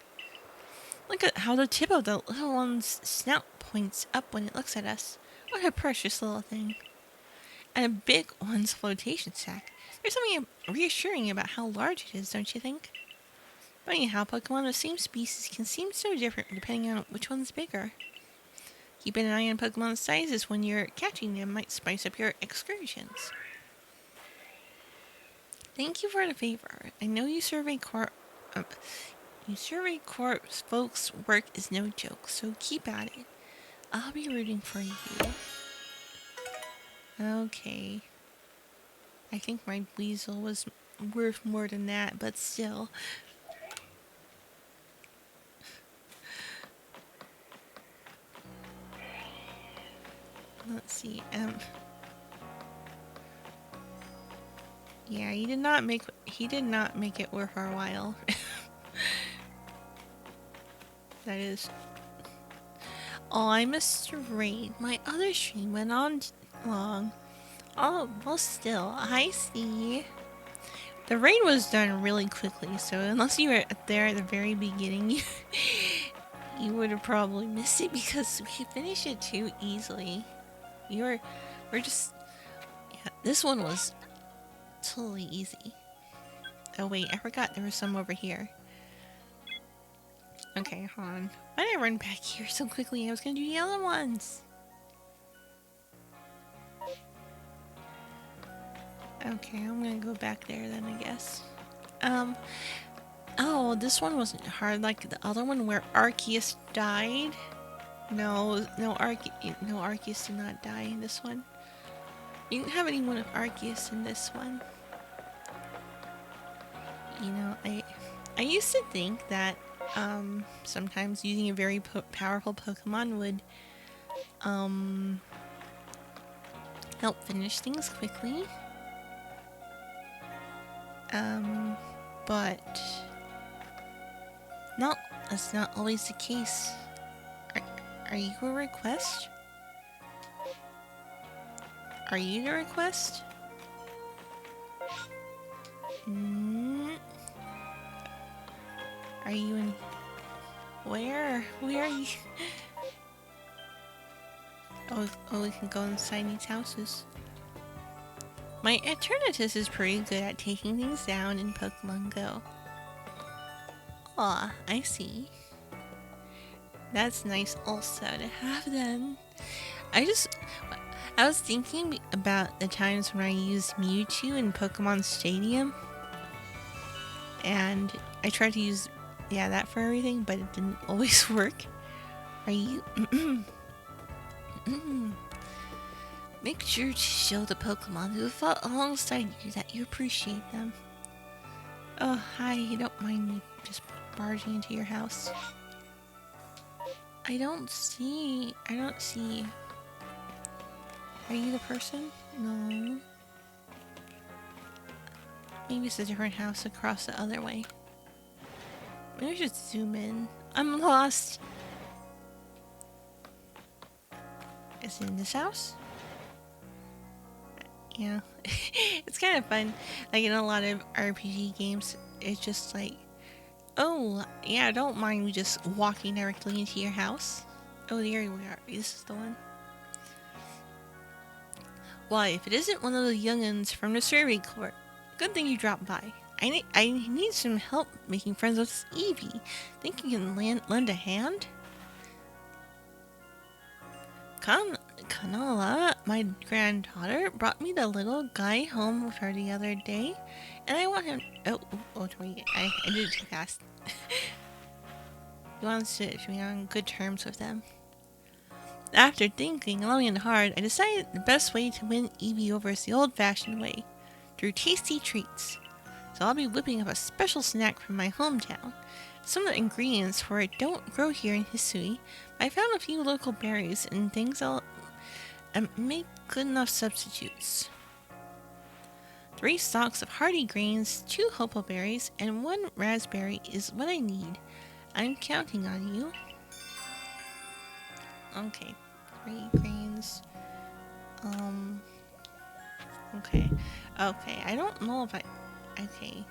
Look at how the tip of the little one's snout points up when it looks at us. What a precious little thing. And a big one's flotation sac. There's something reassuring about how large it is, don't you think? Funny how Pokemon of the same species can seem so different depending on which one's bigger. Keeping an eye on Pokemon's sizes when you're catching them might spice up your excursions. Thank you for the favor. I know Survey Corps folks' work is no joke, so keep at it. I'll be rooting for you. Okay. I think my weasel was worth more than that, but still. Let's see. Yeah, he did not make it worth our while. That is. Oh, I missed a raid. My other stream went on long. Oh, well, still, I see. The raid was done really quickly, so unless you were there at the very beginning, you would have probably missed it because we finished it too easily. We're just, yeah, this one was totally easy. Oh wait, I forgot there was some over here. Okay, hold on. Why did I run back here so quickly? I was gonna do the other ones. Okay, I'm gonna go back there then, I guess. Oh, this one wasn't hard like the other one where Arceus died. No, Arceus did not die in this one. You didn't have anyone of Arceus in this one. You know, I used to think that sometimes using a very powerful Pokemon would help finish things quickly. But no, that's not always the case. Are you a request? Are you the request? Are you in... Where? Where are you? Oh, we can go inside these houses. My Eternatus is pretty good at taking things down in Pokemon Go. Aw, I see. That's nice also to have them. I was thinking about the times when I used Mewtwo in Pokemon Stadium. And I tried to use, that for everything, but it didn't always work. Are you... Make sure to show the Pokemon who have fought alongside you that you appreciate them. Oh, hi, you don't mind me just barging into your house. I don't see... Are you the person? No. Maybe it's a different house across the other way. Maybe I should zoom in. I'm lost. Is it in this house? Yeah. It's kind of fun. Like in a lot of RPG games, it's just like, oh, yeah, don't mind me just walking directly into your house. Oh, there we are. This is the one. Why, if it isn't one of the young'uns from the survey court, good thing you dropped by. I need some help making friends with Eevee. Think you can lend a hand? Kanala, my granddaughter, brought me the little guy home with her the other day, and I want him... Oh, wait, I did it too fast. He wants to be on good terms with them. After thinking long and hard, I decided the best way to win Eevee over is the old-fashioned way, through tasty treats. So I'll be whipping up a special snack from my hometown. Some of the ingredients for it don't grow here in Hisui, but I found a few local berries and things I'll make good enough substitutes. 3 stalks of hardy greens, 2 hopo berries, and 1 raspberry is what I need. I'm counting on you. Okay, 3 greens. Okay, I don't know if okay.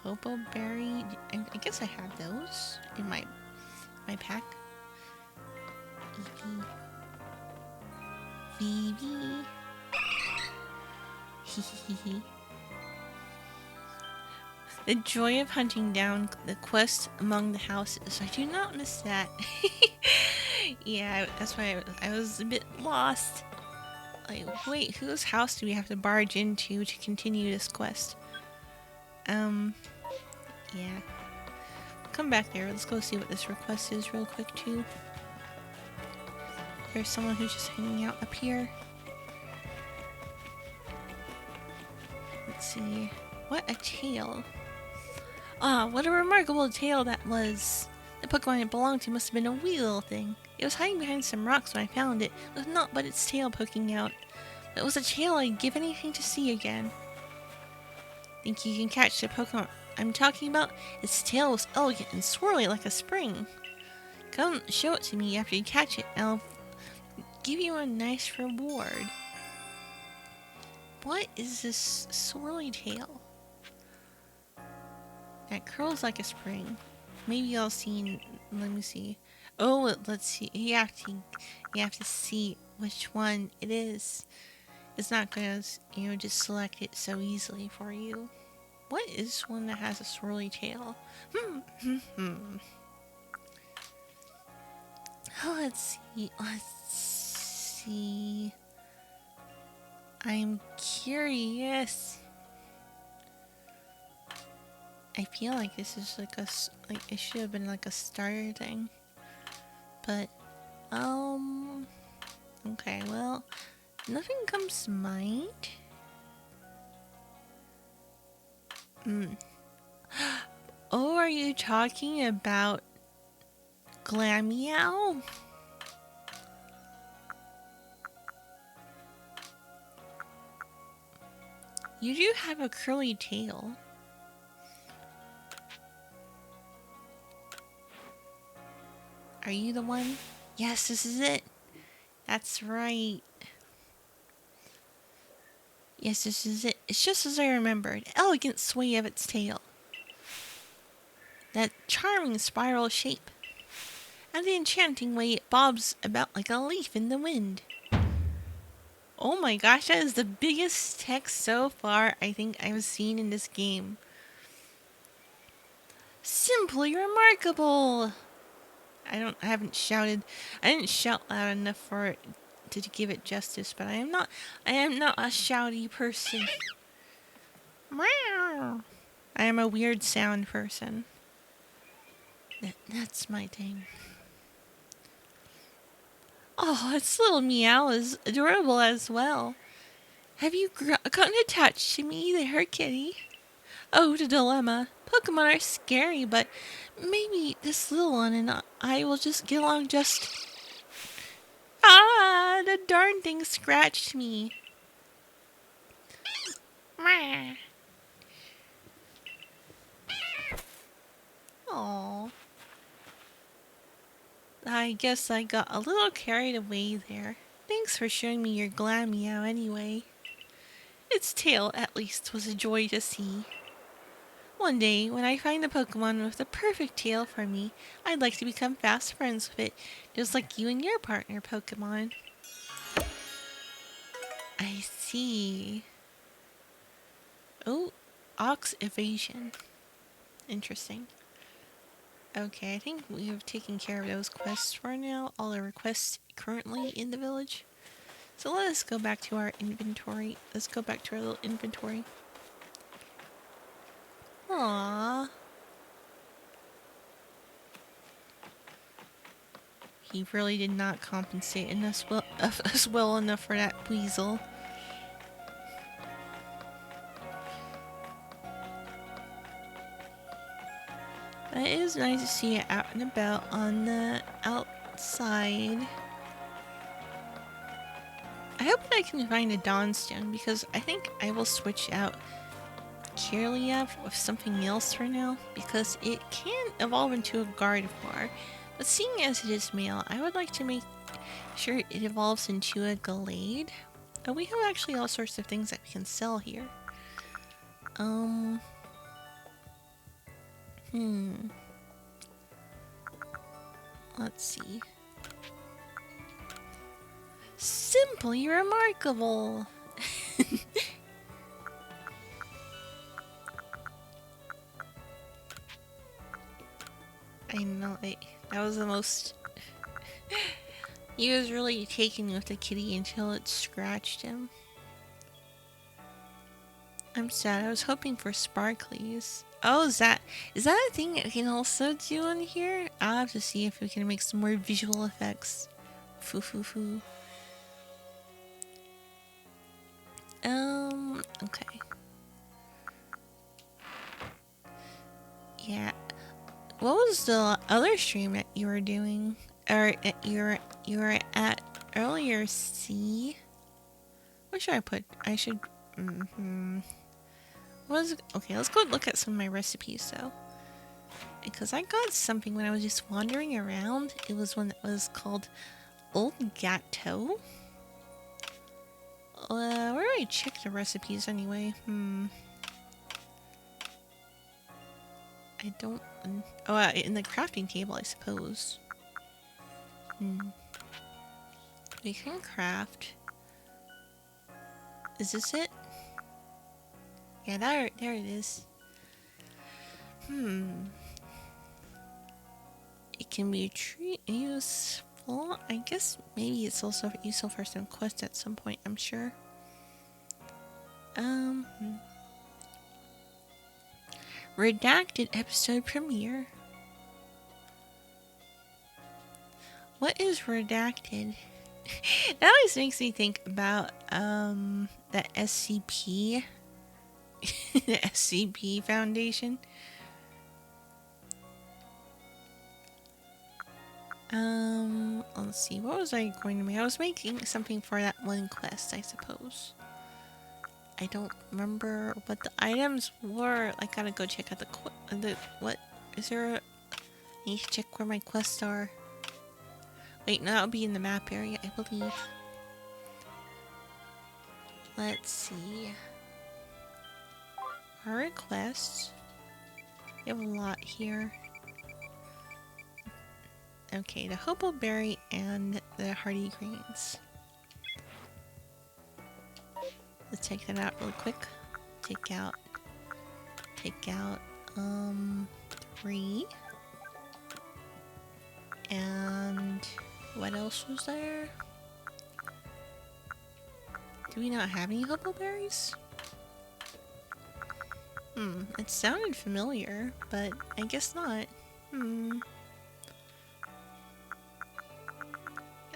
Hopo berry, I guess I have those in my pack. Eevee. Hehehe. The joy of hunting down the quest among the houses. I do not miss that. Yeah, that's why I was a bit lost. Like, wait, whose house do we have to barge into to continue this quest? Yeah. Come back there. Let's go see what this request is real quick, too. There's someone who's just hanging out up here. Let's see. What a tale. Ah, what a remarkable tale that was. The Pokemon it belonged to must have been a wee little thing. It was hiding behind some rocks when I found it, with naught but its tail poking out. But it was a tail I'd give anything to see again. Think you can catch the Pokemon I'm talking about? Its tail was elegant and swirly like a spring. Come show it to me after you catch it, and I'll give you a nice reward. What is this swirly tail that curls like a spring? Maybe I'll see. Let me see. Oh, let's see. You have to see which one it is. It's not gonna, just select it so easily for you. What is one that has a swirly tail? Oh, let's see. I'm curious. I feel like this is like like it should have been like a starter thing. But, okay, well, nothing comes to mind. Oh, are you talking about Glameow? You do have a curly tail. Are you the one? Yes, this is it. That's right. Yes, this is it. It's just as I remembered. Elegant sway of its tail. That charming spiral shape. And the enchanting way it bobs about like a leaf in the wind. Oh my gosh, that is the biggest text so far I think I've seen in this game. Simply remarkable! I haven't shouted. I didn't shout loud enough for it to give it justice, but I am not a shouty person. Meow. I am a weird sound person. That's my thing. Oh, its little meow is adorable as well. Have you gotten attached to me there, kitty? Oh, the dilemma. Pokemon are scary, but maybe this little one and I will just get along just... Ah, the darn thing scratched me. Aww. I guess I got a little carried away there. Thanks for showing me your Glameow anyway. Its tail, at least, was a joy to see. One day, when I find a Pokemon with the perfect tail for me, I'd like to become fast friends with it, just like you and your partner Pokemon. I see. Oh, Ox Evasion. Interesting. Okay, I think we have taken care of those quests for now. All the requests currently in the village. So let us go back to our inventory. Let's go back to our little inventory. Aww. He really did not compensate us well enough for that weasel. But it is nice to see it out and about on the outside. I hope that I can find a Dawnstone because I think I will switch out Kirlia with something else for now because it can evolve into a Gardevoir. But seeing as it is male, I would like to make sure it evolves into a Gallade. Oh, we have actually all sorts of things that we can sell here. Let's see. Simply remarkable! I know, that was the most... He was really taken with the kitty until it scratched him. I'm sad, I was hoping for sparklies. Oh, is that a thing that we can also do on here? I'll have to see if we can make some more visual effects. Foo foo foo. Okay. Yeah. What was the other stream that you were doing? Or that you were at earlier, see? What should I put? I should... Okay, let's go look at some of my recipes, though. Because I got something when I was just wandering around. It was one that was called Old Gâteau. Where do I check the recipes, anyway? I don't... Oh, in the crafting table, I suppose. We can craft. Is this it? Yeah, there it is. It can be useful. I guess maybe it's also useful for some quests at some point, I'm sure. Redacted episode premiere. What is redacted? That always makes me think about the SCP, the SCP Foundation. Let's see. What was I going to make? I was making something for that one quest, I suppose. I don't remember what the items were. I gotta go check out what is there? I need to check where my quests are. Wait, no, that'll be in the map area, I believe. Let's see. Our requests. We have a lot here. Okay, the hobo berry and the hardy greens. Let's take that out real quick. Take out 3. And what else was there? Do we not have any hobo berries? It sounded familiar, but I guess not.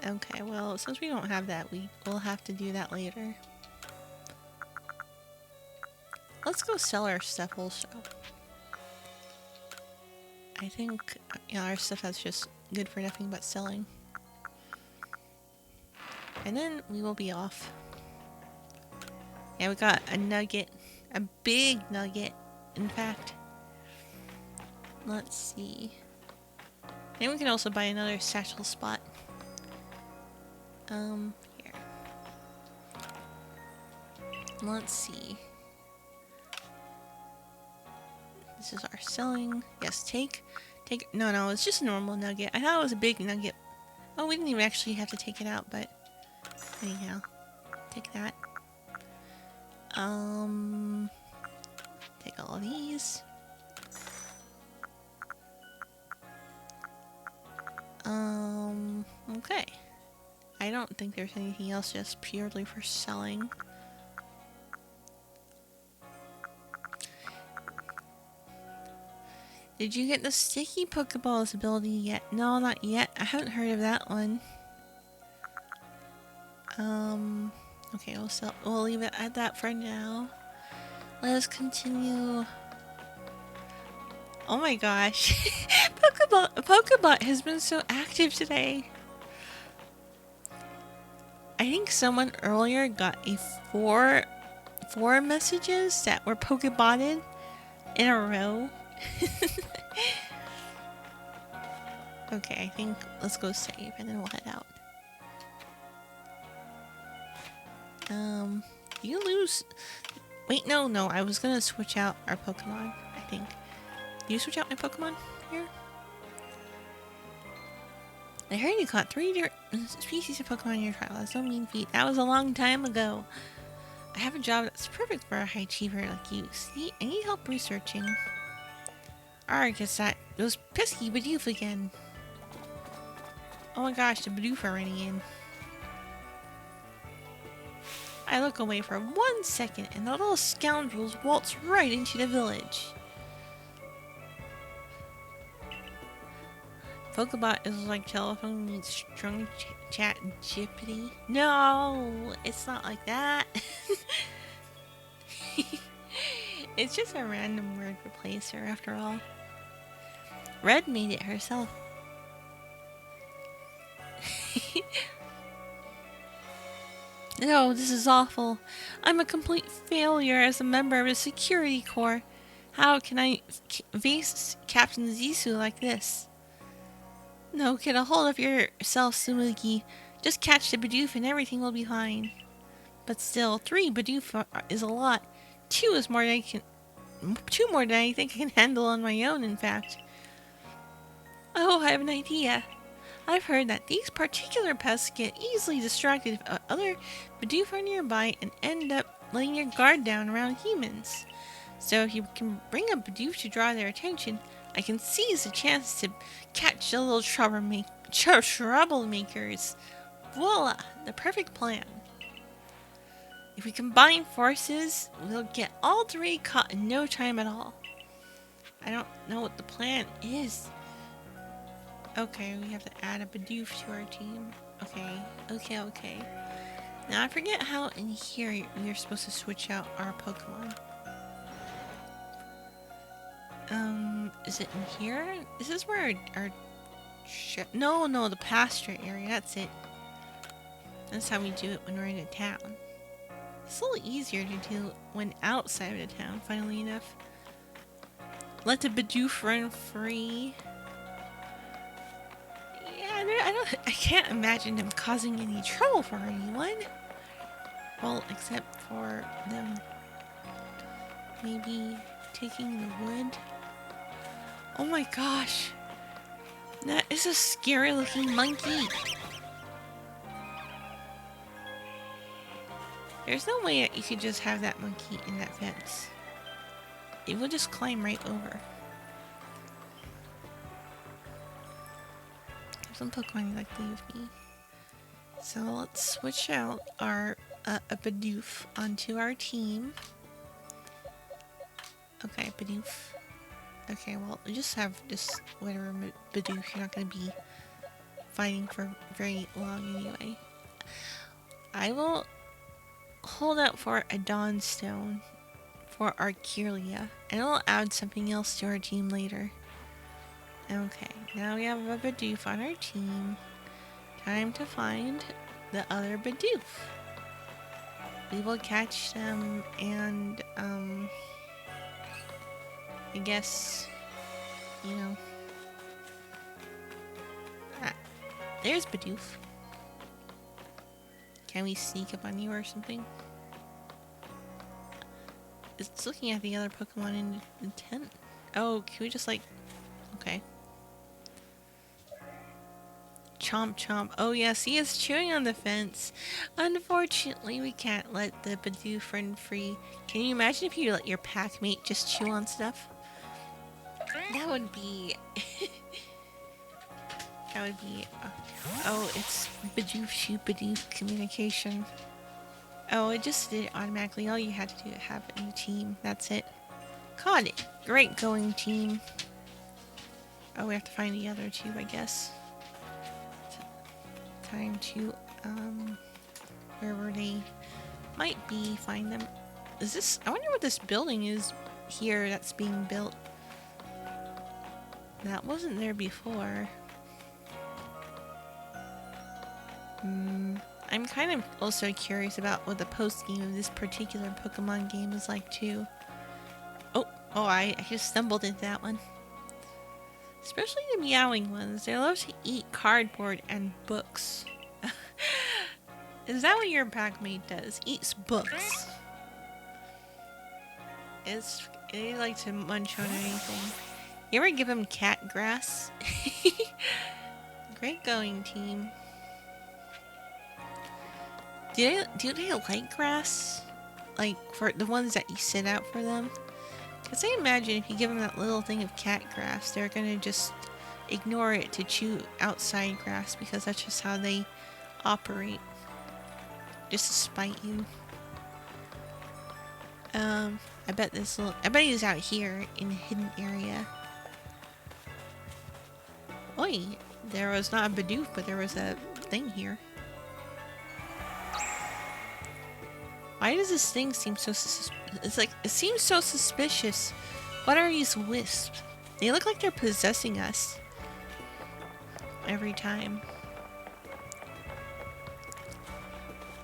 Okay, well, since we don't have that, we'll have to do that later. Let's go sell our stuff also. I think our stuff that's just good for nothing but selling. And then we will be off. Yeah, we got a nugget. A big nugget, in fact. Let's see. And we can also buy another satchel spot. Here. Let's see. This is our selling. Yes, take. No, it's just a normal nugget. I thought it was a big nugget. Oh, we didn't even actually have to take it out, but anyhow, take that. Take all of these. Okay. I don't think there's anything else just purely for selling. Did you get the sticky Pokeballs ability yet? No, not yet. I haven't heard of that one. Okay, we'll leave it at that for now. Let us continue. Oh my gosh. Pokebot has been so active today. I think someone earlier got a four messages that were Pokebotted in a row. Okay, I think let's go save and then we'll head out. You lose. Wait, no, I was gonna switch out our Pokemon, I think. Do you switch out my Pokemon here? I heard you caught 3 different species of Pokemon in your trial. That's no mean feat. That was a long time ago. I have a job that's perfect for a high achiever like you. See, I need help researching. Alright, guess that those pesky Bidoof again. Oh my gosh, the Bidoof are running in. I look away for 1 second and the little scoundrels waltz right into the village. Pokebot is like telephone meets strong chat jippity. No, it's not like that. It's just a random word replacer after all. Red made it herself. No, this is awful. I'm a complete failure as a member of the security corps. How can I face Captain Zisu like this? No, get a hold of yourself, Sumugi. Just catch the Bidoof and everything will be fine. But still, 3 Bidoof is a lot. 2 is more than I can. 2 more than I think I can handle on my own, in fact. Oh, I have an idea. I've heard that these particular pests get easily distracted if other Bidoof are nearby and end up letting your guard down around humans. So if you can bring a Bidoof to draw their attention, I can seize the chance to catch the little troublemakers. Voila! The perfect plan. If we combine forces, we'll get all 3 caught in no time at all. I don't know what the plan is. Okay, we have to add a Bidoof to our team. Okay. Now I forget how in here you're supposed to switch out our Pokemon. Is it in here? Is this where our no, the pasture area, that's it. That's how we do it when we're in a town. It's a little easier to do when outside of the town, funnily enough. Let the Bidoof run free. Yeah, I can't imagine them causing any trouble for anyone. Well, except for them maybe taking the wood. Oh my gosh. That is a scary looking monkey. There's no way that you could just have that monkey in that fence. It will just climb right over. Some Pokemon you like to leave me. So let's switch out our a Bidoof onto our team. Okay, Bidoof. Okay, well, we just have this whatever Bidoof. You're not going to be fighting for very long anyway. I will hold out for a Dawnstone for Arceus, and I'll add something else to our team later. Okay, now we have a Bidoof on our team. Time to find the other Bidoof. We will catch them and, I guess, you know. There's Bidoof. Can we sneak up on you or something? It's looking at the other Pokemon in the tent. Oh, can we just like... Okay. Chomp chomp. Oh yes, he is chewing on the fence. Unfortunately, we can't let the Bidoof run free. Can you imagine if you let your packmate just chew on stuff? That would be... that would be... oh, it's Bidoof chew Bidoof communication. Oh, it just did it automatically. All you had to do is have a new team. That's it. Caught it. Great going, team. Oh, we have to find the other two, I guess. Time to, wherever they might be, find them. Is this... I wonder what this building is here that's being built. That wasn't there before. I'm kind of also curious about what the post-game of this particular Pokemon game is like, too. Oh, I just stumbled into that one. Especially the meowing ones. They love to eat cardboard and books. Is that what your packmate does? Eats books. They like to munch on anything. You ever give them cat grass? Great going, team. Do they like grass? Like, for the ones that you sit out for them? Because I imagine if you give them that little thing of cat grass, they're gonna just ignore it to chew outside grass because that's just how they operate. Just to spite you. I bet he's out here in a hidden area. Oi, there was not a Bidoof, but there was a thing here. Why does this thing seem so it's like, it seems so suspicious. What are these wisps? They look like they're possessing us. Every time.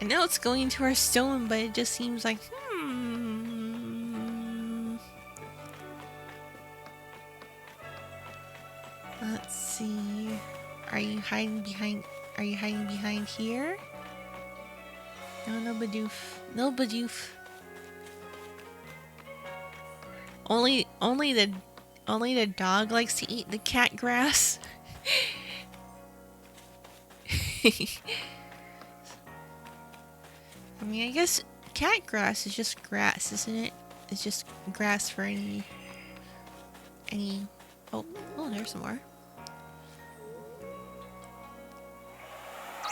I know it's going into our stone, but it just seems like, Let's see. Are you hiding behind here? No Bidoof. No Bidoof. Only the dog likes to eat the cat grass. I mean, I guess cat grass is just grass, isn't it? It's just grass for any... Oh, there's some more.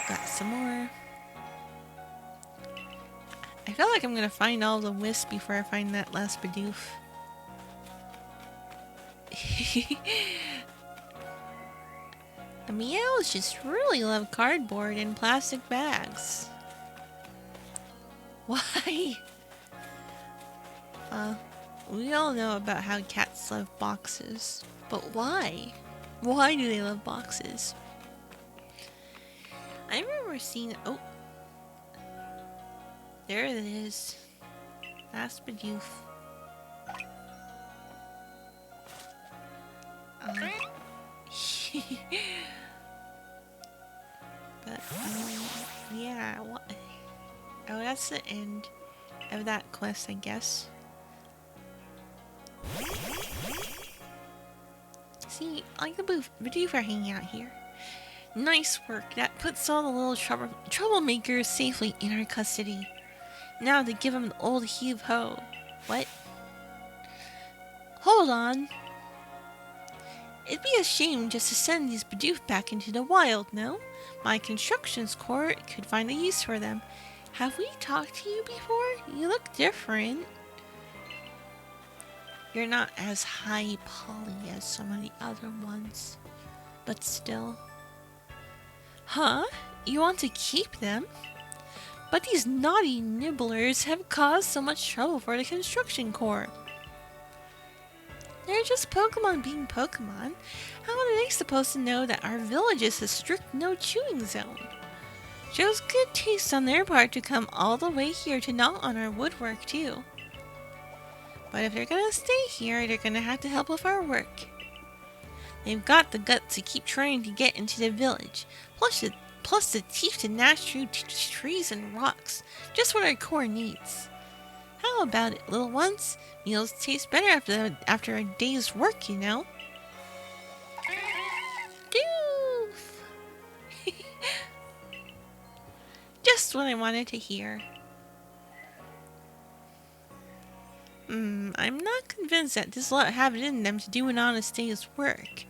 Got some more. I feel like I'm gonna find all the wisps before I find that last Bidoof. The meows just really love cardboard and plastic bags. Why? We all know about how cats love boxes. But why? Why do they love boxes? I remember seeing... Oh! There it is. That's Bidoof. But, yeah, what? Oh, that's the end of that quest, I guess. See, I like the Bidoof are hanging out here. Nice work. That puts all the little troublemakers safely in our custody. Now to give them the old heave-ho. What? Hold on. It'd be a shame just to send these Bidoof back into the wild, no? My constructions corps could find a use for them. Have we talked to you before? You look different. You're not as high poly as some of the other ones. But still. Huh? You want to keep them? But these naughty nibblers have caused so much trouble for the construction corps. They're just Pokemon being Pokemon. How are they supposed to know that our village is a strict no chewing zone? Shows good taste on their part to come all the way here to gnaw on our woodwork too. But if they're gonna stay here, they're gonna have to help with our work. They've got the guts to keep trying to get into the village, plus the teeth to gnash through trees and rocks, just what our core needs. How about it, little ones? Meals taste better after a day's work, you know? Doof! Just what I wanted to hear. I'm not convinced that this lot have it in them to do an honest day's work.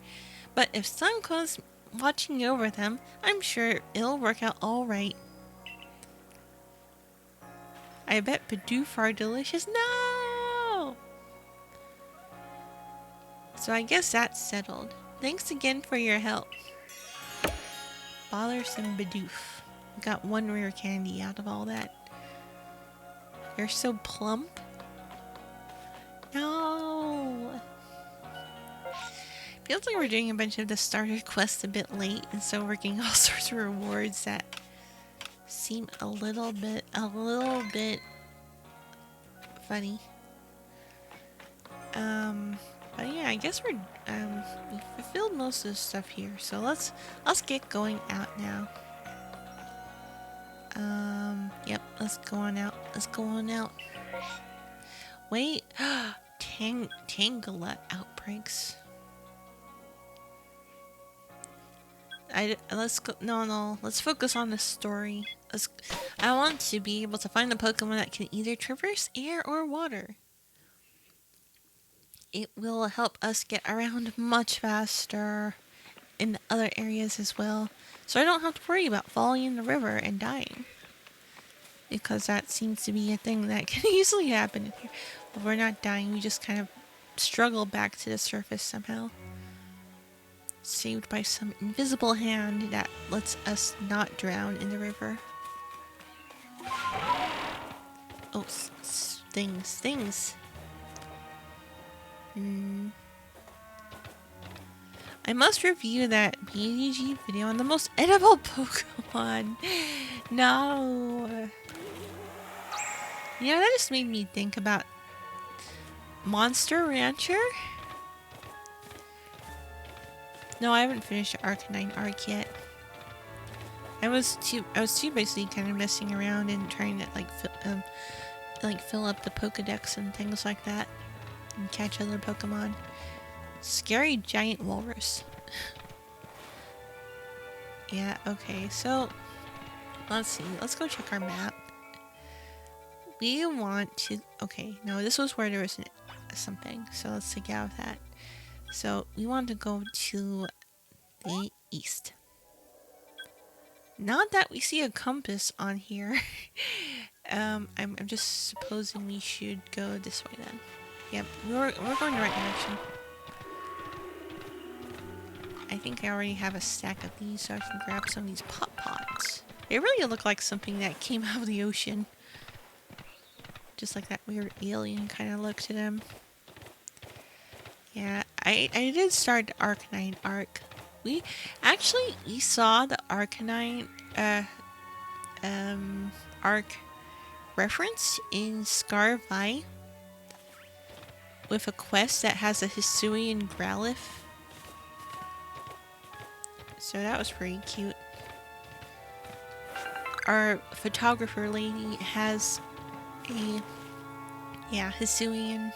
But if Sunqua's watching over them, I'm sure it'll work out alright. I bet Bidoof are delicious. No! So I guess that's settled. Thanks again for your help. Bothersome Bidoof. Got one rare candy out of all that. You're so plump. No! Feels like we're doing a bunch of the starter quests a bit late, and so we're getting all sorts of rewards that seem a little bit funny. But yeah, I guess we fulfilled most of the stuff here, so let's get going out now. Yep, let's go on out. Let's go on out. Wait, Tangela outbreaks. Let's go. No. Let's focus on the story. I want to be able to find a Pokemon that can either traverse air or water. It will help us get around much faster in other areas as well, so I don't have to worry about falling in the river and dying. Because that seems to be a thing that can easily happen in here. But we're not dying, we just kind of struggle back to the surface somehow. Saved by some invisible hand that lets us not drown in the river. Oh, things. I must review that BDG video on the most edible Pokemon. No. You know, that just made me think about Monster Rancher. No, I haven't finished the Arcanine arc yet. I was too busy kind of messing around and trying to fill up the Pokedex and things like that and catch other Pokemon. Scary giant walrus. Yeah, okay, so let's see. Let's go check our map. We want to... Okay, no, this was where there was something, so let's take out of that. So we want to go to the east. Not that we see a compass on here. I'm just supposing we should go this way then. Yep, we're going the right direction. I think I already have a stack of these, so I can grab some of these pop pots. They really look like something that came out of the ocean. Just like that weird alien kind of look to them. Yeah, I did start the Arcanine arc. We saw the Arcanine arc referenced in Scarvi with a quest that has a Hisuian Growlithe. So that was pretty cute. Our photographer lady has a Hisuian.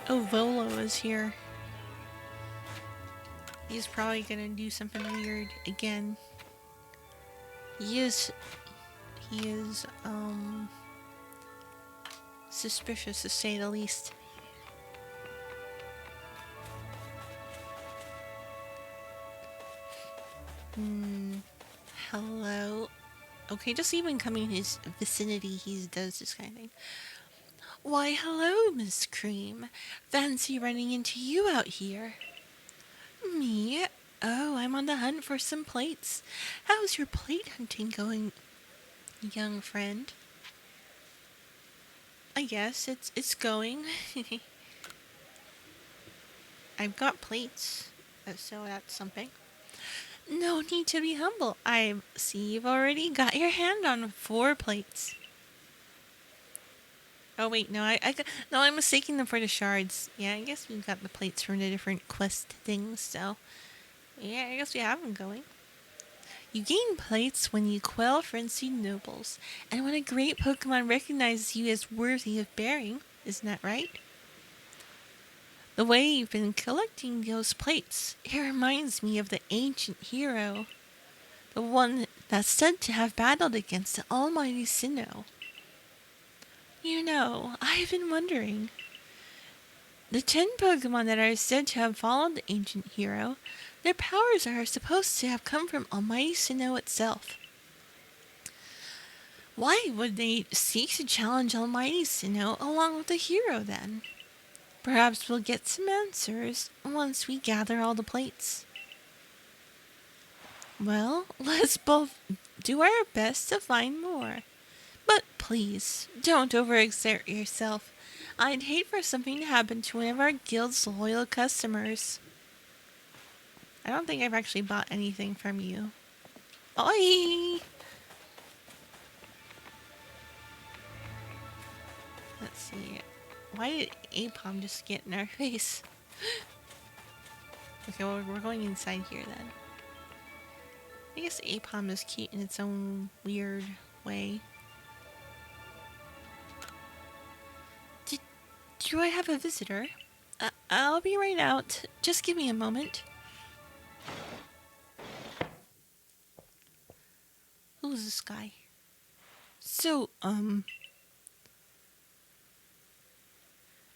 Oh, Volo is here. He's probably gonna do something weird again. He is suspicious to say the least. Hello. Okay, just even coming in his vicinity, he does this kind of thing. Why, hello, Miss Cream. Fancy running into you out here. Me? Oh, I'm on the hunt for some plates. How's your plate hunting going, young friend? I guess it's going. I've got plates, so that's something. No need to be humble. I see you've already got your hand on 4 plates. Oh wait, no, I'm mistaking them for the shards. Yeah, I guess we've got the plates from the different quest things, so yeah, I guess we have them going. You gain plates when you quell frenzied nobles, and when a great Pokemon recognizes you as worthy of bearing, isn't that right? The way you've been collecting those plates, it reminds me of the ancient hero. The one that's said to have battled against the almighty Sinnoh. You know, I've been wondering. The 10 Pokemon that are said to have followed the ancient hero, their powers are supposed to have come from almighty Sinnoh itself. Why would they seek to challenge almighty Sinnoh along with the hero then? Perhaps we'll get some answers once we gather all the plates. Well, let's both do our best to find more. But please, don't overexert yourself. I'd hate for something to happen to one of our guild's loyal customers. I don't think I've actually bought anything from you. Oi! Let's see. Why did Apom just get in our face? Okay, well, we're going inside here then. I guess Apom is cute in its own weird way. Do I have a visitor? I'll be right out. Just give me a moment. Who's this guy? So, I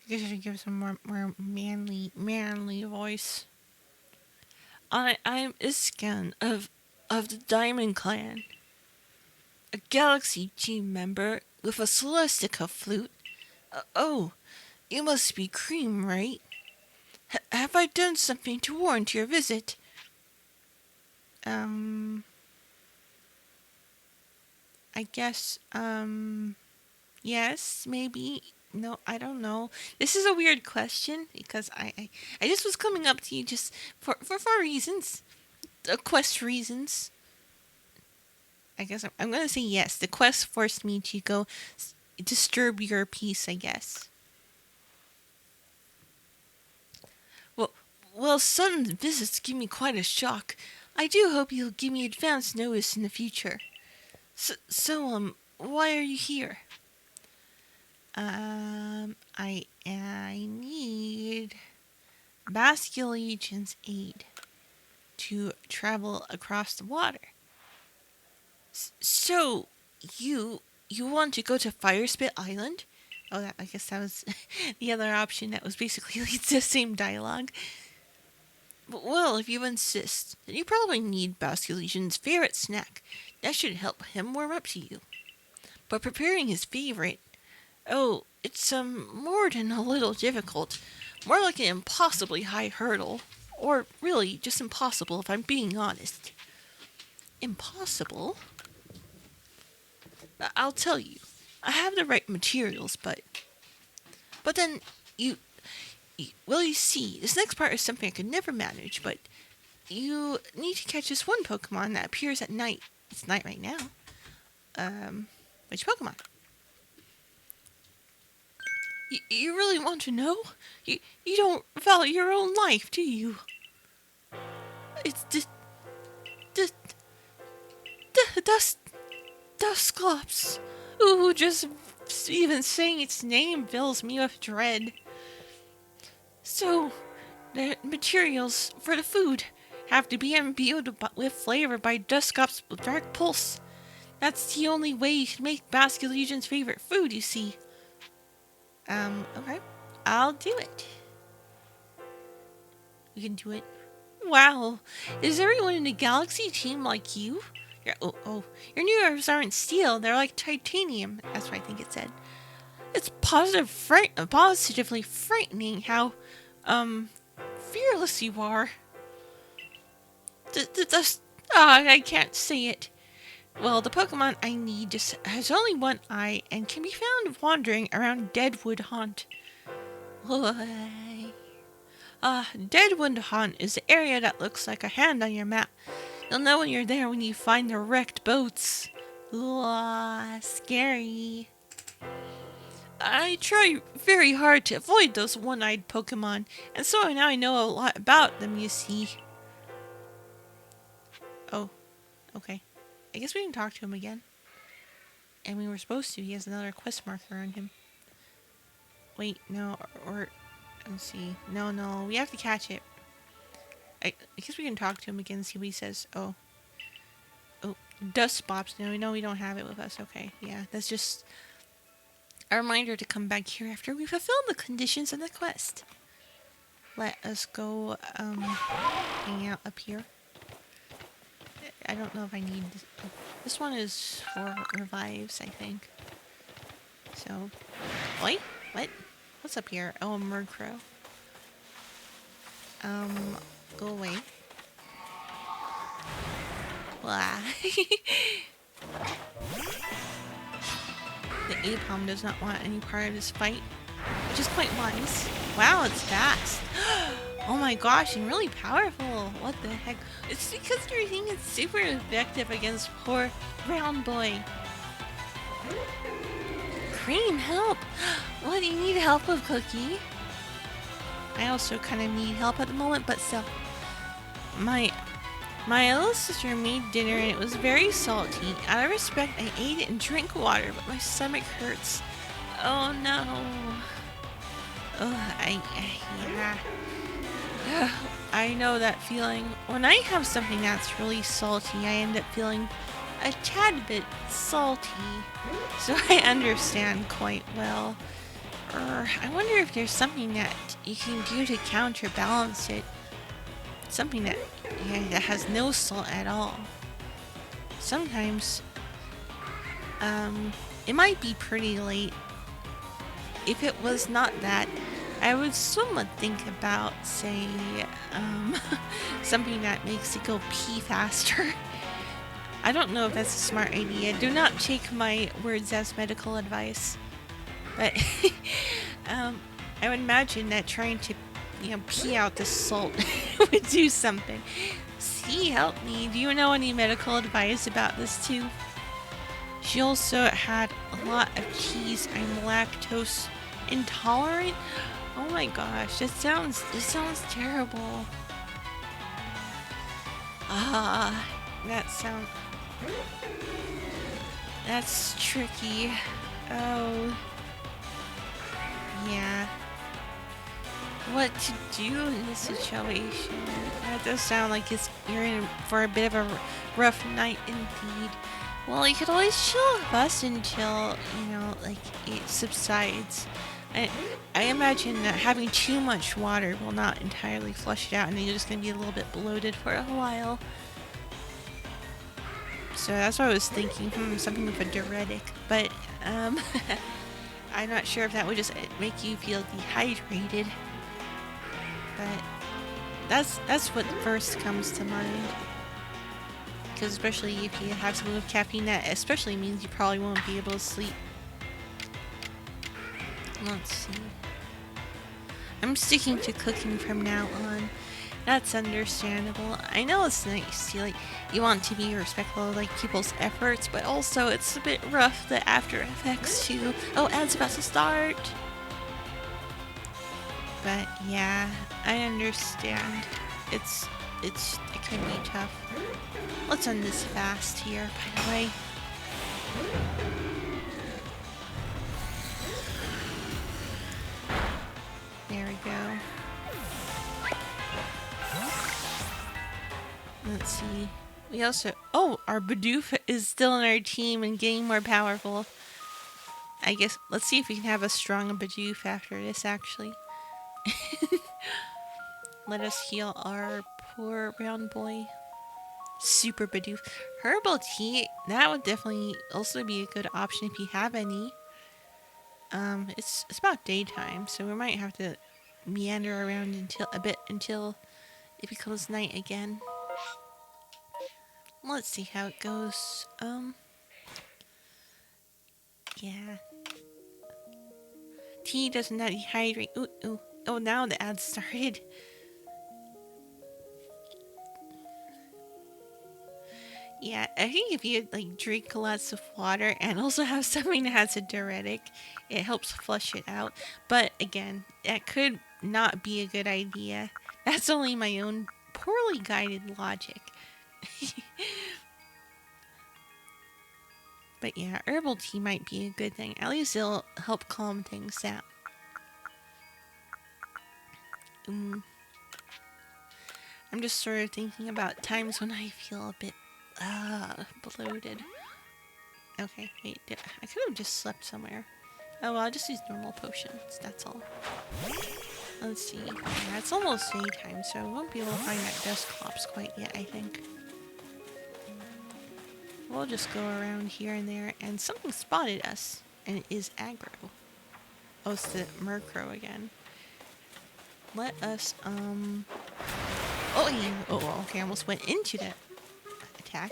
guess I should give some more manly voice. I'm Iscan of the Diamond Clan. A Galaxy team member with a Celestica flute. Oh, you must be Cream, right? Have I done something to warrant your visit? I guess, yes, maybe. No, I don't know. This is a weird question because I just was coming up to you just for reasons. Quest reasons. I guess I'm going to say yes. The quest forced me to go disturb your peace, I guess. Well, sudden visits give me quite a shock. I do hope you'll give me advance notice in the future. So, why are you here? I need Basculegion's aid to travel across the water. So, you want to go to Firespit Island? Oh, I guess that was the other option that was basically the same dialogue. Well, if you insist, then you probably need Basculegion's favorite snack. That should help him warm up to you. But preparing his favorite, oh, it's more than a little difficult. More like an impossibly high hurdle. Or really, just impossible if I'm being honest. Impossible? I'll tell you. I have the right materials, but then you well, you see, this next part is something I could never manage, but you need to catch this one Pokemon that appears at night. It's night right now. Which Pokemon? You really want to know? You don't value your own life, do you? It's Dusclops. Ooh, just even saying its name fills me with dread. So, the materials for the food have to be imbued with flavor by Dusclops' dark pulse. That's the only way you can make Basculegion's favorite food, you see. Okay. I'll do it. You can do it. Wow. Is everyone in the galaxy team like you? Your new nerves aren't steel, they're like titanium. That's what I think it said. It's positively frightening how, fearless you are. I can't say it. Well, the Pokemon I need just has only one eye and can be found wandering around Deadwood Haunt. Deadwood Haunt is the area that looks like a hand on your map. You'll know when you're there when you find the wrecked boats. Scary. I try very hard to avoid those one-eyed Pokemon, and so now I know a lot about them, you see. Oh, okay. I guess we can talk to him again. And we were supposed to. He has another quest marker on him. Wait, no, or let's see. No, we have to catch it. I guess we can talk to him again and see what he says. Oh, Dust Bops. No, we don't have it with us. Okay, yeah, that's just a reminder to come back here after we fulfill the conditions of the quest. Let us go hang out up here. I don't know if I need this. This one is for revives, I think. So, wait, what? What's up here? Oh, a Murkrow. Go away. Blah. The Apom does not want any part of this fight, which is quite wise. Wow, it's fast. Oh my gosh, and really powerful. What the heck? It's because your thing is super effective against poor brown boy. Cream, help! What do you need help with, Cookie? I also kind of need help at the moment, but still. My little sister made dinner and it was very salty. Out of respect, I ate it and drank water, but my stomach hurts. Oh no. Yeah. I know that feeling. When I have something that's really salty, I end up feeling a tad bit salty. So I understand quite well. I wonder if there's something that you can do to counterbalance it. Something that has no salt at all. Sometimes, it might be pretty late. If it was not that, I would somewhat think about, say, something that makes it go pee faster. I don't know if that's a smart idea. Do not take my words as medical advice. But, I would imagine that trying to, pee out the salt would do something. See, help me. Do you know any medical advice about this too? She also had a lot of cheese. I'm lactose intolerant. Oh my gosh, this sounds terrible. That's tricky. Oh. Yeah. What to do in this situation? That does sound like you're in for a bit of a rough night indeed. Well, you could always chill with us until, it subsides. I imagine that having too much water will not entirely flush it out, and then you're just going to be a little bit bloated for a while. So that's what I was thinking, something with a diuretic. But, I'm not sure if that would just make you feel dehydrated. But, That's what first comes to mind. Because especially if you have something with caffeine, that especially means you probably won't be able to sleep. Let's see. I'm sticking to cooking from now on. That's understandable. I know it's nice. You want to be respectful of like people's efforts, but also it's a bit rough the after effects too. Oh, ad's about to start. But yeah, I understand. It can be tough. Let's end this fast here, by the way. There we go. Let's see. We also... Oh, our Bidoof is still on our team and getting more powerful. I guess... Let's see if we can have a strong Bidoof after this, actually. Let us heal our poor brown boy. Super Bidoof. Herbal tea, that would definitely also be a good option if you have any. It's about daytime, so we might have to meander around until it becomes night again. Let's see how it goes. Yeah. Tea does not dehydrate. Ooh, ooh. Oh, now the ad started. Yeah, I think if you like drink lots of water and also have something that has a diuretic, it helps flush it out. But again, that could not be a good idea. That's only my own poorly guided logic. But yeah, herbal tea might be a good thing. At least it'll help calm things down. I'm just sort of thinking about times when I feel a bit bloated. Okay, wait, I could have just slept somewhere. Oh well, I'll just use normal potions, that's all. Let's see. Yeah, it's almost daytime, so I won't be able to find that Dusclops quite yet, I think. We'll just go around here and there, and something spotted us, and it is aggro. Oh, it's the Murkrow again. Let us, Oh, okay, I almost went into the attack.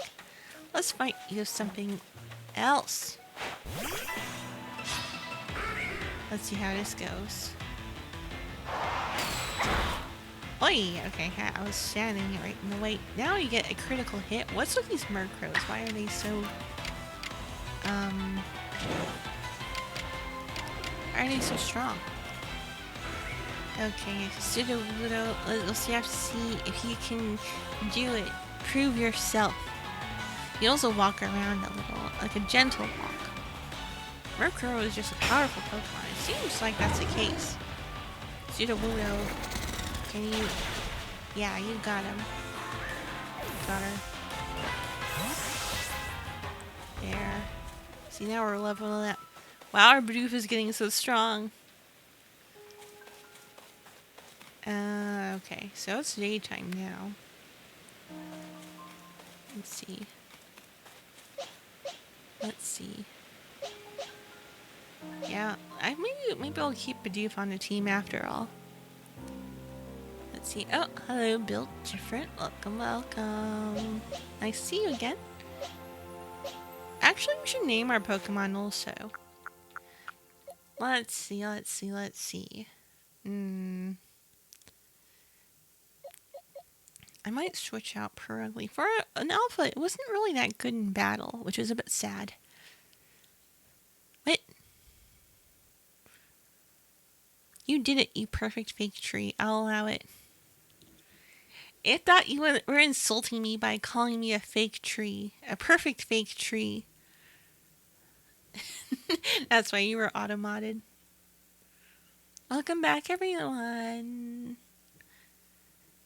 Let's fight you with something else. Let's see how this goes. Oi! Okay, I was standing right in the way. Now you get a critical hit. What's with these Murkrows? Why are they so... Why are they so strong? Okay, Sudowoodo, let's have to see if you can do it. Prove yourself. You also walk around a little, like a gentle walk. Murkrow is just a powerful Pokemon. It seems like that's the case. Sudowoodo, can you... Yeah, you got him. Got her. There. See, now we're leveling up. Wow, our Bidoof is getting so strong. Okay, so it's daytime now. Let's see. Let's see. Yeah, maybe I'll keep Bidoof on the team after all. Let's see. Oh, hello, Built Different. Welcome, welcome. Nice to see you again. Actually, we should name our Pokemon also. Let's see. I might switch out Purugly. For an alpha, it wasn't really that good in battle, which was a bit sad. What? You did it, you perfect fake tree. I'll allow it. I thought you were insulting me by calling me a fake tree. A perfect fake tree. That's why you were automated. Welcome back, everyone.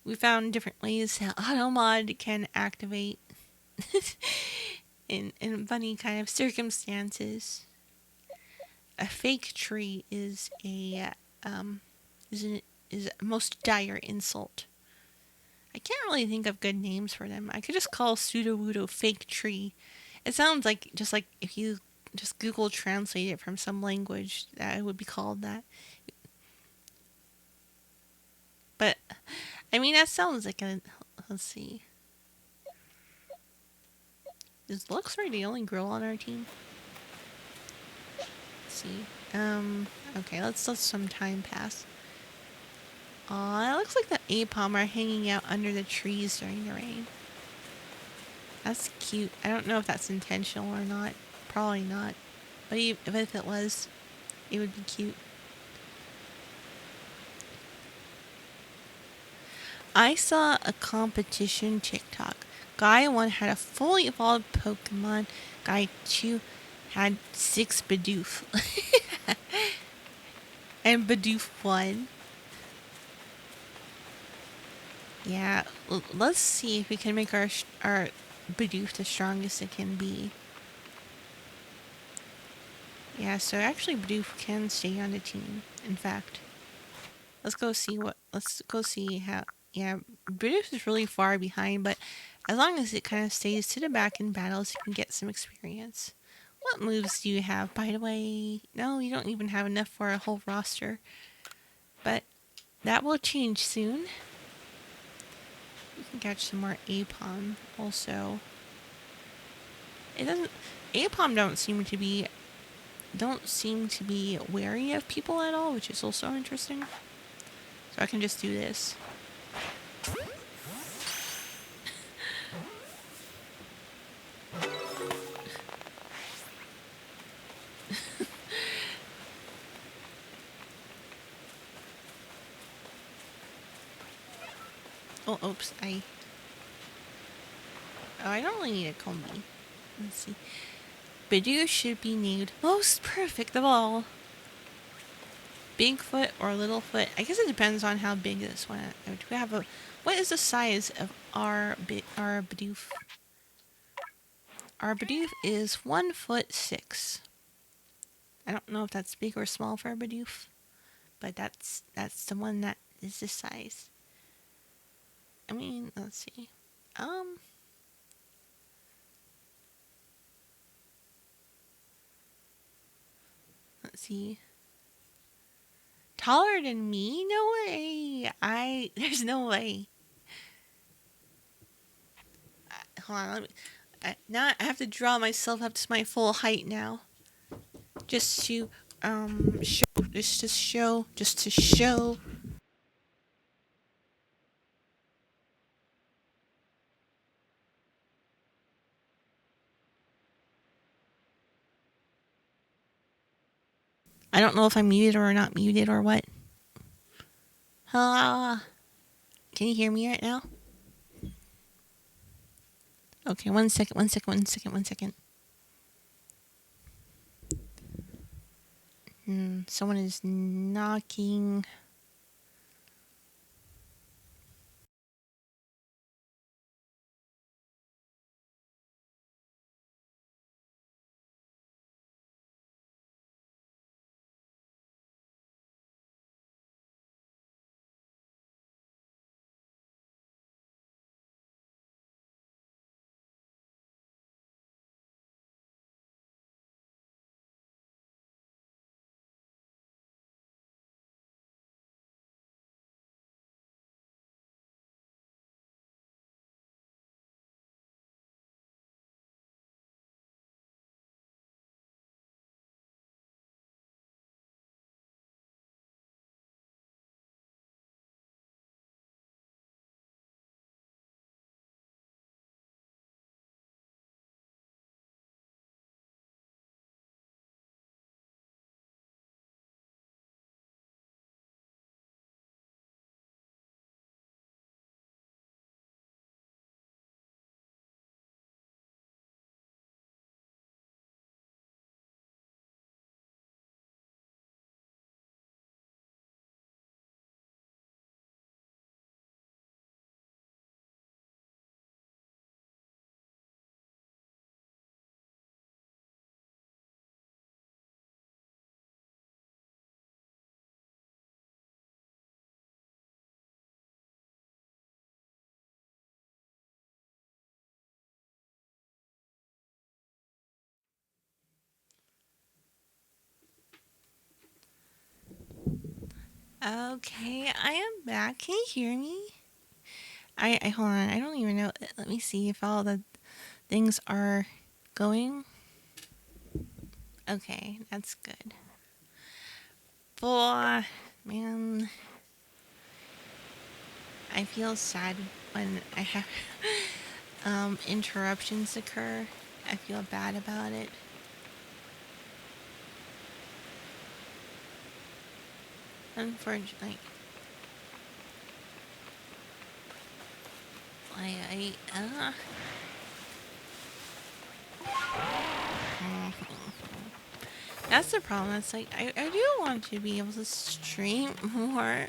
We found different ways how automod can activate in funny kind of circumstances. A fake tree is a most dire insult. I can't really think of good names for them. I could just call Sudowoodo fake tree. It sounds like just like if you just Google translate it from some language, that it would be called that. But I mean, that sounds like a. Let's see. Is Luxray the only girl on our team? Let's see. Okay, let's let some time pass. Aw, it looks like the Apom are hanging out under the trees during the rain. That's cute. I don't know if that's intentional or not. Probably not. But if it was, it would be cute. I saw a competition TikTok. Guy 1 had a fully evolved Pokemon. Guy 2 had 6 Bidoof. And Bidoof won. Yeah, let's see if we can make our Bidoof the strongest it can be. Yeah, so actually Bidoof can stay on the team, in fact. Let's go see how, yeah, Bidoof is really far behind, but as long as it kind of stays to the back in battles, you can get some experience. What moves do you have, by the way? No, you don't even have enough for a whole roster. But that will change soon. You can catch some more Apom also. It doesn't. Apom don't seem to be wary of people at all, which is also interesting. So I can just do this. Oh, oops, I don't really need a combi. Let's see. Bidoof should be named most perfect of all. Bigfoot or Littlefoot? I guess it depends on how big this one is. Do we have a... What is the size of our Bidoof? Our Bidoof is 1'6". I don't know if that's big or small for a Bidoof, but that's the one that is this size. I mean, let's see. Let's see. Taller than me? No way. There's no way. Hold on. Now I have to draw myself up to my full height now. Just to, show. Just to show. I don't know if I'm muted or not muted or what. Can you hear me right now? Okay, one second. Someone is knocking. Okay, I am back. Can you hear me? I hold on. I don't even know. Let me see if all the things are going. Okay, that's good. Boy, man, I feel sad when I have interruptions occur. I feel bad about it. Unfortunately, I that's the problem. It's like I do want to be able to stream more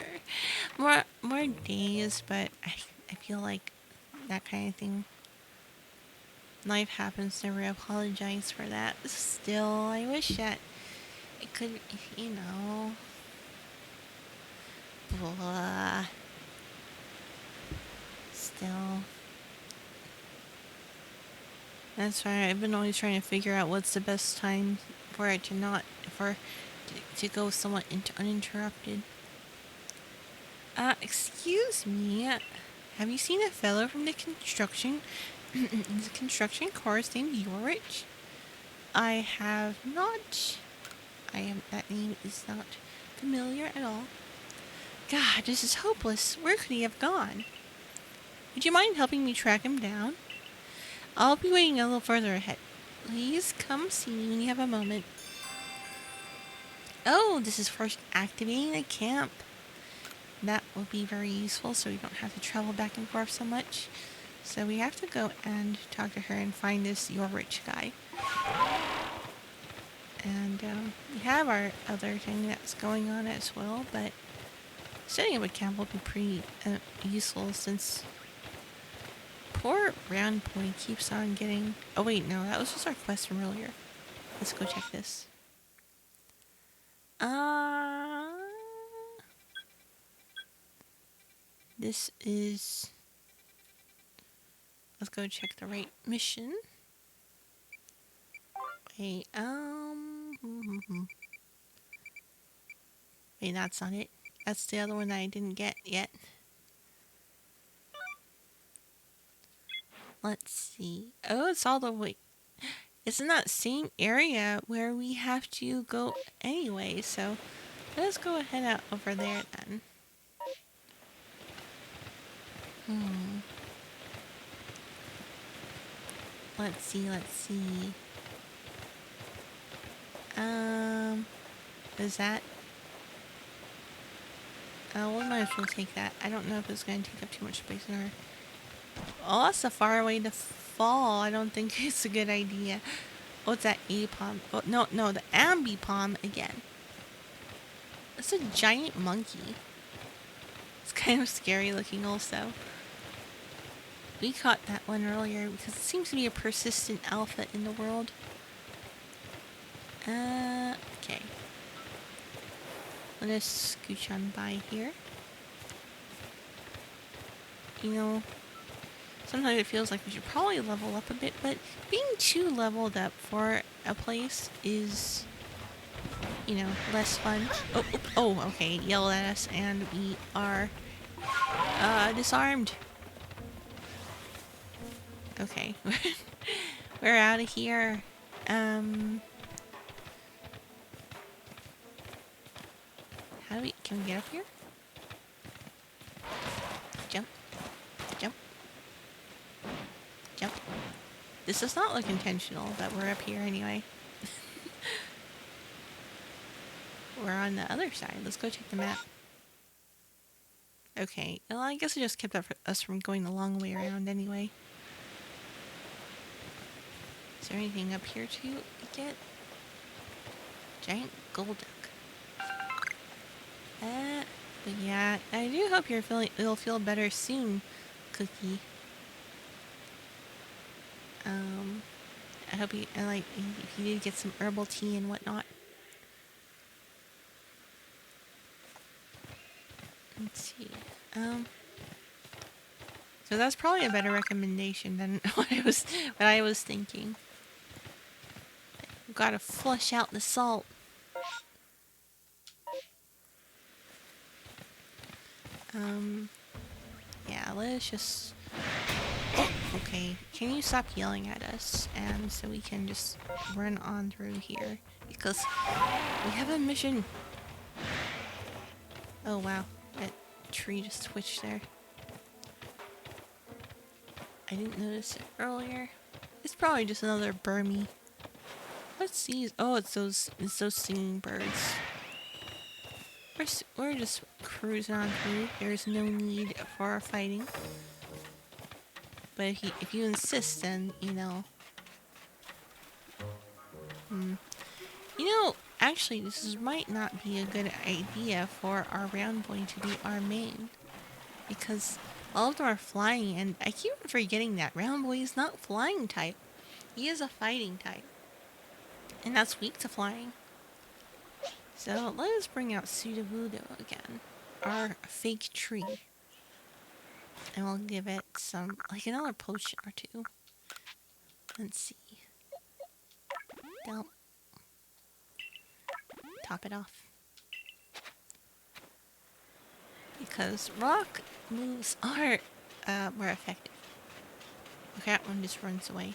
days, but I feel like that kind of thing. Life happens. Never apologize for that. Still, I wish that I could, you know. Blah. Still. That's why I've been always trying to figure out what's the best time for it to not, to go somewhat uninterrupted. Excuse me. Have you seen a fellow from the construction course named Yorich? I have not. That name is not familiar at all. God, this is hopeless. Where could he have gone? Would you mind helping me track him down? I'll be waiting a little further ahead. Please come see me when you have a moment. Oh, this is for activating a camp. That will be very useful so we don't have to travel back and forth so much. So we have to go and talk to her and find this You're Rich guy. And we have our other thing that's going on as well, but setting up a camp will be pretty useful since poor round boy keeps on getting... Oh wait, no, that was just our quest from earlier. Let's go check this. This is... Let's go check the right mission. Wait, wait, that's not it. That's the other one that I didn't get yet. Let's see. Oh, it's all the way... It's in that same area where we have to go anyway, so let's go ahead out over there then. Let's see. Is that... we might as well take that. I don't know if it's going to take up too much space in our... Oh, that's a far way to fall. I don't think it's a good idea. Oh, it's that A-palm. Oh, no, the ambi-palm again. It's a giant monkey. It's kind of scary looking also. We caught that one earlier because it seems to be a persistent alpha in the world. Okay. Let us scooch on by here. You know, sometimes it feels like we should probably level up a bit, but being too leveled up for a place is, you know, less fun. Oh, okay, yelled at us and we are disarmed. Okay, we're out of here. Can we get up here? Jump. This does not look intentional, but we're up here anyway. We're on the other side. Let's go check the map. Okay, well, I guess it just kept us from going the long way around anyway. Is there anything up here to get? Giant gold duck. But yeah, I do hope you'll feel better soon, Cookie. I hope if you did get some herbal tea and whatnot. Let's see. So that's probably a better recommendation than what I was thinking. Gotta flush out the salt. Yeah, let's just... Oh, okay. Can you stop yelling at us? And so we can just run on through here. Because we have a mission. Oh, wow. That tree just switched there. I didn't notice it earlier. It's probably just another Burmy. What's these? Oh, it's those singing birds. We're just cruising on through. There's no need for fighting. But if you insist, then, you know... You know, actually, might not be a good idea for our round boy to be our main. Because all of them are flying, and I keep forgetting that round boy is not flying type. He is a fighting type. And that's weak to flying. So let us bring out Sudowoodo again. Our fake tree. And we'll give it some, like another potion or two. Let's see. Don't top it off. Because rock moves are more effective. Okay, that one just runs away.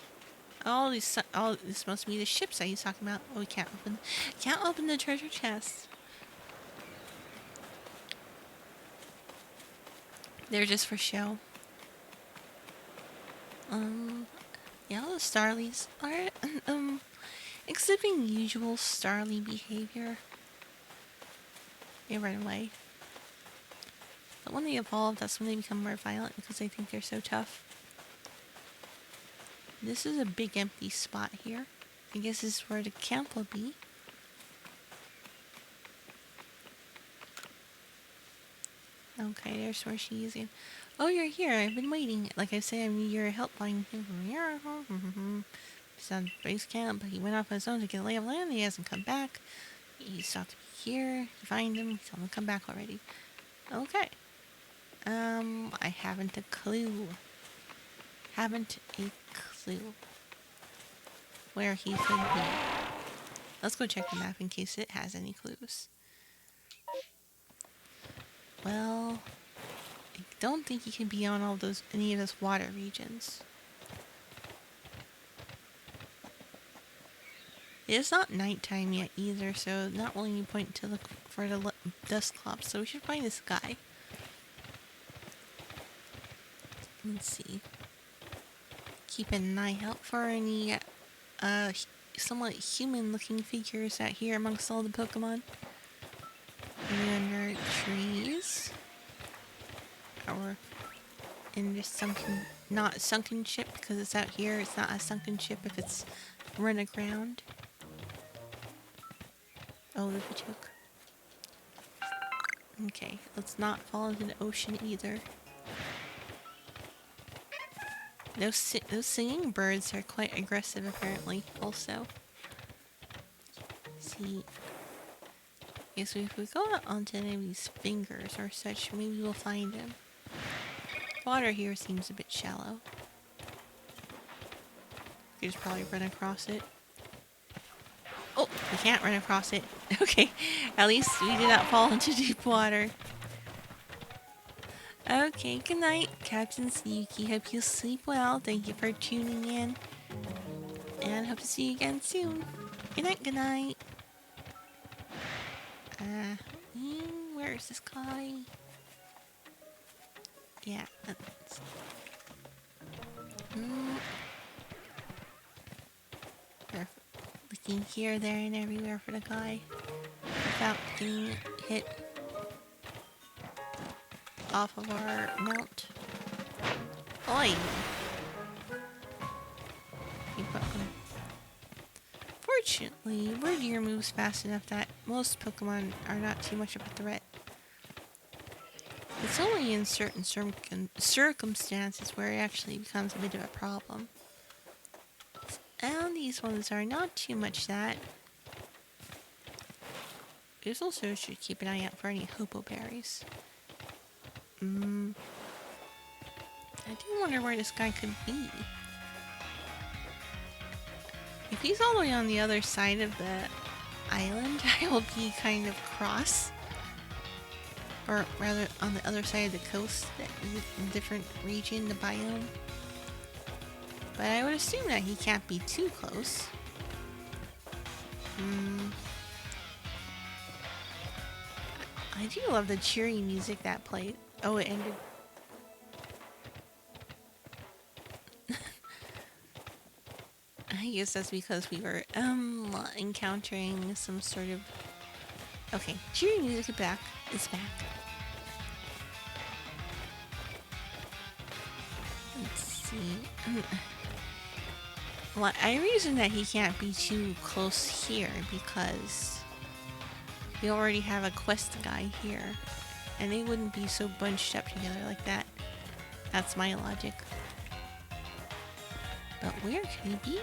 All this must be the ships that he's talking about. Oh, we can't open the treasure chest. They're just for show. Yeah, the Starlies are exhibiting usual Starly behavior. They run away. But when they evolve, that's when they become more violent because they think they're so tough. This is a big empty spot here. I guess this is where the camp will be. Okay, there's where she is. Oh, you're here. I've been waiting. Like I say, I'm your helpline. He's on base camp, but he went off on his own to get a lay of land. He hasn't come back. He's thought to be here. You find him. Tell him to come back already. Okay. I haven't a clue. Haven't a clue where he could be. Let's go check the map in case it has any clues. Well, I don't think he can be on any of those water regions. It's not nighttime yet either, so not really any point to look for the dust clops. So we should find this guy. Let's see. Keep an eye out for any somewhat human-looking figures out here amongst all the Pokemon. Maybe under trees, or in this not sunken ship, because it's out here. It's not a sunken ship if it's run aground. Oh, the joke. Okay, let's not fall into the ocean either. Those singing birds are quite aggressive, apparently, also. Let's see. Okay, so if we go out onto any of these fingers or such, maybe we'll find him. Water here seems a bit shallow. We just probably run across it. Oh, we can't run across it. Okay, at least we did not fall into deep water. Okay, good night, Captain Sneaky. Hope you sleep well. Thank you for tuning in. And hope to see you again soon. Good night, good night. Where is this guy? Yeah, that's... We're looking here, there, and everywhere for the guy. Without getting hit off of our mount. Oi! Fortunately, Wordier moves fast enough that most Pokemon are not too much of a threat. It's only in certain circumstances where it actually becomes a bit of a problem. And these ones are not too much that. We also should keep an eye out for any Hopo berries. I do wonder where this guy could be. If he's all the way on the other side of the island, I will be kind of cross. Or rather, on the other side of the coast, that is a different region, the biome. But I would assume that he can't be too close. I do love the cheery music that played. Oh, it ended. I guess that's because we were, encountering some sort of... Okay, cheery music is back. It's back. Let's see. Well, I reason that he can't be too close here because we already have a quest guy here, and they wouldn't be so bunched up together like that. That's my logic. But where could he be?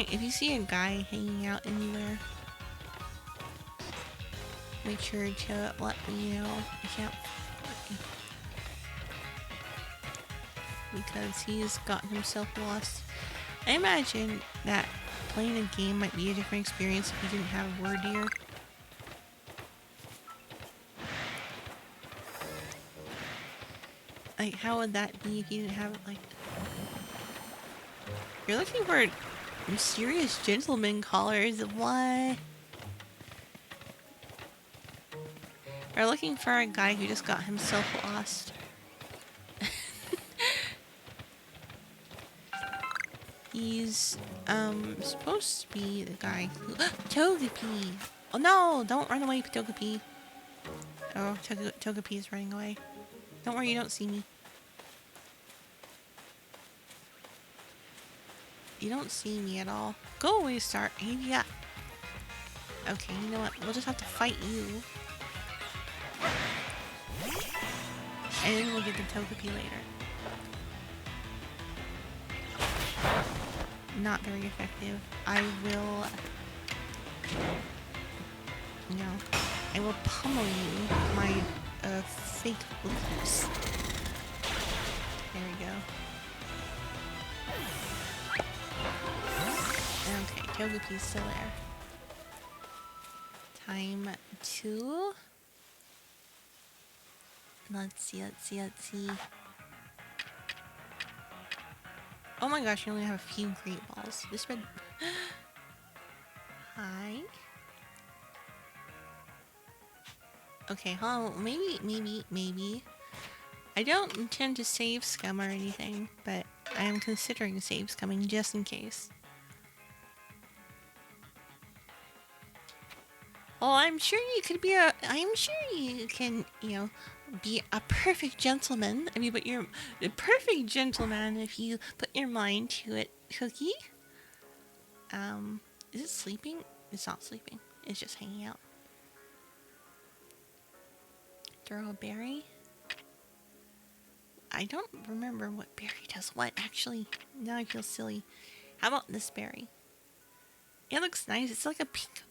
If you see a guy hanging out anywhere, make sure to let me know. I can't, because he's gotten himself lost. I imagine that playing a game might be a different experience if you didn't have a word deer. Like, how would that be if you didn't have, like... You're looking for mysterious gentleman callers. What? We're looking for a guy who just got himself lost. He's, supposed to be the guy who... Togepi! Oh no! Don't run away, Togepi. Oh, Togepi is running away. Don't worry, you don't see me. You don't see me at all. Go away, Star. Yeah. Okay, you know what? We'll just have to fight you. And then we'll get the Togepi later. Not very effective. I will... No. I will pummel you with my fake blues. There we go. Okay, Togepi's still there. Time to... Let's see. Oh my gosh, you only have a few great balls. This red... Hi. Okay, hold on. Maybe. I don't intend to save scum or anything, but I am considering save scumming just in case. Well, I'm sure you can, be a perfect gentleman. I mean, but you're a perfect gentleman if you put your mind to it, Cookie. Is it sleeping? It's not sleeping. It's just hanging out. Throw a berry? I don't remember what berry does what, actually. Now I feel silly. How about this berry? It looks nice. It's like a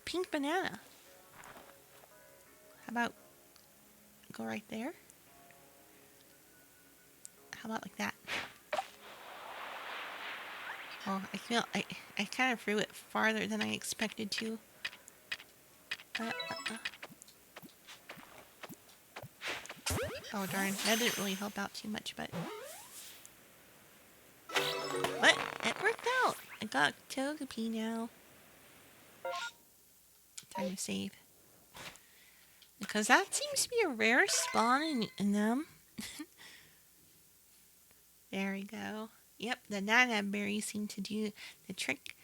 pink banana. How about go right there? How about like that? Oh, I feel I kind of threw it farther than I expected to. Oh darn, that didn't really help out too much, but... What? It worked out! I got Togepi now. Time to save. Because that seems to be a rare spawn in them. There we go. Yep, the Nana berries seem to do the trick.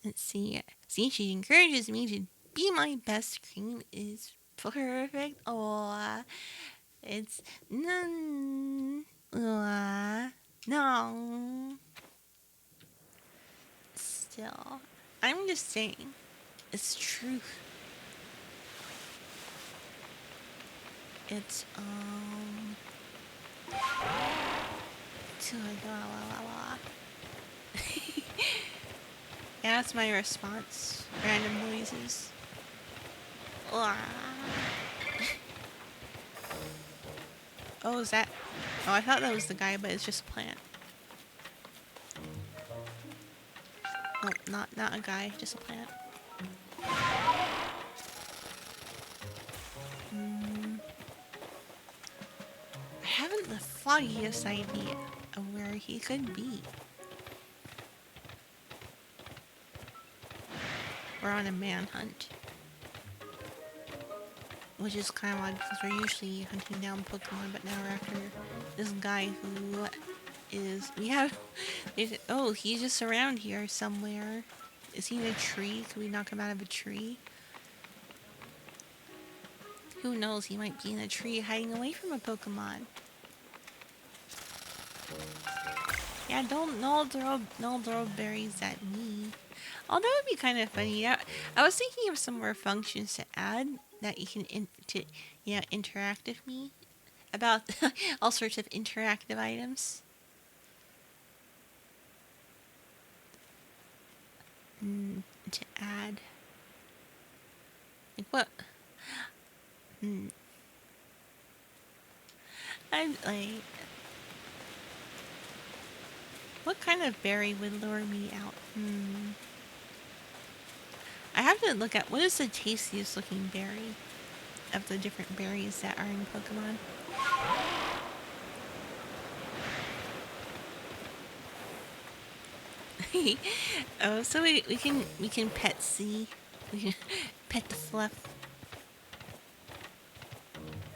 Let's see. See, she encourages me to be my best. Cream is perfect. Oh, it's none. No. Still, I'm just saying, it's truth. It's Yeah, that's my response. Random noises. Oh, is that... Oh, I thought that was the guy, but it's just a plant. not a guy, just a plant. I haven't the foggiest idea of where he could be. We're on a manhunt. Which is kind of odd because we're usually hunting down Pokemon, but now we're after this guy who is... We have... Oh, he's just around here somewhere. Is he in a tree? Could we knock him out of a tree? Who knows? He might be in a tree hiding away from a Pokemon. Yeah, no throw berries at me. Oh, that would be kind of funny. I was thinking of some more functions to add that you can interact with me about all sorts of interactive items. To add, like what? I'm like, what kind of berry would lure me out? I have to look at what is the tastiest looking berry of the different berries that are in Pokemon. Oh, so we can pet C. We can pet the fluff.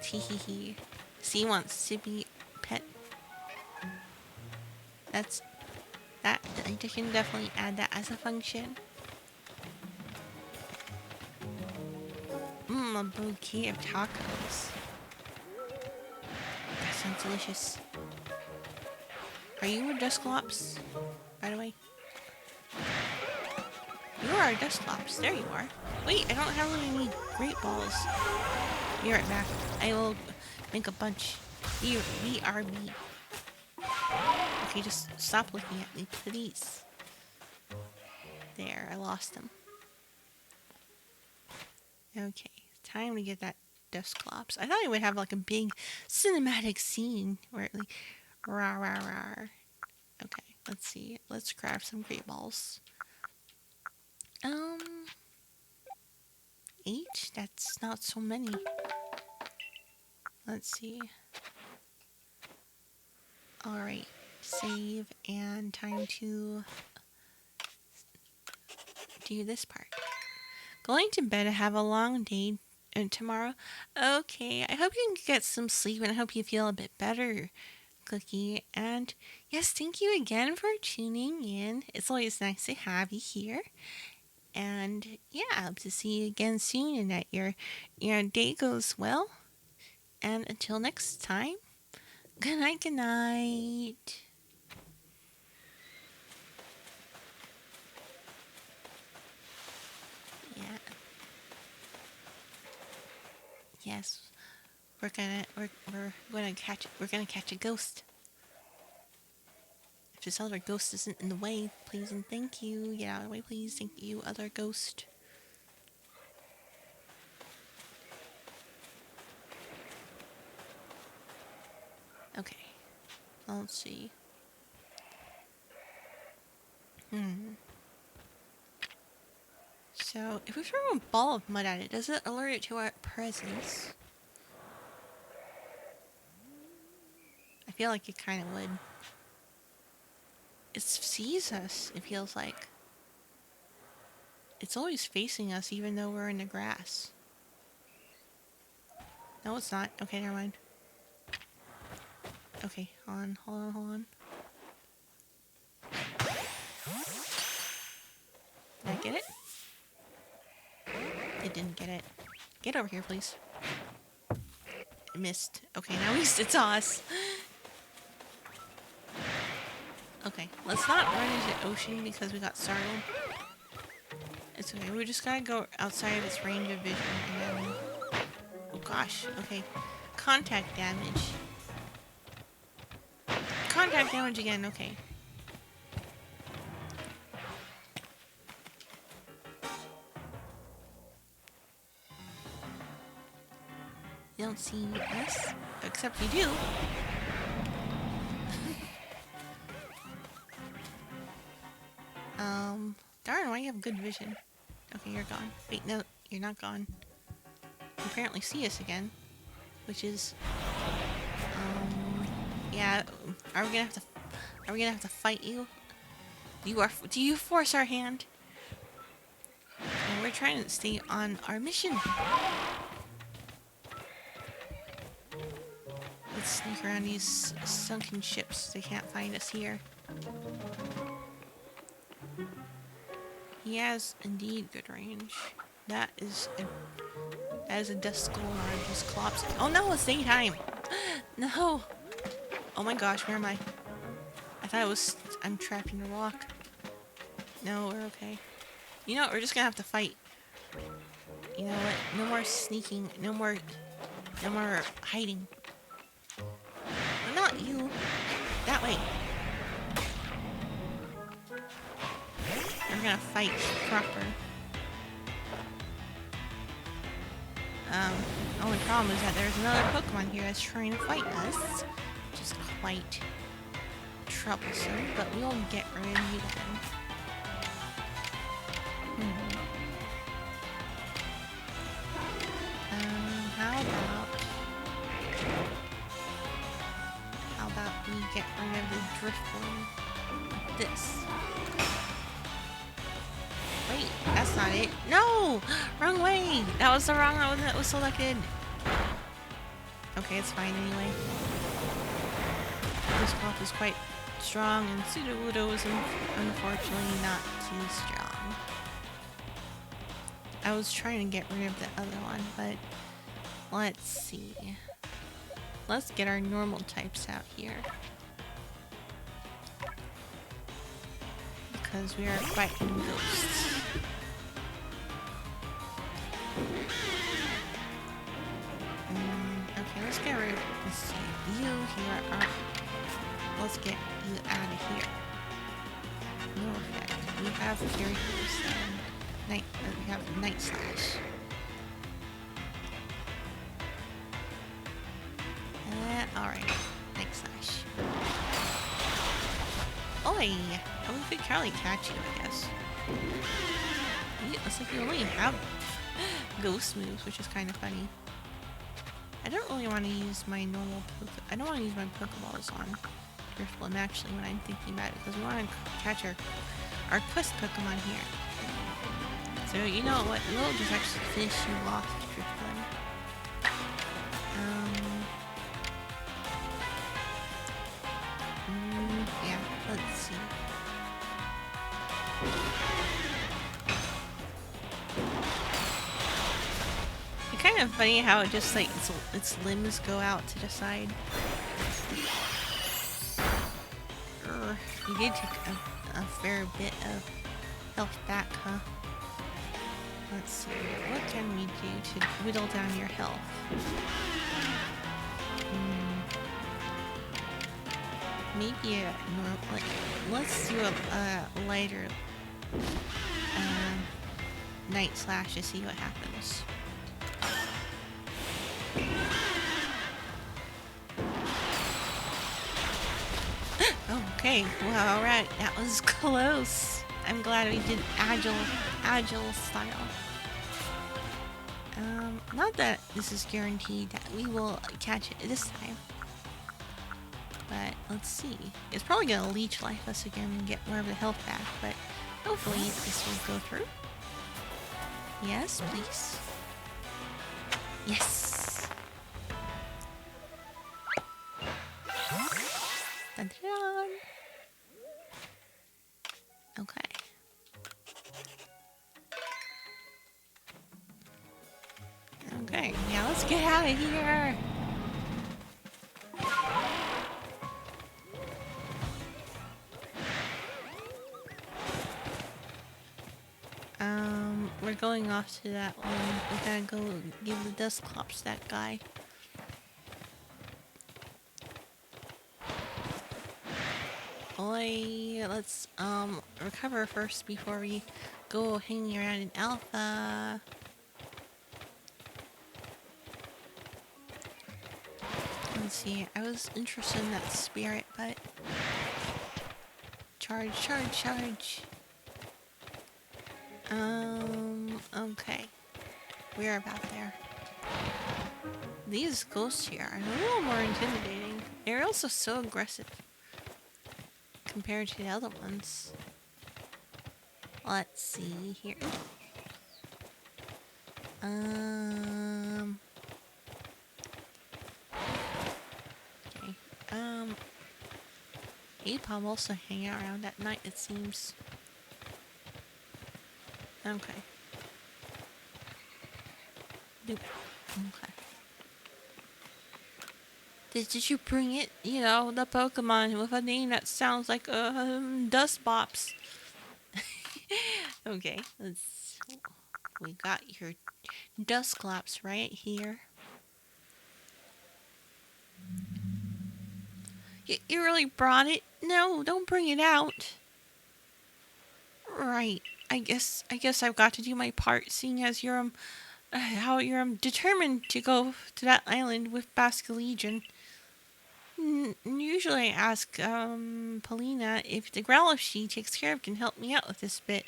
Teehee. C wants to be pet. That's that. I can definitely add that as a function. A bouquet of tacos. That sounds delicious. Are you a Dusclops, by the way? You are a Dusclops. There you are. Wait, I don't have any great balls. Be right back. I will make a bunch. BRB. Okay, just stop looking at me, please. There, I lost him. Okay, time to get that Dusclops. I thought I would have like a big cinematic scene where it like rah rah rah. Okay, let's see. Let's grab some great balls. 8? That's not so many. Let's see. Alright, save and time to do this part. Going to bed. I have a long day tomorrow. Okay, I hope you can get some sleep and I hope you feel a bit better, Cookie. And yes, thank you again for tuning in. It's always nice to have you here. And yeah, I hope to see you again soon and that your day goes well. And until next time, good night, good night. Yeah. Yes. We're gonna catch a ghost. If this other ghost isn't in the way, please and thank you. Get out of the way, please. Thank you, other ghost. Okay. Let's see. So, if we throw a ball of mud at it, does it alert it to our presence? I feel like it kind of would. It sees us, it feels like. It's always facing us, even though we're in the grass. No, it's not. Okay, never mind. Okay, hold on. Did I get it? It didn't get it. Get over here, please. It missed. Okay, now it's us. Okay, let's not run into the ocean because we got startled. It's okay, we just gotta go outside of its range of vision and then... Oh gosh, okay. Contact damage. Contact damage again, okay. You don't see us? Except you do. Darn, why you have good vision? Okay, you're gone. Wait, no, you're not gone. You apparently see us again, which is, yeah. Are we gonna have to? Are we gonna have to fight you? Do you force our hand? And we're trying to stay on our mission. Let's sneak around these sunken ships. They can't find us here. He has indeed good range. That is a dust skull or just clops. Oh no, it's daytime! No! Oh my gosh, where am I? I thought I'm trapped in a rock. No, we're okay. You know what, we're just gonna have to fight. You know what? No more sneaking, no more hiding. Not you. That way. We're gonna fight proper. Only problem is that there's another Pokemon here that's trying to fight us. Which is quite troublesome, but we'll get rid of you then. How about we get rid of the Driftwood like this? Wait, that's not it. No! Wrong way! That was the wrong one that was selected. Okay, it's fine anyway. This cloth is quite strong, and Sudowoodo is unfortunately not too strong. I was trying to get rid of the other one, but let's see. Let's get our normal types out here. Because we are fighting ghosts. Okay, let's get rid of you here. Let's get you out of here. No effect. We have Fury Boost and we have Night Slash. Alright. Night Slash. Oi! Oh, we could probably catch you, I guess. Looks like you only have ghost moves, which is kind of funny. I don't really want to use my normal I don't want to use my Pokeballs on Driftblim, actually, when I'm thinking about it, because we want to catch our quest Pokemon here. So, you know what? We'll just actually finish you off, Driftblim. Yeah, let's see. It's kind of funny how it just like its limbs go out to the side. You did take a fair bit of health back, huh? Let's see. What can we do to whittle down your health? Maybe let's do a lighter Night Slash to see what happens. Okay, well, alright, that was close. I'm glad we did agile style. Not that this is guaranteed that we will catch it this time. But let's see. It's probably gonna leech life us again and get more of the health back, but hopefully this will go through. Yes, please. Yes! Dun-dun-dun. Okay. Okay, now let's get out of here! We're going off to that one. We gotta go give the Dusclops that guy. Oi, let's recover first before we go hanging around in Alpha. Let's see, I was interested in that spirit, but charge, charge, charge. Okay. We're about there. These ghosts here are a little more intimidating. They're also so aggressive compared to the other ones. Let's see here. Okay. Apom also hang out around at night, it seems. Okay. Nope. Okay. Did you bring it? You know, the Pokemon with a name that sounds like Dust Bops. Okay, let's. We got your Dusclops right here. You really brought it? No, don't bring it out. Right. I guess I've got to do my part, seeing as you're how you're determined to go to that island with Basculegion. Usually I ask Paulina if the Growlithe she takes care of can help me out with this bit.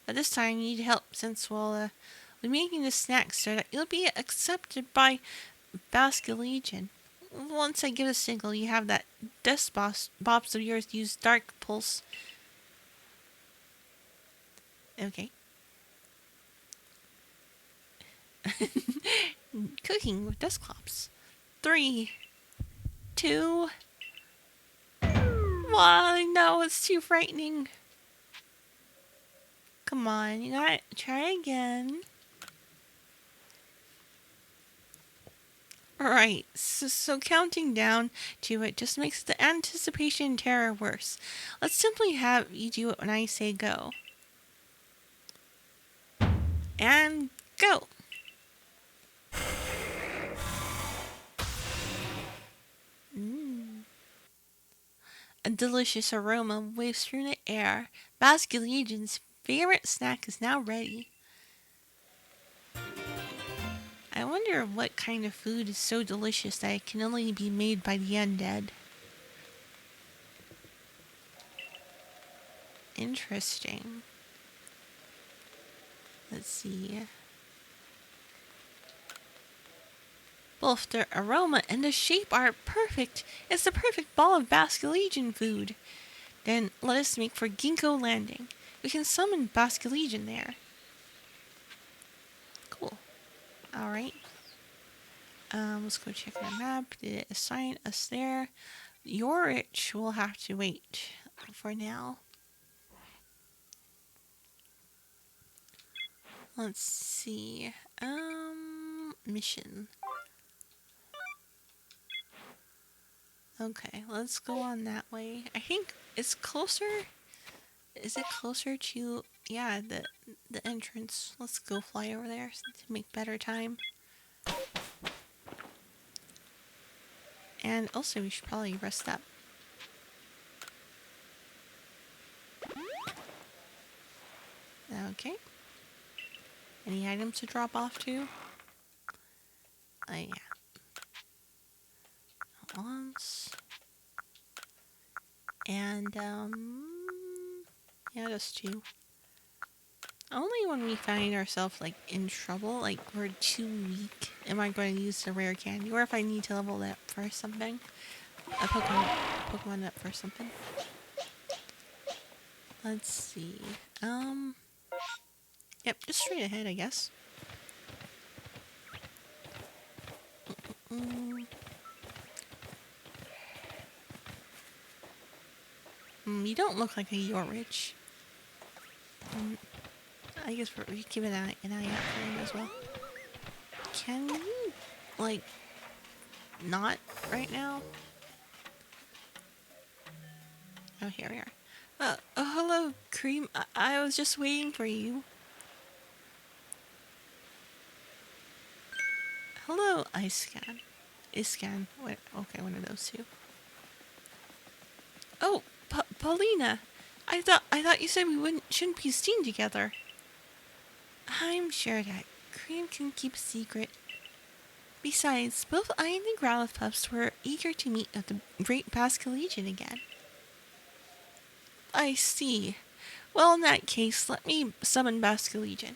But this time you need help since we'll be making the snacks so that you'll be accepted by Basculegion. Once I give a signal, you have that Dust Bops of yours use Dark Pulse. Okay. Cooking with Dusclops. 3, 2, 1. No, it's too frightening. Come on, you gotta try again. Alright, so counting down to it just makes the anticipation and terror worse. Let's simply have you do it when I say go. And go! A delicious aroma waves through the air. Basculegion's favorite snack is now ready. I wonder what kind of food is so delicious that it can only be made by the undead. Interesting. Let's see. Both the aroma and the shape are perfect. It's the perfect ball of Basculegion food. Then let us make for Ginkgo Landing. We can summon Basculegion there. Cool. Alright. Let's go check the map. Did it assign us there? Yorich will have to wait for now. Let's see. Mission. Okay, let's go on that way. I think it's closer. Is it closer to, yeah, the entrance? Let's go fly over there to make better time. And also, we should probably rest up. Okay. Any items to drop off to? Yeah. Once. And, yeah, just 2. Only when we find ourselves, like, in trouble, like, we're too weak, am I going to use the rare candy, or if I need to level that for something. A Pokemon up for something. Let's see. Yep, just straight ahead, I guess. You don't look like a Yorich. I guess we keep an eye out for him as well. Can you, like, not right now? Oh, here we are. Hello, Cream. I was just waiting for you. Hello, Ice-Scan. Ice-Scan. Okay, one of those 2. Oh, Paulina. I thought you said we shouldn't be seen together. I'm sure that Cream can keep a secret. Besides, both I and the Growlithe pups were eager to meet at the Great Basculegion again. I see. Well, in that case, let me summon Basculegion.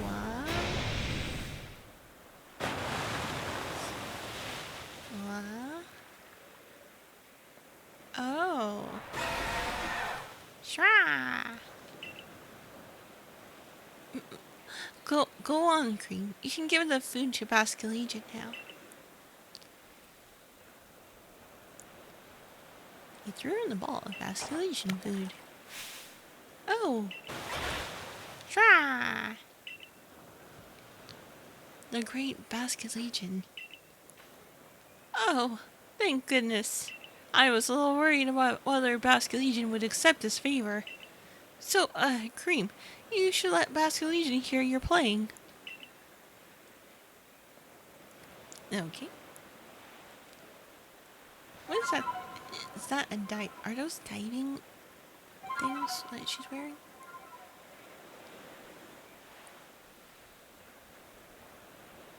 What? What? Oh. Sure. Go on, Cream. You can give the food to Basculegion now. He threw in the ball of Basculegion food. Oh. Sure. The great Basculegion. Oh, thank goodness. I was a little worried about whether Basculegion would accept this favor. So, Cream, you should let Basculegion hear you're playing. Okay. What is that? Is that a dive? Are those diving things that she's wearing?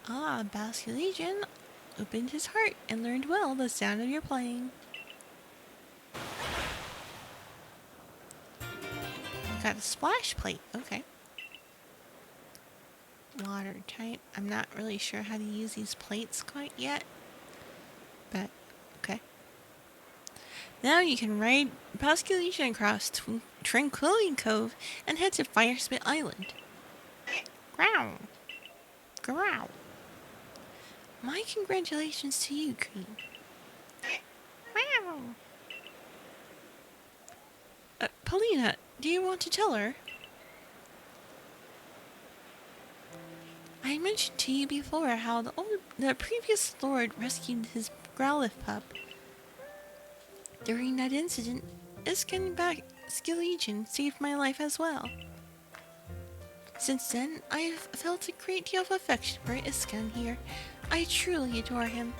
Ah, Basculegion opened his heart and learned well the sound of your playing. Got a splash plate. Okay. Water type. I'm not really sure how to use these plates quite yet. But, okay. Now you can ride Basculegion across Tranquility Cove and head to Firespit Island. Growl. Growl. My congratulations to you, Cream. Wow. Paulina, do you want to tell her? I mentioned to you before how the previous lord rescued his Growlithe pup. During that incident, Isken Basculegion saved my life as well. Since then, I have felt a great deal of affection for Isken here. I truly adore him.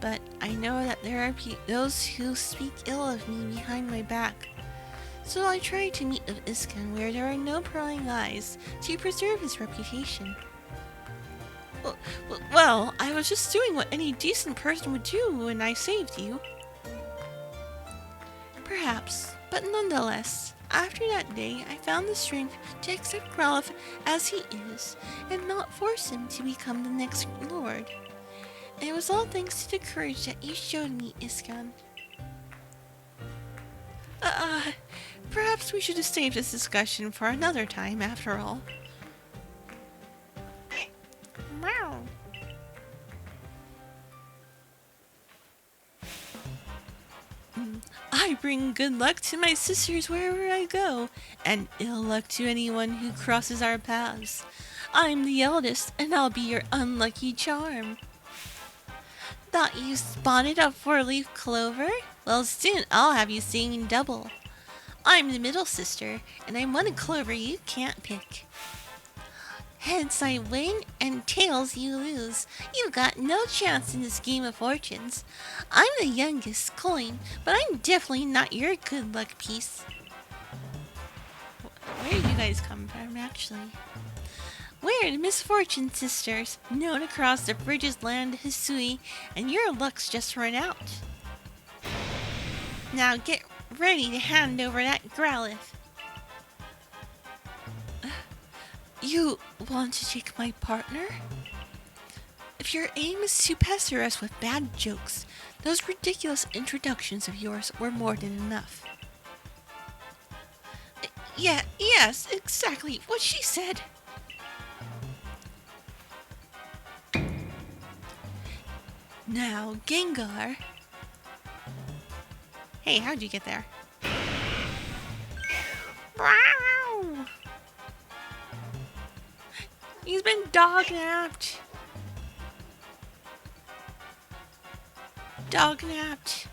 But I know that there are those who speak ill of me behind my back. So I try to meet with Isken where there are no prying eyes to preserve his reputation. Well, I was just doing what any decent person would do when I saved you. Perhaps, but nonetheless, after that day, I found the strength to accept Growlithe as he is and not force him to become the next lord. And it was all thanks to the courage that you showed me, Iskan. Perhaps we should have saved this discussion for another time, after all. Wow. I bring good luck to my sisters wherever I go, and ill luck to anyone who crosses our paths. I'm the eldest, and I'll be your unlucky charm. Thought you spotted a four-leaf clover? Well, soon I'll have you singing double. I'm the middle sister, and I'm one clover you can't pick. Heads I win, and tails you lose. You've got no chance in this game of fortunes. I'm the youngest coin, but I'm definitely not your good luck piece. Where did you guys come from, actually? We're the Misfortune Sisters, known across the bridges land Hisui, and your luck's just run out. Now get ready to hand over that Growlithe. You want to take my partner? If your aim is to pester us with bad jokes, those ridiculous introductions of yours were more than enough. Yes, exactly what she said. Now, Gengar. Hey, how'd you get there? Wow! He's been dog-napped. Dog-napped.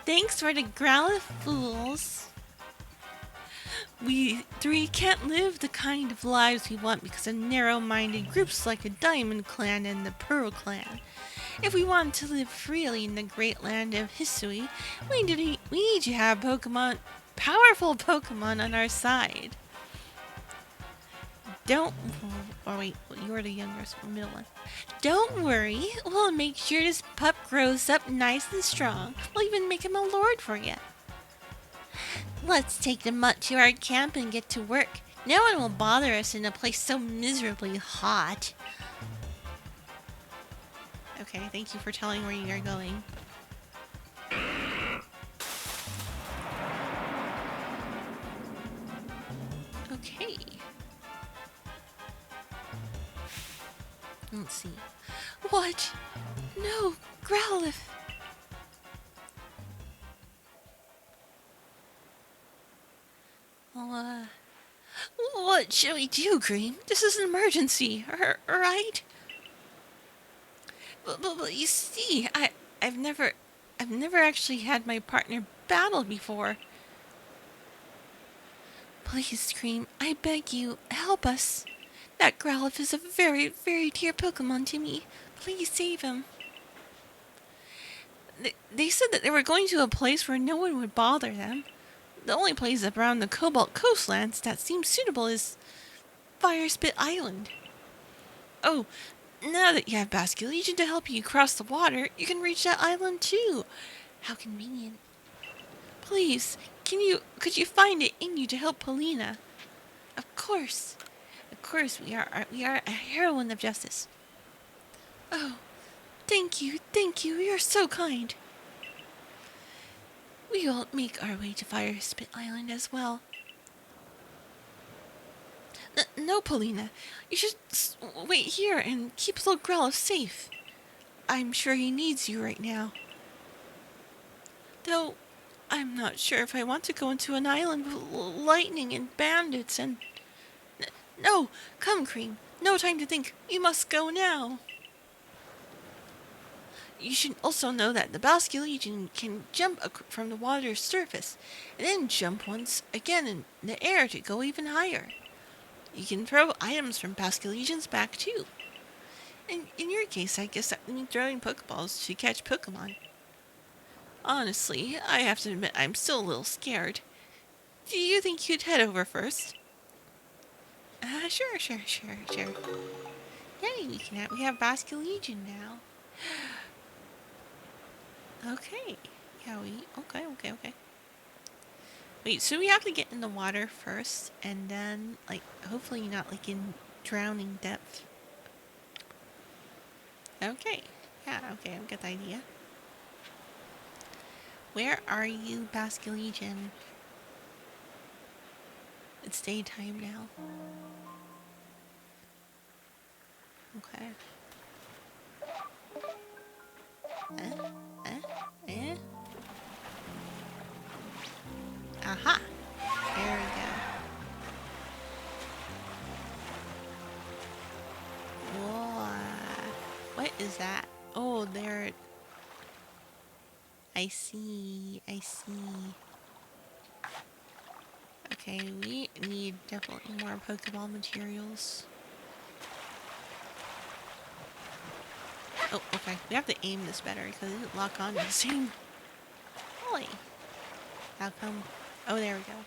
Thanks for the Growlithe fools. We three can't live the kind of lives we want because of narrow-minded groups like the Diamond Clan and the Pearl Clan. If we want to live freely in the great land of Hisui, we need to have powerful Pokemon on our side. Don't. Oh wait, you're the youngest, middle one. Don't worry, we'll make sure this pup grows up nice and strong. We'll even make him a lord for you. Let's take them up to our camp and get to work. No one will bother us in a place so miserably hot. Okay, thank you for telling where you are going. Okay. Let's see. What? No, Growlithe. Well, what shall we do, Cream? This is an emergency, right? But you see, I've never actually had my partner battle before. Please, Cream, I beg you, help us. That Growlithe is a very, very dear Pokemon to me. Please save him. They said that they were going to a place where no one would bother them. The only place around the Cobalt Coastlands that seems suitable is Fire Spit Island. Oh, now that you have Basculegion to help you cross the water, you can reach that island too. How convenient. Please, could you find it in you to help Polina? Of course, we are a heroine of justice. Oh, thank you, you're so kind. We will make our way to Fire Spit Island as well. No, Polina, you should wait here and keep little Growlithe safe. I'm sure he needs you right now. Though, I'm not sure if I want to go into an island with lightning and bandits and... No, come, Cream. No time to think. We must go now. You should also know that the Basculegion can jump from the water's surface, and then jump once again in the air to go even higher. You can throw items from Basculegion's back too. And in your case, I guess that means throwing Pokeballs to catch Pokemon. Honestly, I have to admit I'm still a little scared. Do you think you'd head over first? Sure. Yay, we have Basculegion now. Okay. Yeah, okay. Wait, so we have to get in the water first, and then, like, hopefully not, like, in drowning depth. Okay. Yeah, okay, I've got the idea. Where are you, Basculegion? It's daytime now. Okay. Aha! There we go. Whoa. What is that? Oh, there. I see. Okay, we need definitely more Pokeball materials. Oh, okay. We have to aim this better because it didn't lock on to the same. Holy. How come? Oh, there we go.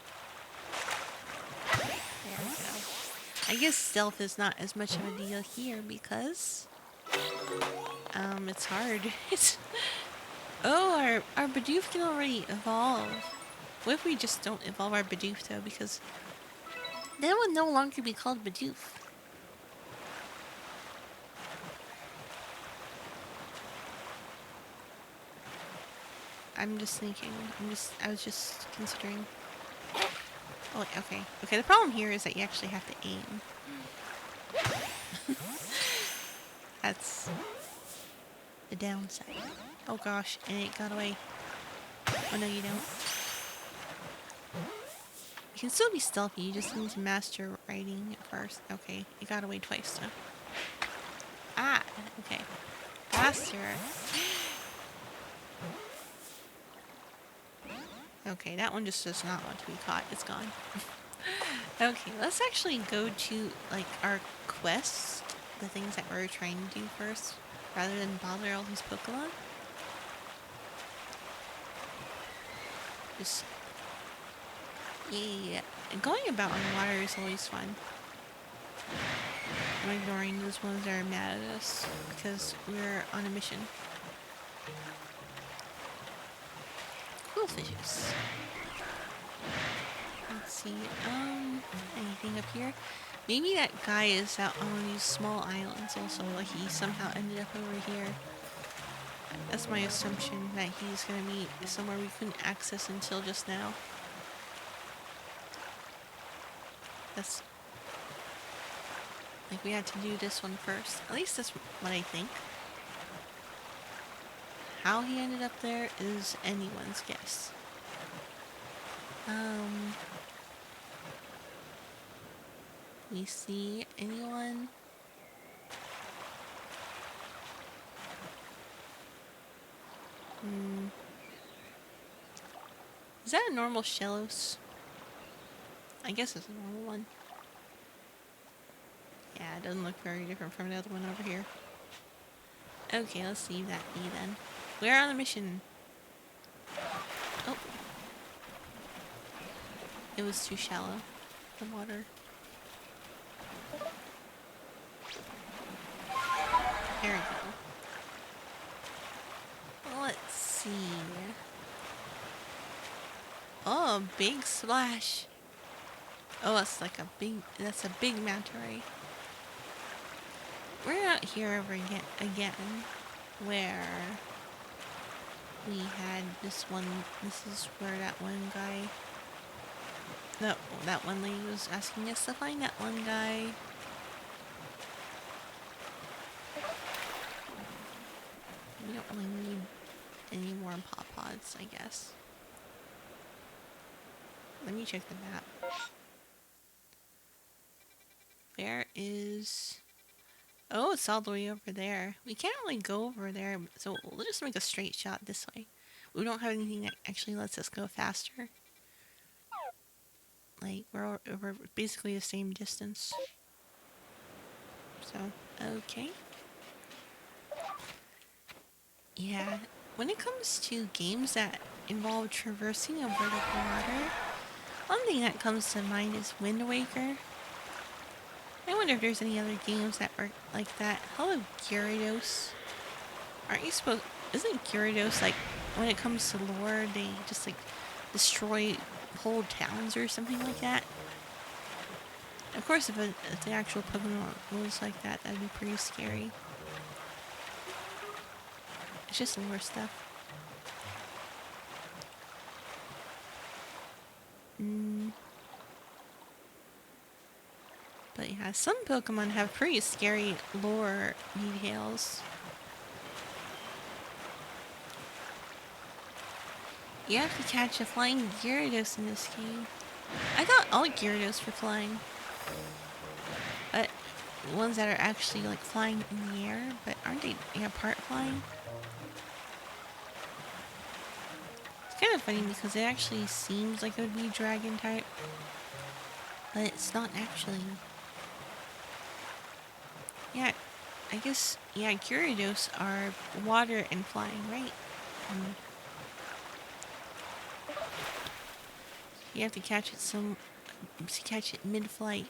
I guess stealth is not as much of a deal here because... it's hard. Oh, our Bidoof can already evolve. What if we just don't evolve our Bidoof though? Because that would no longer be called Bidoof. I'm just thinking. I was just considering. Oh, okay. Okay, the problem here is that you actually have to aim. That's the downside. Oh gosh, and it got away. Oh no, you don't. You can still be stealthy, you just need to master riding first. Okay, it got away twice though. Ah, okay. Faster. Okay, that one just does not want to be caught. It's gone. Okay, let's actually go to, like, our quests. The things that we're trying to do first. rather than bother all these Pokemon. Just, yeah. And going about on water is always fun. I'm ignoring those ones that are mad at us because we're on a mission. Cool fishes. Let's see, anything up here? Maybe that guy is out on one of these small islands also, like he somehow ended up over here. That's my assumption, that he's gonna be somewhere we couldn't access until just now. That's... like, we had to do this one first. At least that's what I think. How he ended up there is anyone's guess. We see anyone? Is that a normal Shellos? I guess it's a normal one. Yeah, it doesn't look very different from the other one over here. Okay, let's leave that be then. We're on a mission. Oh. It was too shallow, the water. There we go. Let's see. Oh, big splash. Oh, it's like a big, that's a big manta ray. We're out here over again, where we had this one. This is where that one guy, that one lady was asking us to find that one guy. We don't really need any more Pawpods, I guess. Let me check the map. Where is... oh, it's all the way over there. We can't really go over there, so we'll just make a straight shot this way. We don't have anything that actually lets us go faster. Like, we're basically the same distance. So, okay. Yeah, when it comes to games that involve traversing a vertical water, one thing that comes to mind is Wind Waker. I wonder if there's any other games that are like that. Hello, Gyarados. Aren't you supposed... isn't Gyarados, like, when it comes to lore, they just, like, destroy whole towns or something like that? Of course, if the actual Pokemon was like that, that'd be pretty scary. It's just lore stuff. But yeah, some Pokemon have pretty scary lore details. You have to catch a flying Gyarados in this game. I thought all Gyarados were flying. But ones that are actually like flying in the air, but aren't they part flying? It's kind of funny because it actually seems like it would be dragon type, but it's not actually. Yeah, I guess, yeah, Gyarados are water and flying, right? You have to catch it mid-flight.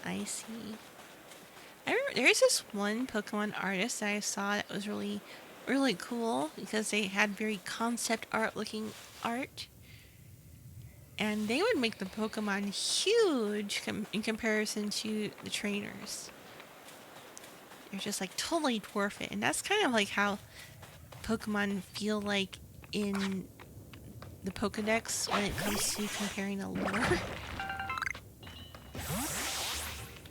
I see. I remember there's this one Pokemon artist that I saw that was really, really cool because they had very concept art looking art. And they would make the Pokemon huge in comparison to the trainers. They're just like totally dwarf it. And that's kind of like how Pokemon feel like in the Pokedex when it comes to comparing the lore.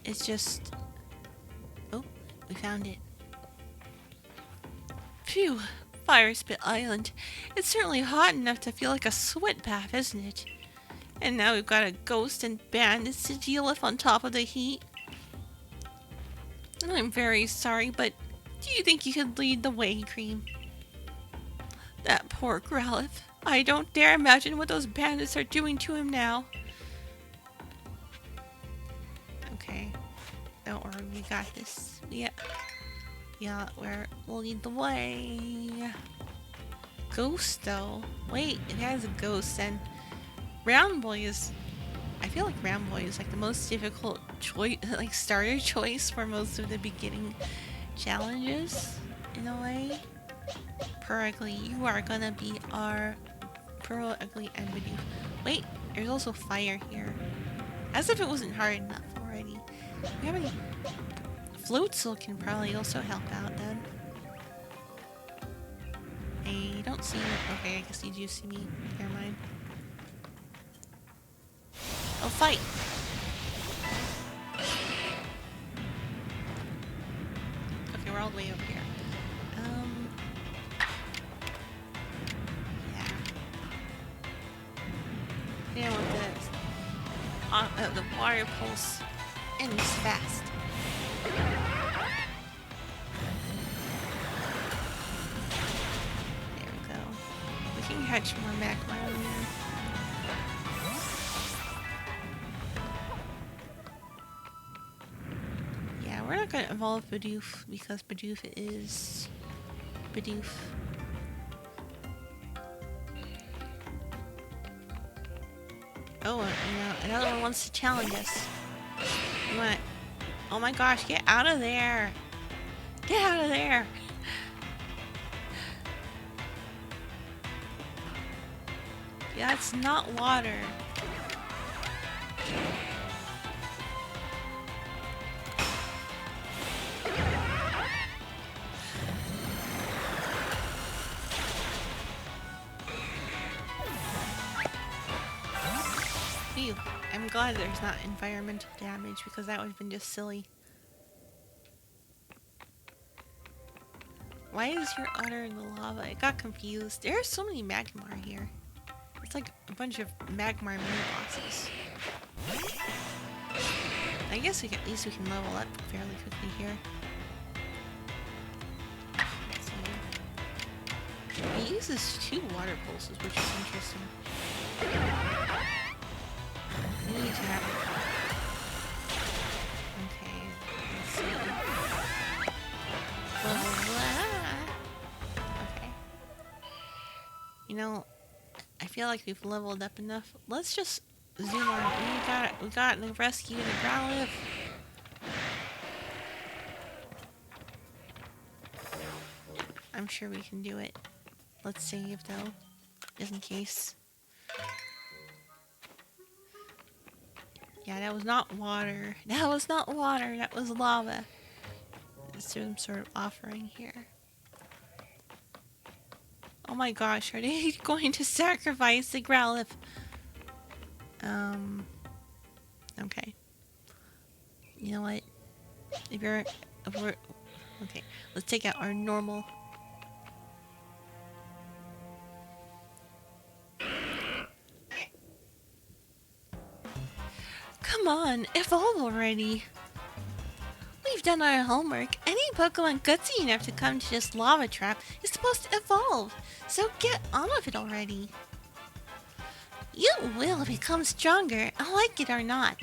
It's just... oh, we found it. Phew, Fire Spit Island. It's certainly hot enough to feel like a sweat bath, isn't it? And now we've got a ghost and bandits to deal with on top of the heat. I'm very sorry, but do you think you could lead the way, Cream? That poor Growlithe. I don't dare imagine what those bandits are doing to him now. Okay. Don't worry, we got this. Yep. Yeah, we'll lead the way. Ghost though. Wait, it has a ghost, and Round Boy is. I feel like Round Boy is like the most difficult choice, like starter choice for most of the beginning challenges, in a way. Per Ugly, you are gonna be our Pearl Ugly and Bidoof. Wait, there's also fire here. As if it wasn't hard enough already. We have any Floatzel can probably also help out then. I don't see you. Okay, I guess you do see me. Never mind. Oh, fight! Okay, we're all the way over here. Yeah. Yeah, with the water pulse ends fast. There we go. We can catch more magma later. Yeah, we're not gonna evolve Bidoof because Bidoof is Bidoof. Oh, another one wants to challenge us. You want? Oh my gosh, get out of there! Get out of there! Yeah, it's not water. Phew. I'm glad there's not environmental damage because that would have been just silly. Why is your otter in the lava? I got confused. There are so many Magmar here. It's like a bunch of Magmar mini-bosses. I guess at least we can level up fairly quickly here. Let's see. He uses 2 water pulses, which is interesting. We need to have... Okay, let's see. Blah, blah, blah. Okay. You know, I feel like we've leveled up enough. Let's just zoom on. We got to rescue the Growlithe. I'm sure we can do it. Let's save though, just in case. Yeah, that was not water. That was not water. That was lava. There's some sort of offering here. Oh my gosh, are they going to sacrifice the Growlithe? Okay. You know what? If we're okay, let's take out our normal. Come on, evolve already. We've done our homework. Any Pokemon gutsy enough to come to this lava trap is supposed to evolve. So get on with it already. You will become stronger, like it or not.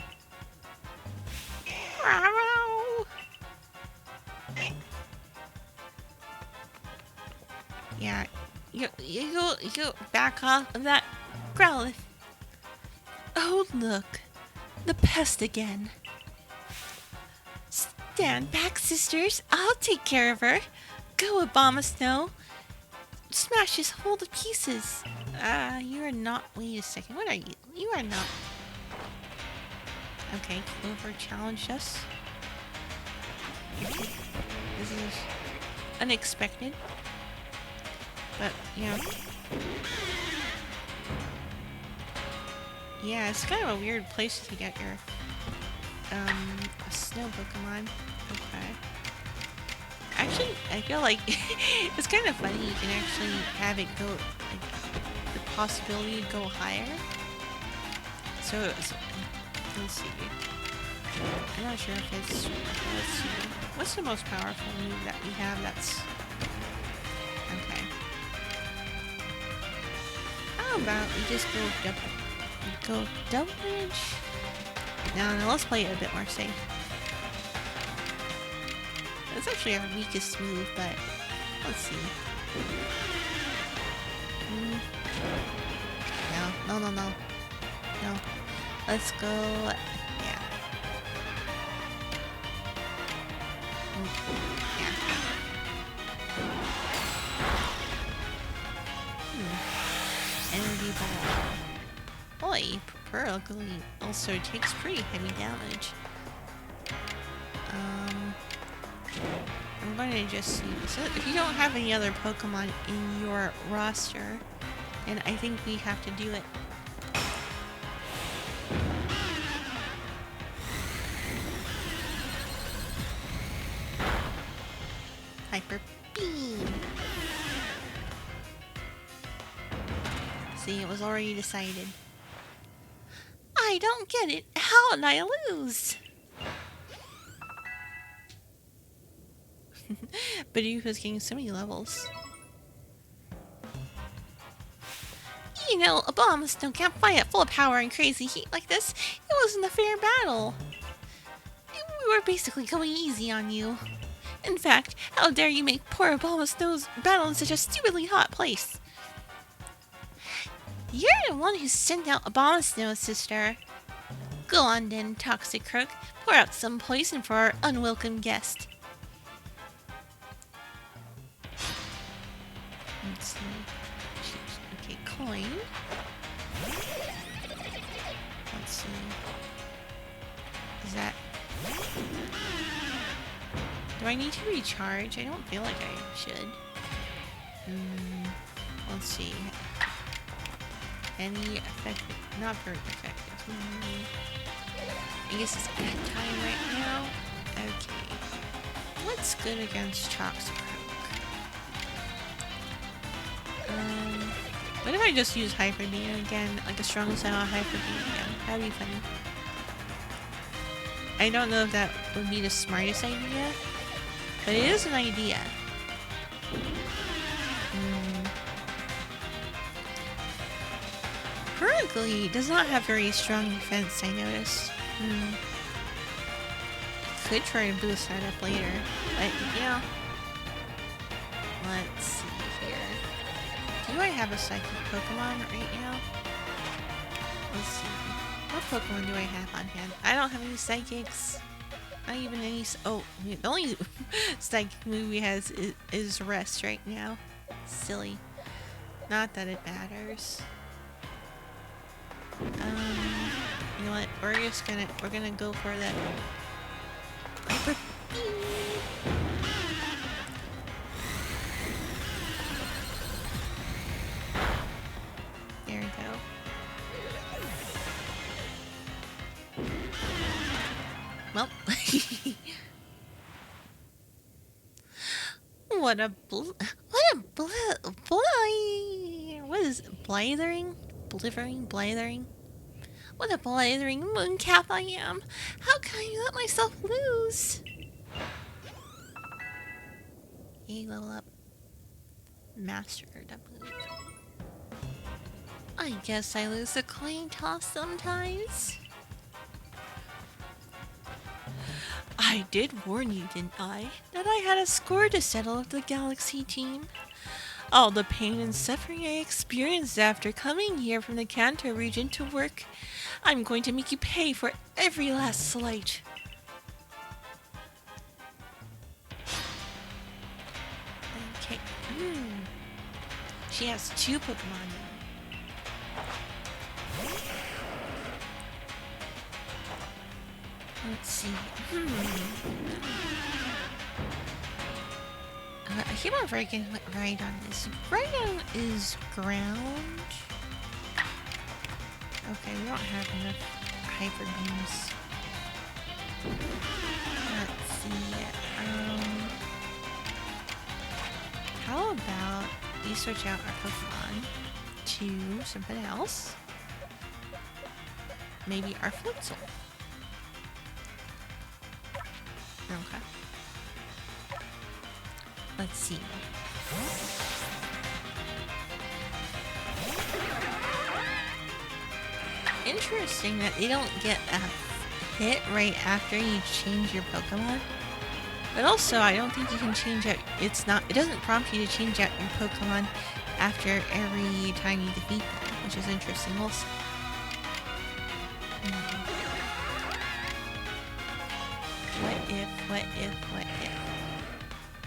Yeah, you back off of that Growlithe. Oh look, the pest again. Stand back, sisters. I'll take care of her. Go, Abomasnow. Smash his whole to pieces. You are not. Wait a second. What are you? You are not. Okay, Clover challenged us. This is unexpected. But, yeah. Yeah, it's kind of a weird place to get your, a snow Pokemon. Okay. Actually, I feel like it's kind of funny you can actually have it go, like, the possibility to go higher. So, let's see. I'm not sure if it's, let's see. What's the most powerful move that we have that's, okay. How about we just go double edge? No, let's play it a bit more safe. It's actually our weakest move, but let's see. No. No. Let's go. Yeah. Yeah. Energy ball. Boy, Purugly also takes pretty heavy damage. I'm going to just see. So if you don't have any other Pokemon in your roster, then I think we have to do it. Hyper Beam. See, it was already decided. I don't get it. How did I lose? But he was getting so many levels. You know, Abomasnow can't fight at full power in crazy heat like this. It wasn't a fair battle. We were basically going easy on you. In fact, how dare you make poor Abomasnow's battle in such a stupidly hot place? You're the one who sent out Abomasnow, sister. Go on then, Toxic Croak. Pour out some poison for our unwelcome guest. Let's see. Okay, coin. Let's see. Is that... Do I need to recharge? I don't feel like I should. Let's see. Any effective? Not very effective. I guess it's bad time right now. Okay. What's good against Toxic Croak? What if I just use Hyper Beam again? Like a strong style Hyper Beam again? That'd be funny. I don't know if that would be the smartest idea, but it is an idea. Purugly does not have very strong defense, I noticed. Could try to boost that up later, but yeah. Let's see here. Do I have a Psychic Pokemon right now? Let's see. What Pokemon do I have on hand? I don't have any Psychics. Not even any... Oh, the only Psychic move he has is Rest right now. Silly. Not that it matters. You know what? We're gonna go for that. Hyper Beam. There we go. Well, what is blithering? What a blithering mooncalf I am! How can I let myself lose? Hey, level up. Mastered, I believe. I guess I lose the coin toss sometimes. I did warn you, didn't I? That I had a score to settle with the Galaxy team. All the pain and suffering I experienced after coming here from the Kanto region to work. I'm going to make you pay for every last slight. Okay. She has 2 Pokemon now. Let's see. I keep on breaking right on this. Ground is ground. Okay, we don't have enough Hyper Beams. Let's see. How about we switch out our Pokemon to something else? Maybe our Floatzel. Okay. Let's see. Interesting that they don't get a hit right after you change your Pokemon. But also, I don't think you can change out. It doesn't prompt you to change out your Pokemon after every time you defeat them, which is interesting. We'll see. What if?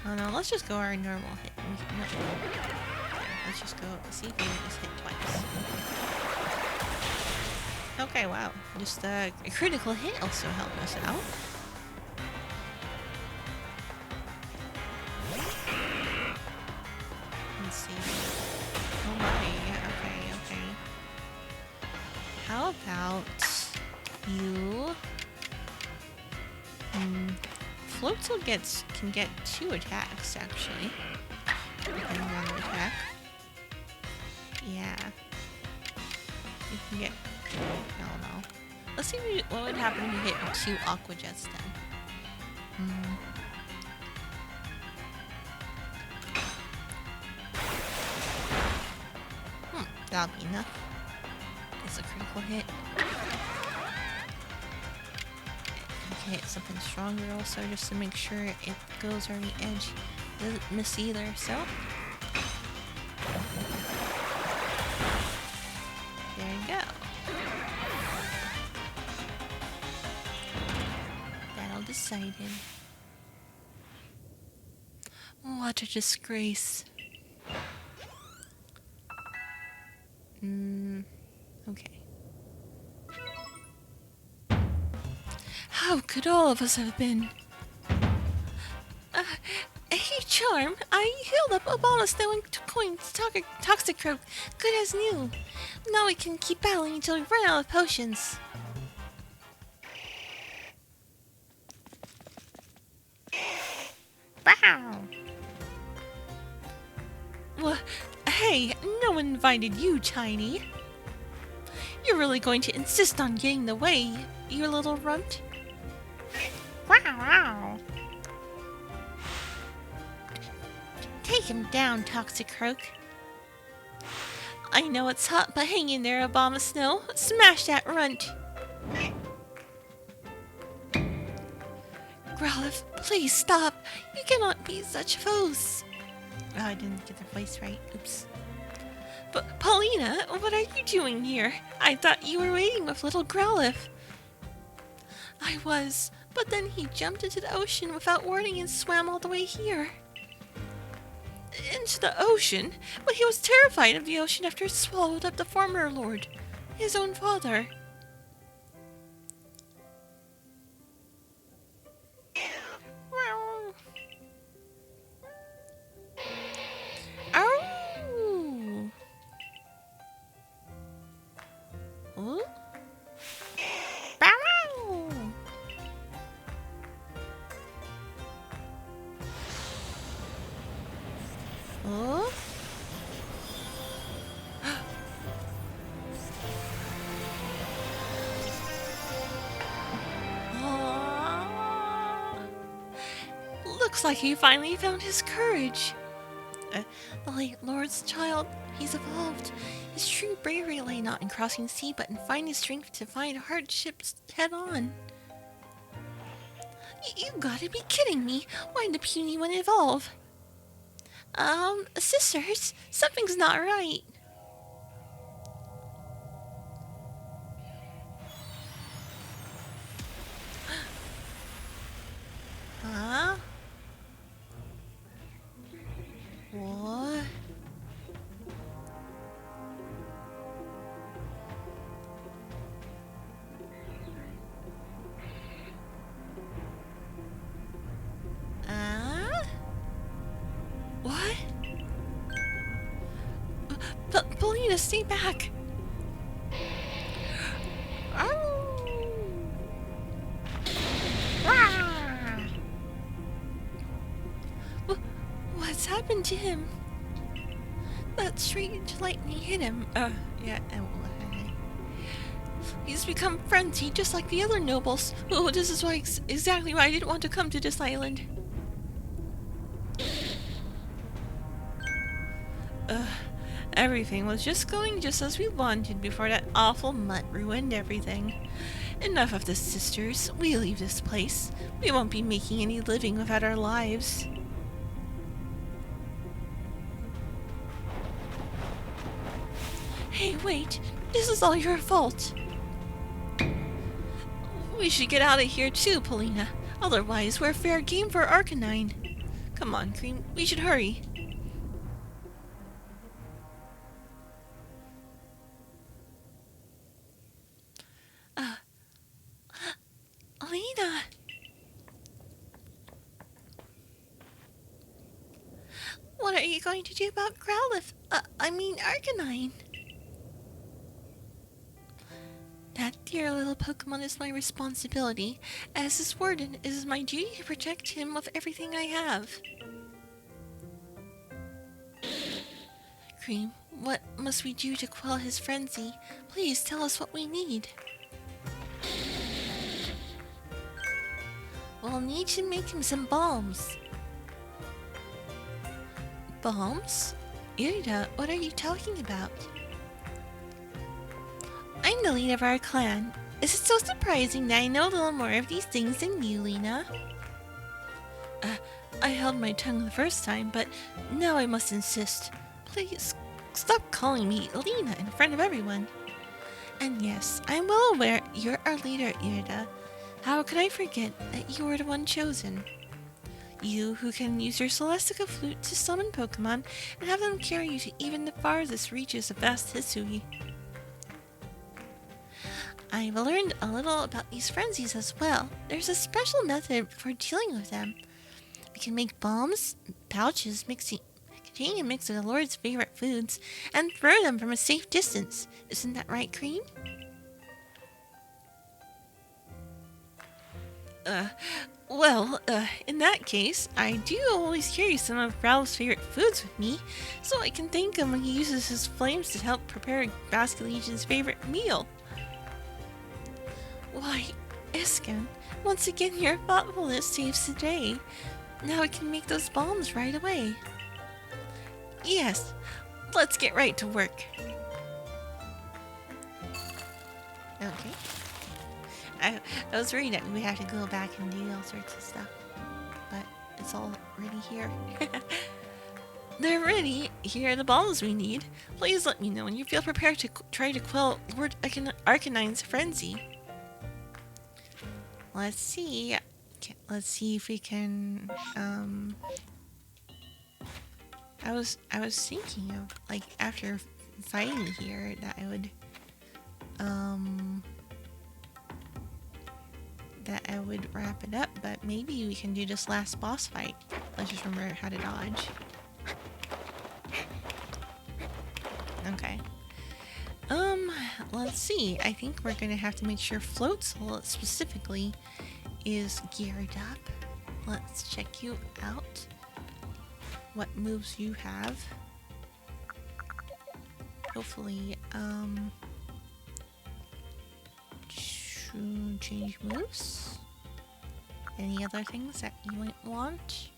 Oh no, let's just go our normal hit. No. Let's just go see if we can just hit twice. Okay, wow. Just a critical hit also helped us out. Let's see. Oh my, okay. How about you? Floatzel can get 2 attacks actually. Depending on the attack. Yeah. You can get. I don't know. Let's see what would happen if you hit 2 Aqua Jets then. That'll be enough. It's a critical hit. Okay, hit something stronger also just to make sure it goes over the edge. Doesn't miss either, so. There you go. That'll decide him. What a disgrace. Okay. How could all of us have been? Hey, Charm, I healed up Obama's throwing coins, Toxicroak, good as new. Now we can keep battling until we run out of potions. Wow. Well, hey, no one invited you, Tiny. You're really going to insist on getting the way, you little runt? Wow. Take him down, Toxicroak. I know it's hot, but hang in there, Obama Snow. Smash that runt. Growlithe, please stop. You cannot be such foes. Oh, I didn't get the voice right. Oops. But Paulina, what are you doing here? I thought you were waiting with little Growlithe. I was, but then he jumped into the ocean without warning and swam all the way here. Into the ocean? But he was terrified of the ocean after it swallowed up the former lord, his own father. Oh! Oh? Oh? Looks like he finally found his courage. The late Lord's child, he's evolved. His true bravery lay not in crossing the sea, but in finding strength to find hardships head on. You gotta be kidding me. Why did the puny one evolve? Sisters, something's not right. Huh? What? What? Paulina, stay back! What's happened to him? That strange lightning hit him. Yeah. He's become frenzied just like the other nobles. Oh, this is why exactly why I didn't want to come to this island. Everything was just going just as we wanted before that awful mutt ruined everything. Enough of this, sisters. We leave this place. We won't be making any living without our lives. Hey, wait. This is all your fault. We should get out of here too, Polina. Otherwise, we're fair game for Arcanine. Come on, Cream. We should hurry. Alina! What are you going to do about Growlithe? Arcanine. That dear little Pokemon is my responsibility. As his warden, it is my duty to protect him with everything I have. Cream, what must we do to quell his frenzy? Please tell us what we need. We'll need to make him some balms. Balms? Irida, what are you talking about? I'm the leader of our clan. Is it so surprising that I know a little more of these things than you, Lena? I held my tongue the first time, but now I must insist. Please, stop calling me Lena in front of everyone. And yes, I'm well aware you're our leader, Irida. How could I forget that you were the one chosen? You who can use your Celestica flute to summon Pokemon and have them carry you to even the farthest reaches of vast Hisui. I've learned a little about these frenzies as well. There's a special method for dealing with them. We can make bombs, pouches containing a mix of the Lord's favorite foods, and throw them from a safe distance. Isn't that right, Cream? In that case, I do always carry some of Ralph's favorite foods with me, so I can thank him when he uses his flames to help prepare Basculegion's favorite meal. Why, Iskin, once again your thoughtfulness saves the day. Now we can make those bombs right away. Yes, let's get right to work. Okay. I was worried that we have to go back and do all sorts of stuff, but it's all ready here. They're ready. Here are the balls we need. Please let me know when you feel prepared to try to quell Lord Arcanine's frenzy. Let's see. Let's see if we can. I was thinking of, like, after fighting here that I would wrap it up, but maybe we can do this last boss fight. Let's just remember how to dodge. Okay. Let's see. I think we're gonna have to make sure Floatzel specifically is geared up. Let's check you out. What moves you have. Hopefully, change moves. Any other things that you might want?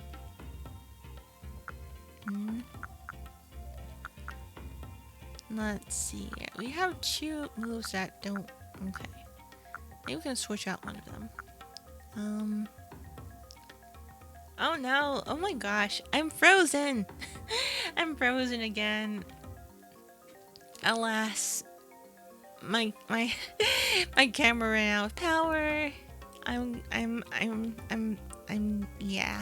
Let's see. We have two moves that don't. Okay. Maybe we can switch out one of them. Oh no! Oh my gosh! I'm frozen! I'm frozen again. Alas. My my camera ran out of power. Yeah.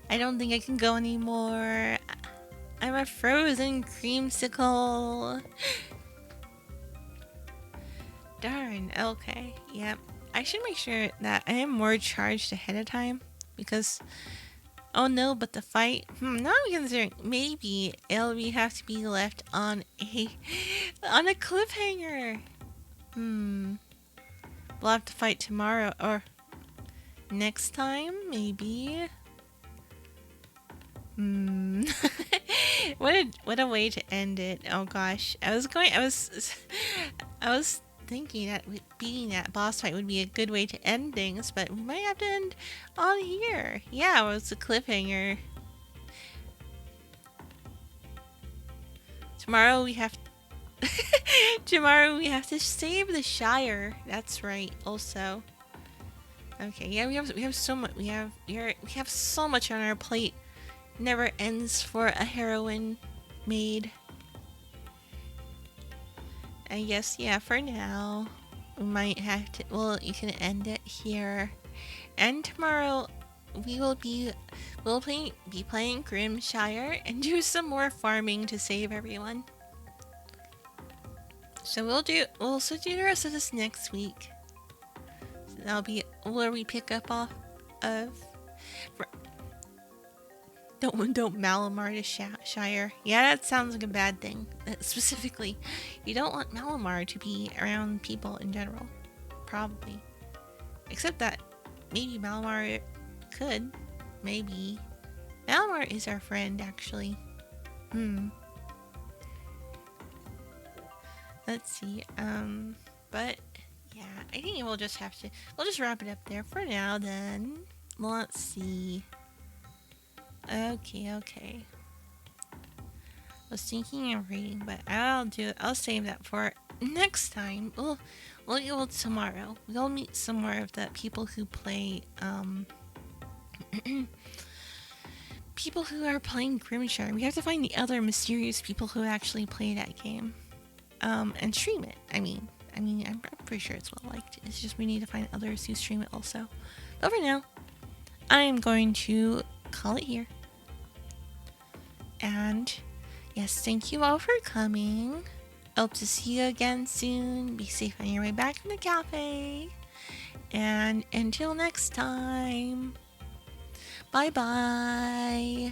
I don't think I can go anymore. I'm a frozen creamsicle. Darn, okay. Yep. I should make sure that I am more charged ahead of time because oh no, but the fight now I'm considering maybe it'll have to be left on a cliffhanger. We'll have to fight tomorrow or next time, maybe. What a way to end it. Oh gosh. I was thinking that beating that boss fight would be a good way to end things, but we might have to end on here. Yeah, it was a cliffhanger. Tomorrow we have Tomorrow we have to save the Shire. That's right. Also, okay. Yeah, we have so much. We have so much on our plate. Never ends for a heroine maid. I guess, yeah, for now, we might have to, well, you can end it here. And tomorrow, we'll be playing Grimshire and do some more farming to save everyone. So we'll also do the rest of this next week. So that'll be where we pick up off of. Don't Malamar to Shire. Yeah, that sounds like a bad thing. Specifically, you don't want Malamar to be around people in general. Probably. Except that maybe Malamar could. Maybe. Malamar is our friend, actually. Let's see. But yeah, I think we'll just wrap it up there for now then. Let's see. Okay. I was thinking of reading, but I'll save that for next time. We'll go tomorrow. We'll meet some more of the people who play, people who are playing Grimshire. We have to find the other mysterious people who actually play that game. And stream it. I mean, I'm pretty sure it's well liked. It's just we need to find others who stream it also. But for now, I am going to call it here. And yes, thank you all for coming. Hope to see you again soon. Be safe on your way back from the cafe. And until next time, bye bye.